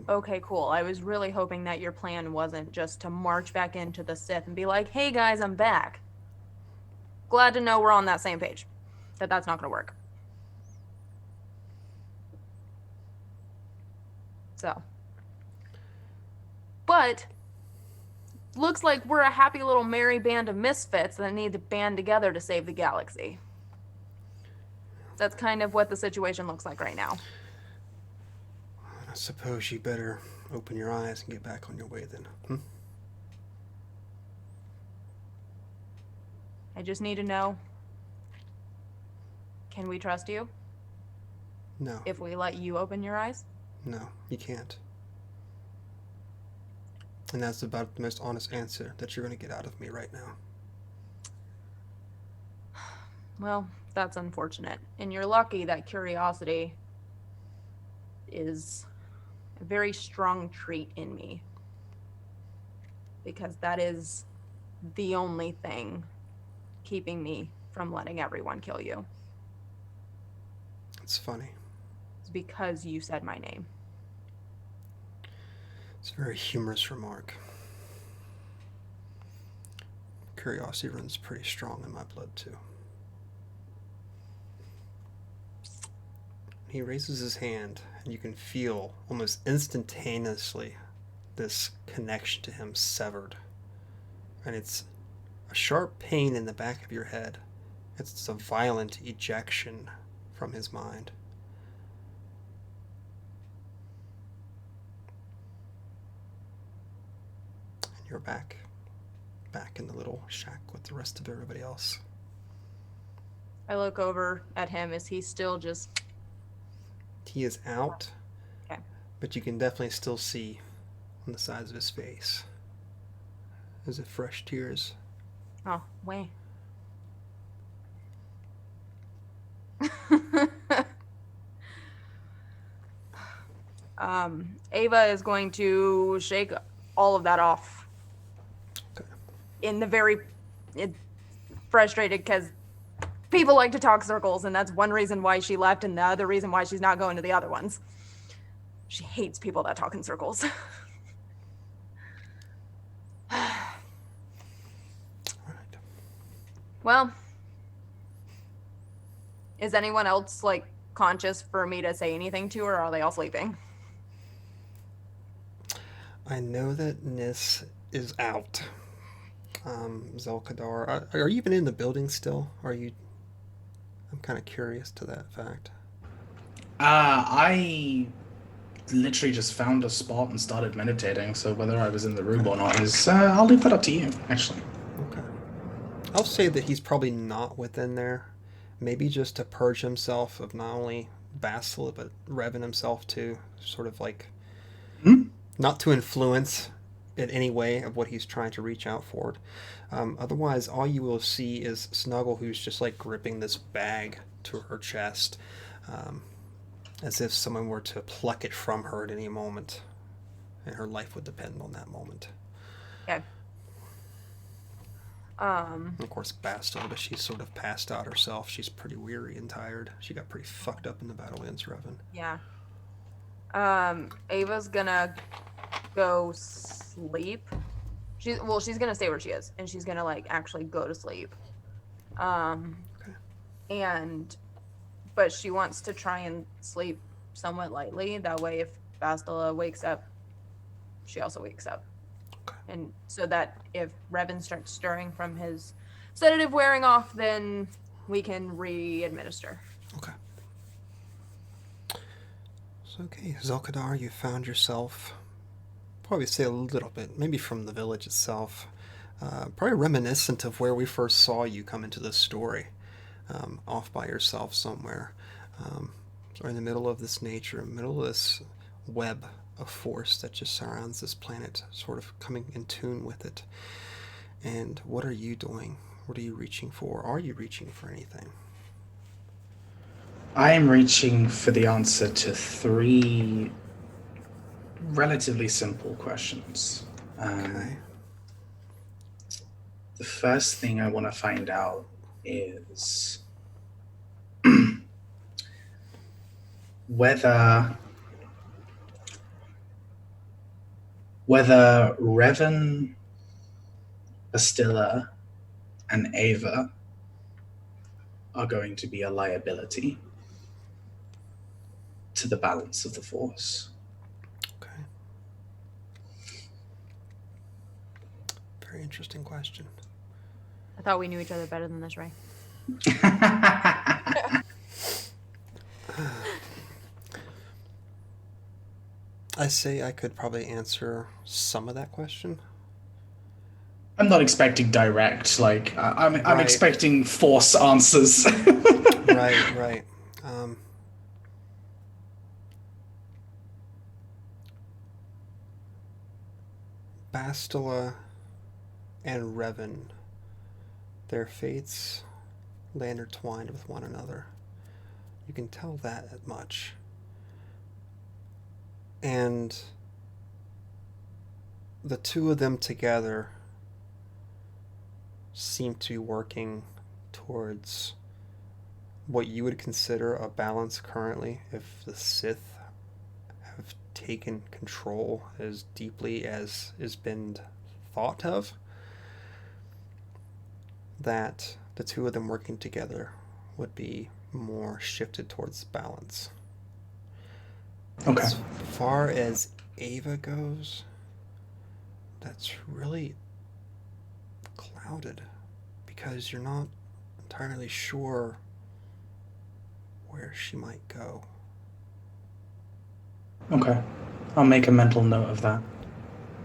Okay, cool. I was really hoping that your plan wasn't just to march back into the Sith and be like, hey guys, I'm back. Glad to know we're on that same page. That's not going to work. So. But, looks like we're a happy little merry band of misfits that need to band together to save the galaxy. That's kind of what the situation looks like right now. I suppose you better open your eyes and get back on your way then. I just need to know, can we trust you No. if we let you open your eyes? No, you can't. And that's about the most honest answer that you're going to get out of me right now. Well, that's unfortunate. And you're lucky that curiosity is a very strong trait in me. Because that is the only thing keeping me from letting everyone kill you. It's funny. It's because you said my name. It's a very humorous remark. Curiosity runs pretty strong in my blood, too. He raises his hand, and you can feel almost instantaneously this connection to him severed. And it's a sharp pain in the back of your head. It's a violent ejection from his mind. And you're back in the little shack with the rest of everybody else. I look over at him. Is he still just... He is out, Okay. but you can definitely still see on the sides of his face as if fresh tears. Oh, wait. Ava is going to shake all of that off. Okay. In the very frustrated because people like to talk circles, and that's one reason why she left, and the other reason why she's not going to the other ones. She hates people that talk in circles. All right. Well, is anyone else like conscious for me to say anything to, or are they all sleeping? I know that Nis is out. Zelkadar, are you even in the building still? Are you? I'm kind of curious to that fact. I literally just found a spot and started meditating, so whether I was in the room or not is, I'll leave that up to you, actually. Okay. I'll say that he's probably not within there. Maybe just to purge himself of not only Bastila, but Revan himself too. Sort of like, Hmm? not to influence in any way of what he's trying to reach out for. Otherwise, all you will see is Snuggle, who's just like gripping this bag to her chest, um, as if someone were to pluck it from her at any moment, and her life would depend on that moment. Okay. And of course, Bastila, she's sort of passed out herself. She's pretty weary and tired. She got pretty fucked up in the Battlelands, Revan. Yeah. Ava's gonna go sleep. She's gonna stay where she is, and she's gonna like actually go to sleep. Okay. And but she wants to try and sleep somewhat lightly. That way, if Bastila wakes up, she also wakes up. Okay. And so that if Revan starts stirring from his sedative wearing off, then we can re-administer. Okay. So, okay, Zelkadar, you found yourself, probably say a little bit, maybe from the village itself, probably reminiscent of where we first saw you come into this story, off by yourself somewhere, or in the middle of this nature, in the middle of this web of force that just surrounds this planet, sort of coming in tune with it. And what are you doing? What are you reaching for? Are you reaching for anything? I am reaching for the answer to 3 relatively simple questions. Okay. The first thing I want to find out is whether Revan, Bastila, and Ava are going to be a liability to the balance of the Force. Okay. Very interesting question. I thought we knew each other better than this, Ray. I say I could probably answer some of that question. I'm not expecting direct, like, I'm Right. expecting Force answers. Right. Bastila and Revan, their fates lay intertwined with one another. You can tell that much. And the two of them together seem to be working towards what you would consider a balance currently if the Sith have taken control as deeply as has been thought of, that the two of them working together would be more shifted towards balance. Okay. As far as Ava goes, that's really clouded because you're not entirely sure where she might go. Okay. I'll make a mental note of that.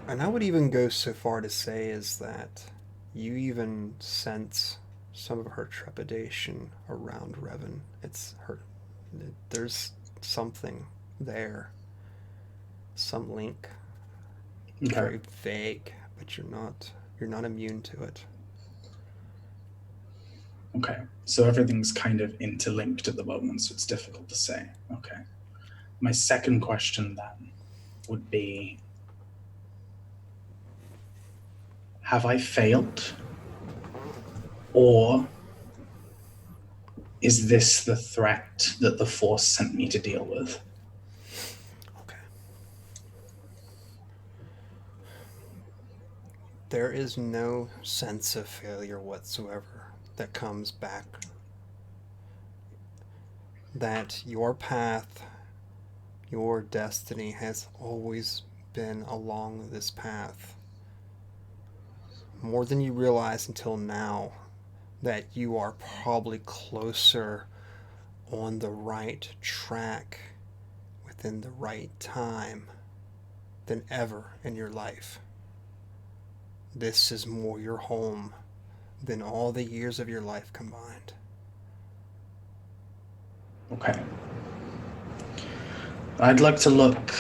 And I would even go so far to say is that you even sense some of her trepidation around Revan. It's her. There's something there, some link. Okay. Very vague, but you're not immune to it. Okay. So everything's kind of interlinked at the moment, so it's difficult to say. Okay. My second question then would be, have I failed? Or is this the threat that the Force sent me to deal with? Okay. There is no sense of failure whatsoever that comes back. That your path, your destiny has always been along this path. More than you realize until now that you are probably closer on the right track within the right time than ever in your life. This is more your home than all the years of your life combined. Okay. I'd like to look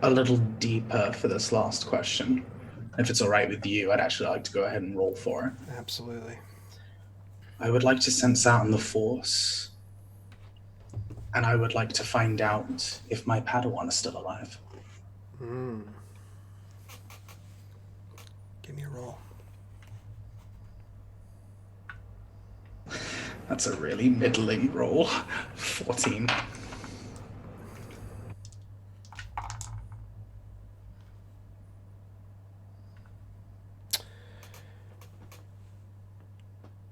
a little deeper for this last question. If it's all right with you, I'd actually like to go ahead and roll for it. Absolutely. I would like to sense out in the Force, and I would like to find out if my Padawan is still alive. Give me a roll. That's a really middling roll. 14.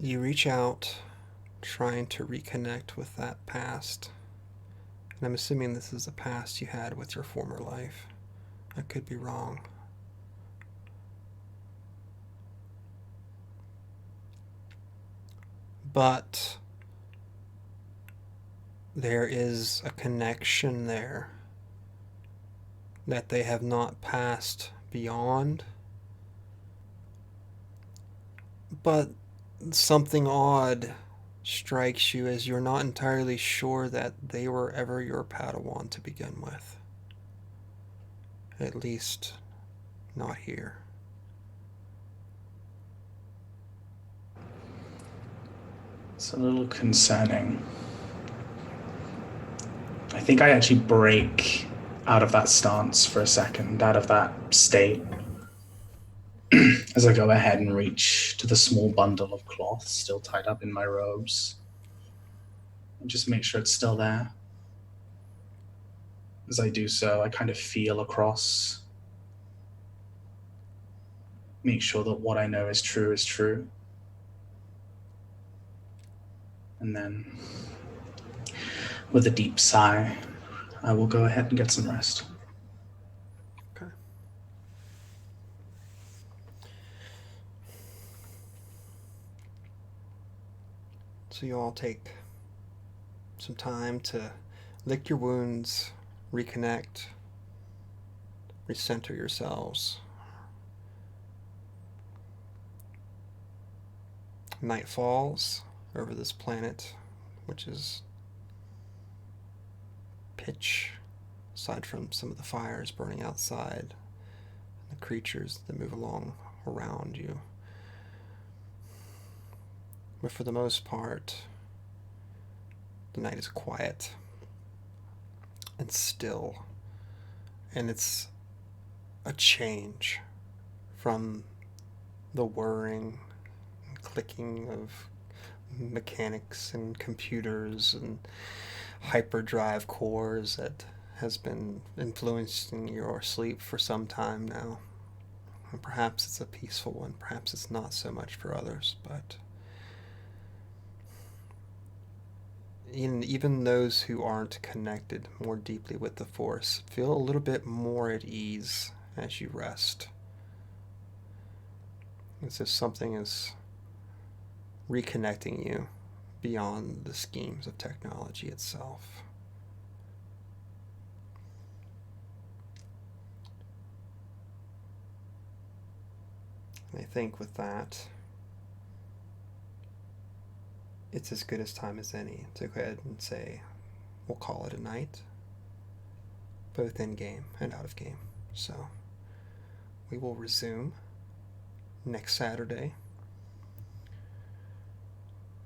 You reach out, trying to reconnect with that past. And I'm assuming this is a past you had with your former life. I could be wrong. But there is a connection there that they have not passed beyond. But something odd strikes you as you're not entirely sure that they were ever your Padawan to begin with. At least, not here. It's a little concerning. I think I actually break out of that stance for a second, out of that state, as I go ahead and reach to the small bundle of cloth still tied up in my robes. And just make sure it's still there. As I do so, I kind of feel across, make sure that what I know is true is true. And then, with a deep sigh, I will go ahead and get some rest. Okay. So you all take some time to lick your wounds, reconnect, recenter yourselves. Night falls over this planet, which is pitch, aside from some of the fires burning outside, the creatures that move along around you. But for the most part, the night is quiet and still, and it's a change from the whirring and clicking of mechanics and computers and hyperdrive cores that has been influencing your sleep for some time now. And perhaps it's a peaceful one, perhaps it's not so much for others, but even those who aren't connected more deeply with the Force feel a little bit more at ease as you rest. It's as if something is reconnecting you beyond the schemes of technology itself. And I think with that, it's as good as time as any to go ahead and say we'll call it a night, both in game and out of game. So we will resume next Saturday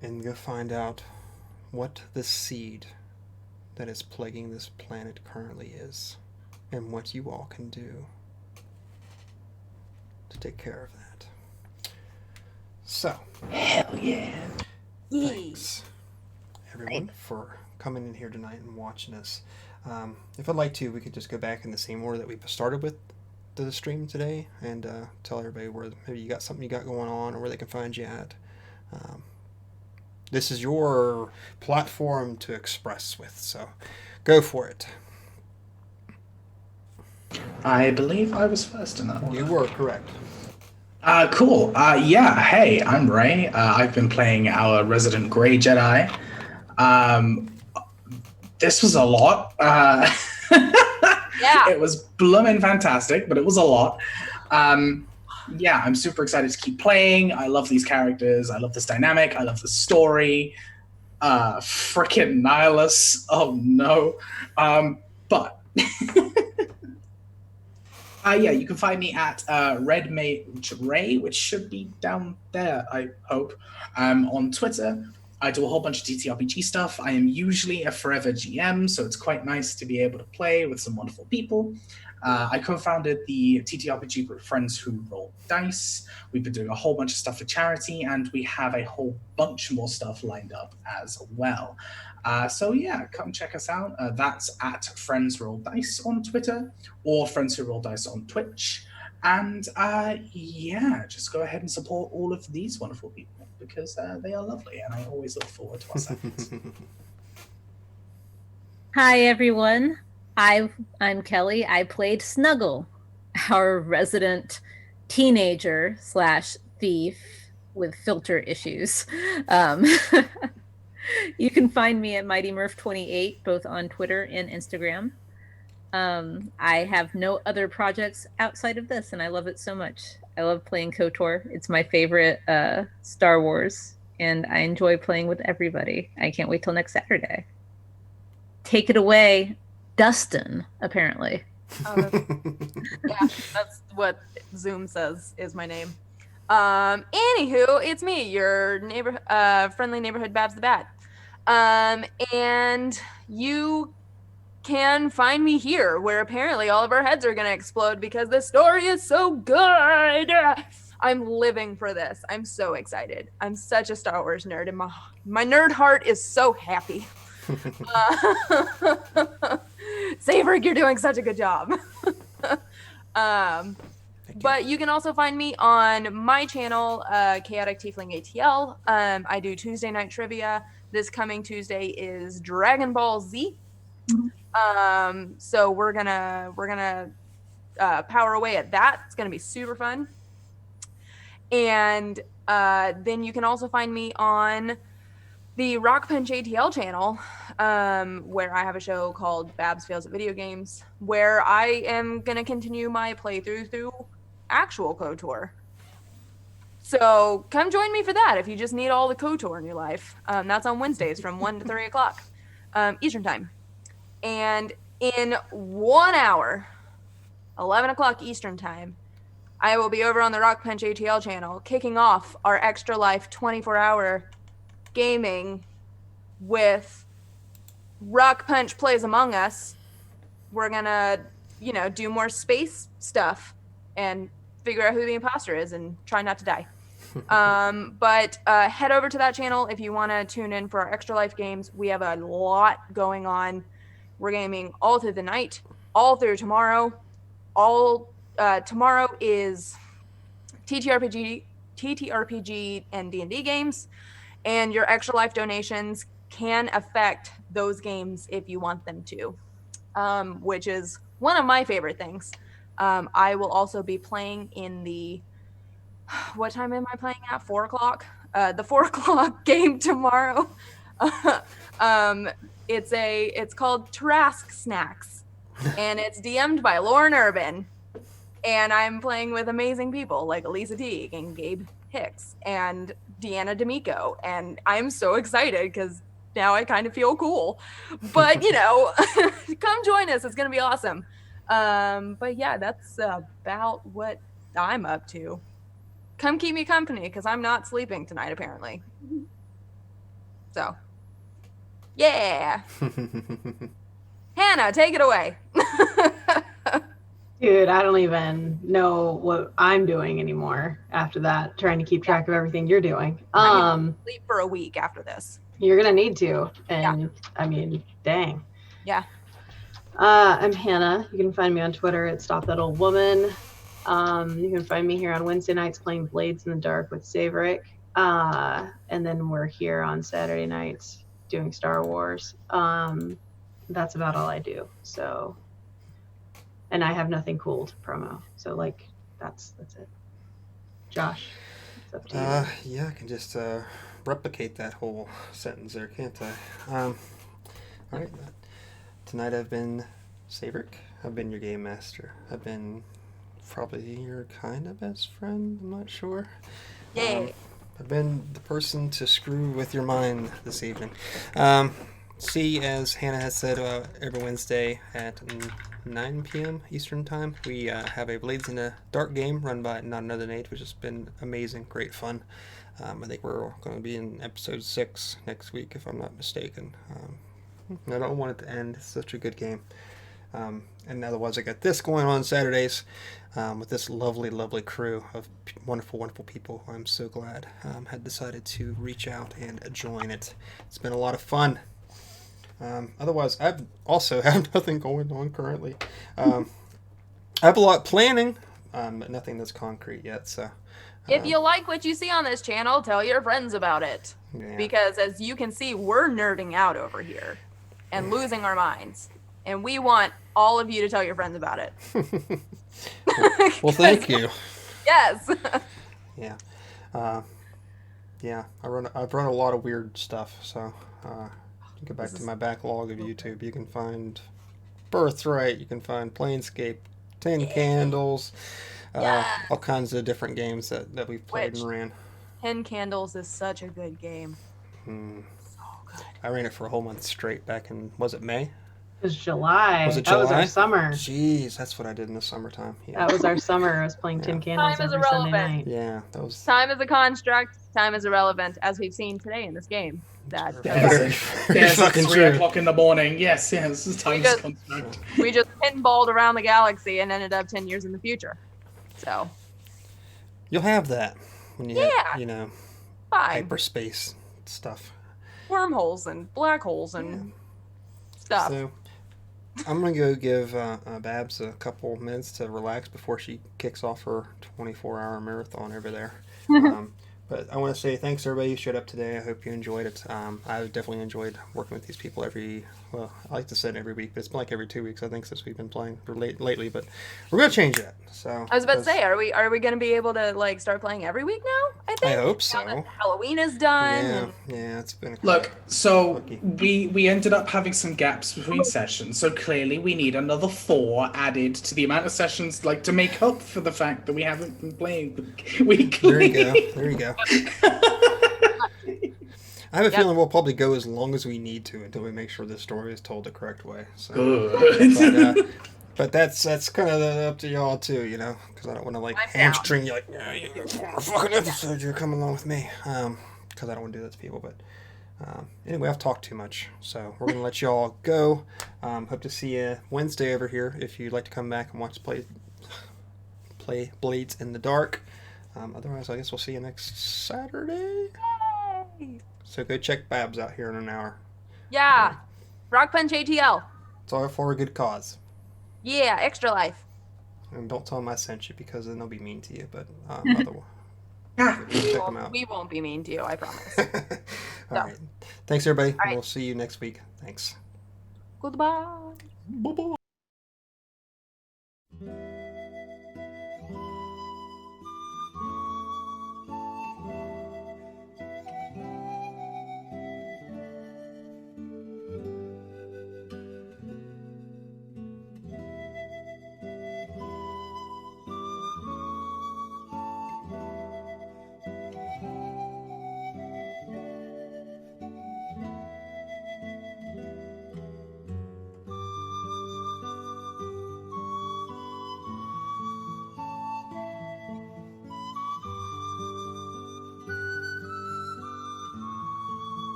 and go find out what the seed that is plaguing this planet currently is and what you all can do to take care of that. So, Hell yeah. thanks everyone for coming in here tonight and watching us. If I'd like to, we could just go back in the same order that we started with the stream today and tell everybody where maybe you got something you got going on or where they can find you at. This is your platform to express with, so go for it. I believe I was first in that one. You were correct. Cool. Yeah, hey, I'm Ray. I've been playing our resident Grey Jedi. This was a lot. Yeah. It was bloomin' fantastic, but it was a lot. Yeah, I'm super excited to keep playing. I love these characters. I love this dynamic. I love the story. Frickin' Nihilus. Oh no. But yeah, you can find me at Red Mage Ray, which should be down there, I hope. On Twitter. I do a whole bunch of TTRPG stuff. I am usually a forever GM, so it's quite nice to be able to play with some wonderful people. I co-founded the TTRPG group Friends Who Roll Dice. We've been doing a whole bunch of stuff for charity, and we have a whole bunch more stuff lined up as well. So yeah, come check us out. That's at Friends Roll Dice on Twitter, or Friends Who Roll Dice on Twitch. And yeah, just go ahead and support all of these wonderful people because they are lovely, and I always look forward to our sessions. Hi, everyone. I'm Kelly. I played Snuggle, our resident teenager / thief with filter issues. You can find me at Mighty Murph 28, both on Twitter and Instagram. I have no other projects outside of this, and I love it so much. I love playing KOTOR. It's my favorite Star Wars, and I enjoy playing with everybody. I can't wait till next Saturday. Take it away, Dustin, apparently. Yeah, that's what Zoom says is my name. Anywho, it's me, your friendly neighborhood Babs the Bat. And you can find me here, where apparently all of our heads are going to explode because the story is so good. I'm living for this. I'm so excited. I'm such a Star Wars nerd, and my nerd heart is so happy. Saevrick, you're doing such a good job. But you can also find me on my channel, Chaotic Tiefling ATL. I do Tuesday night trivia. This coming Tuesday is Dragon Ball Z. So we're gonna power away at that. It's gonna be super fun. And then you can also find me on the Rock Punch ATL channel, where I have a show called Babs Fails at Video Games, where I am gonna continue my playthrough through actual KOTOR. So come join me for that if you just need all the KOTOR in your life. That's on Wednesdays from 1 to 3 o'clock Eastern time. And in 1 hour, 11 o'clock Eastern time, I will be over on the Rock Punch ATL channel kicking off our Extra Life 24-hour gaming with Rock Punch Plays Among Us. We're gonna, do more space stuff and figure out who the imposter is and try not to die. But head over to that channel if you want to tune in for our Extra Life games. We have a lot going on. We're gaming all through the night, all through tomorrow. Tomorrow is TTRPG and D&D games, and your Extra Life donations can affect those games if you want them to, which is one of my favorite things. I will also be playing in the, what time am I playing at? 4 o'clock? The 4 o'clock game tomorrow. It's called Trask Snacks, and it's DM'd by Lauren Urban, and I'm playing with amazing people like Elisa Teague and Gabe Hicks and Deanna D'Amico, and I'm so excited because now I kind of feel cool. But come join us. It's gonna be awesome. But yeah, that's about what I'm up to. Come keep me company because I'm not sleeping tonight apparently. So yeah. Hannah, take it away. Dude, I don't even know what I'm doing anymore after that, trying to keep track of everything you're doing. I'm gonna sleep for a week after this. You're gonna need to. And I mean, dang. Yeah. I'm Hannah. You can find me on Twitter at Stop That Old Woman. You can find me here on Wednesday nights playing Blades in the Dark with Saevrick. And then we're here on Saturday nights doing Star Wars. That's about all I do. So and I have nothing cool to promo. So like that's it. Josh, it's up to you. Yeah, I can just replicate that whole sentence there, can't I? All right. Tonight I've been Saevrick. I've been your game master. I've been probably your kind of best friend. I'm not sure. Yay. I've been the person to screw with your mind this evening. See, as Hannah has said, every Wednesday at 9 p.m. Eastern Time, we have a Blades in the Dark game run by Not Another Nate, which has been amazing, great fun. I think we're going to be in episode 6 next week, if I'm not mistaken. I don't want it to end. It's such a good game. And otherwise, I got this going on Saturdays with this lovely, lovely crew of wonderful, wonderful people who I'm so glad had decided to reach out and join it. It's been a lot of fun. Otherwise, I also have nothing going on currently. I have a lot planning, but nothing that's concrete yet. So, If you like what you see on this channel, tell your friends about it. yeah. Because as you can see, we're nerding out over here and losing our minds. And we want all of you to tell your friends about it. Well, thank you. Yes. Yeah. Yeah, I've run a lot of weird stuff, so you go back to my backlog of YouTube. You can find Birthright, you can find Planescape, 10 Candles, all kinds of different games that we've played Which- and ran. 10 Candles is such a good game. So good. I ran it for a whole month straight back in, was it May? It was July. Was it That was July? our summer. Jeez, that's what I did in the summertime. Yeah, That was our summer. I was playing Tin Candles Time is every Sunday irrelevant. night. yeah, that was Time is a construct. Time is irrelevant, as we've seen today in this game. That very, very Yes, fucking it's 3 true. o'clock in the morning. Yes, yes. Time's just- construct. we just pinballed around the galaxy and ended up 10 years in the future. So, You'll have that when you Yeah. have, fine. hyperspace stuff. Wormholes and black holes and stuff. So I'm gonna go give Babs a couple minutes to relax before she kicks off her 24-hour marathon over there. But I want to say thanks to everybody who showed up today. I hope you enjoyed it. I definitely enjoyed working with these people I like to say it every week, but it's been like every 2 weeks, I think, since we've been playing lately. But we're gonna change that. So I was about to say, are we going to be able to like start playing every week now? I think. I hope Now so. that Halloween is done. Yeah, and- yeah, it's been Look, so Lucky. we ended up having some gaps between sessions. So clearly we need another 4 added to the amount of sessions, like to make up for the fact that we haven't been playing weekly. There you go. There you go. I have a feeling we'll probably go as long as we need to until we make sure the story is told the correct way. So. Good. But that's kind of up to y'all too, because I don't want to like I'm down. hamstring you like, yeah, you got 4 more fucking episodes, you're coming along with me, because I don't want to do that to people. But anyway, I've talked too much, so we're gonna let y'all go. Hope to see you Wednesday over here if you'd like to come back and watch play Blades in the Dark. Otherwise, I guess we'll see you next Saturday. Yay. So go check Babs out here in an hour. Yeah. Rock Punch ATL. It's all for a good cause. Yeah, extra life. And don't tell them I sent you because then they'll be mean to you. But otherwise, check them out. We won't be mean to you, I promise. All right. Tthanks, everybody. right. We'll see you next week. Thanks. Goodbye. Bye-bye.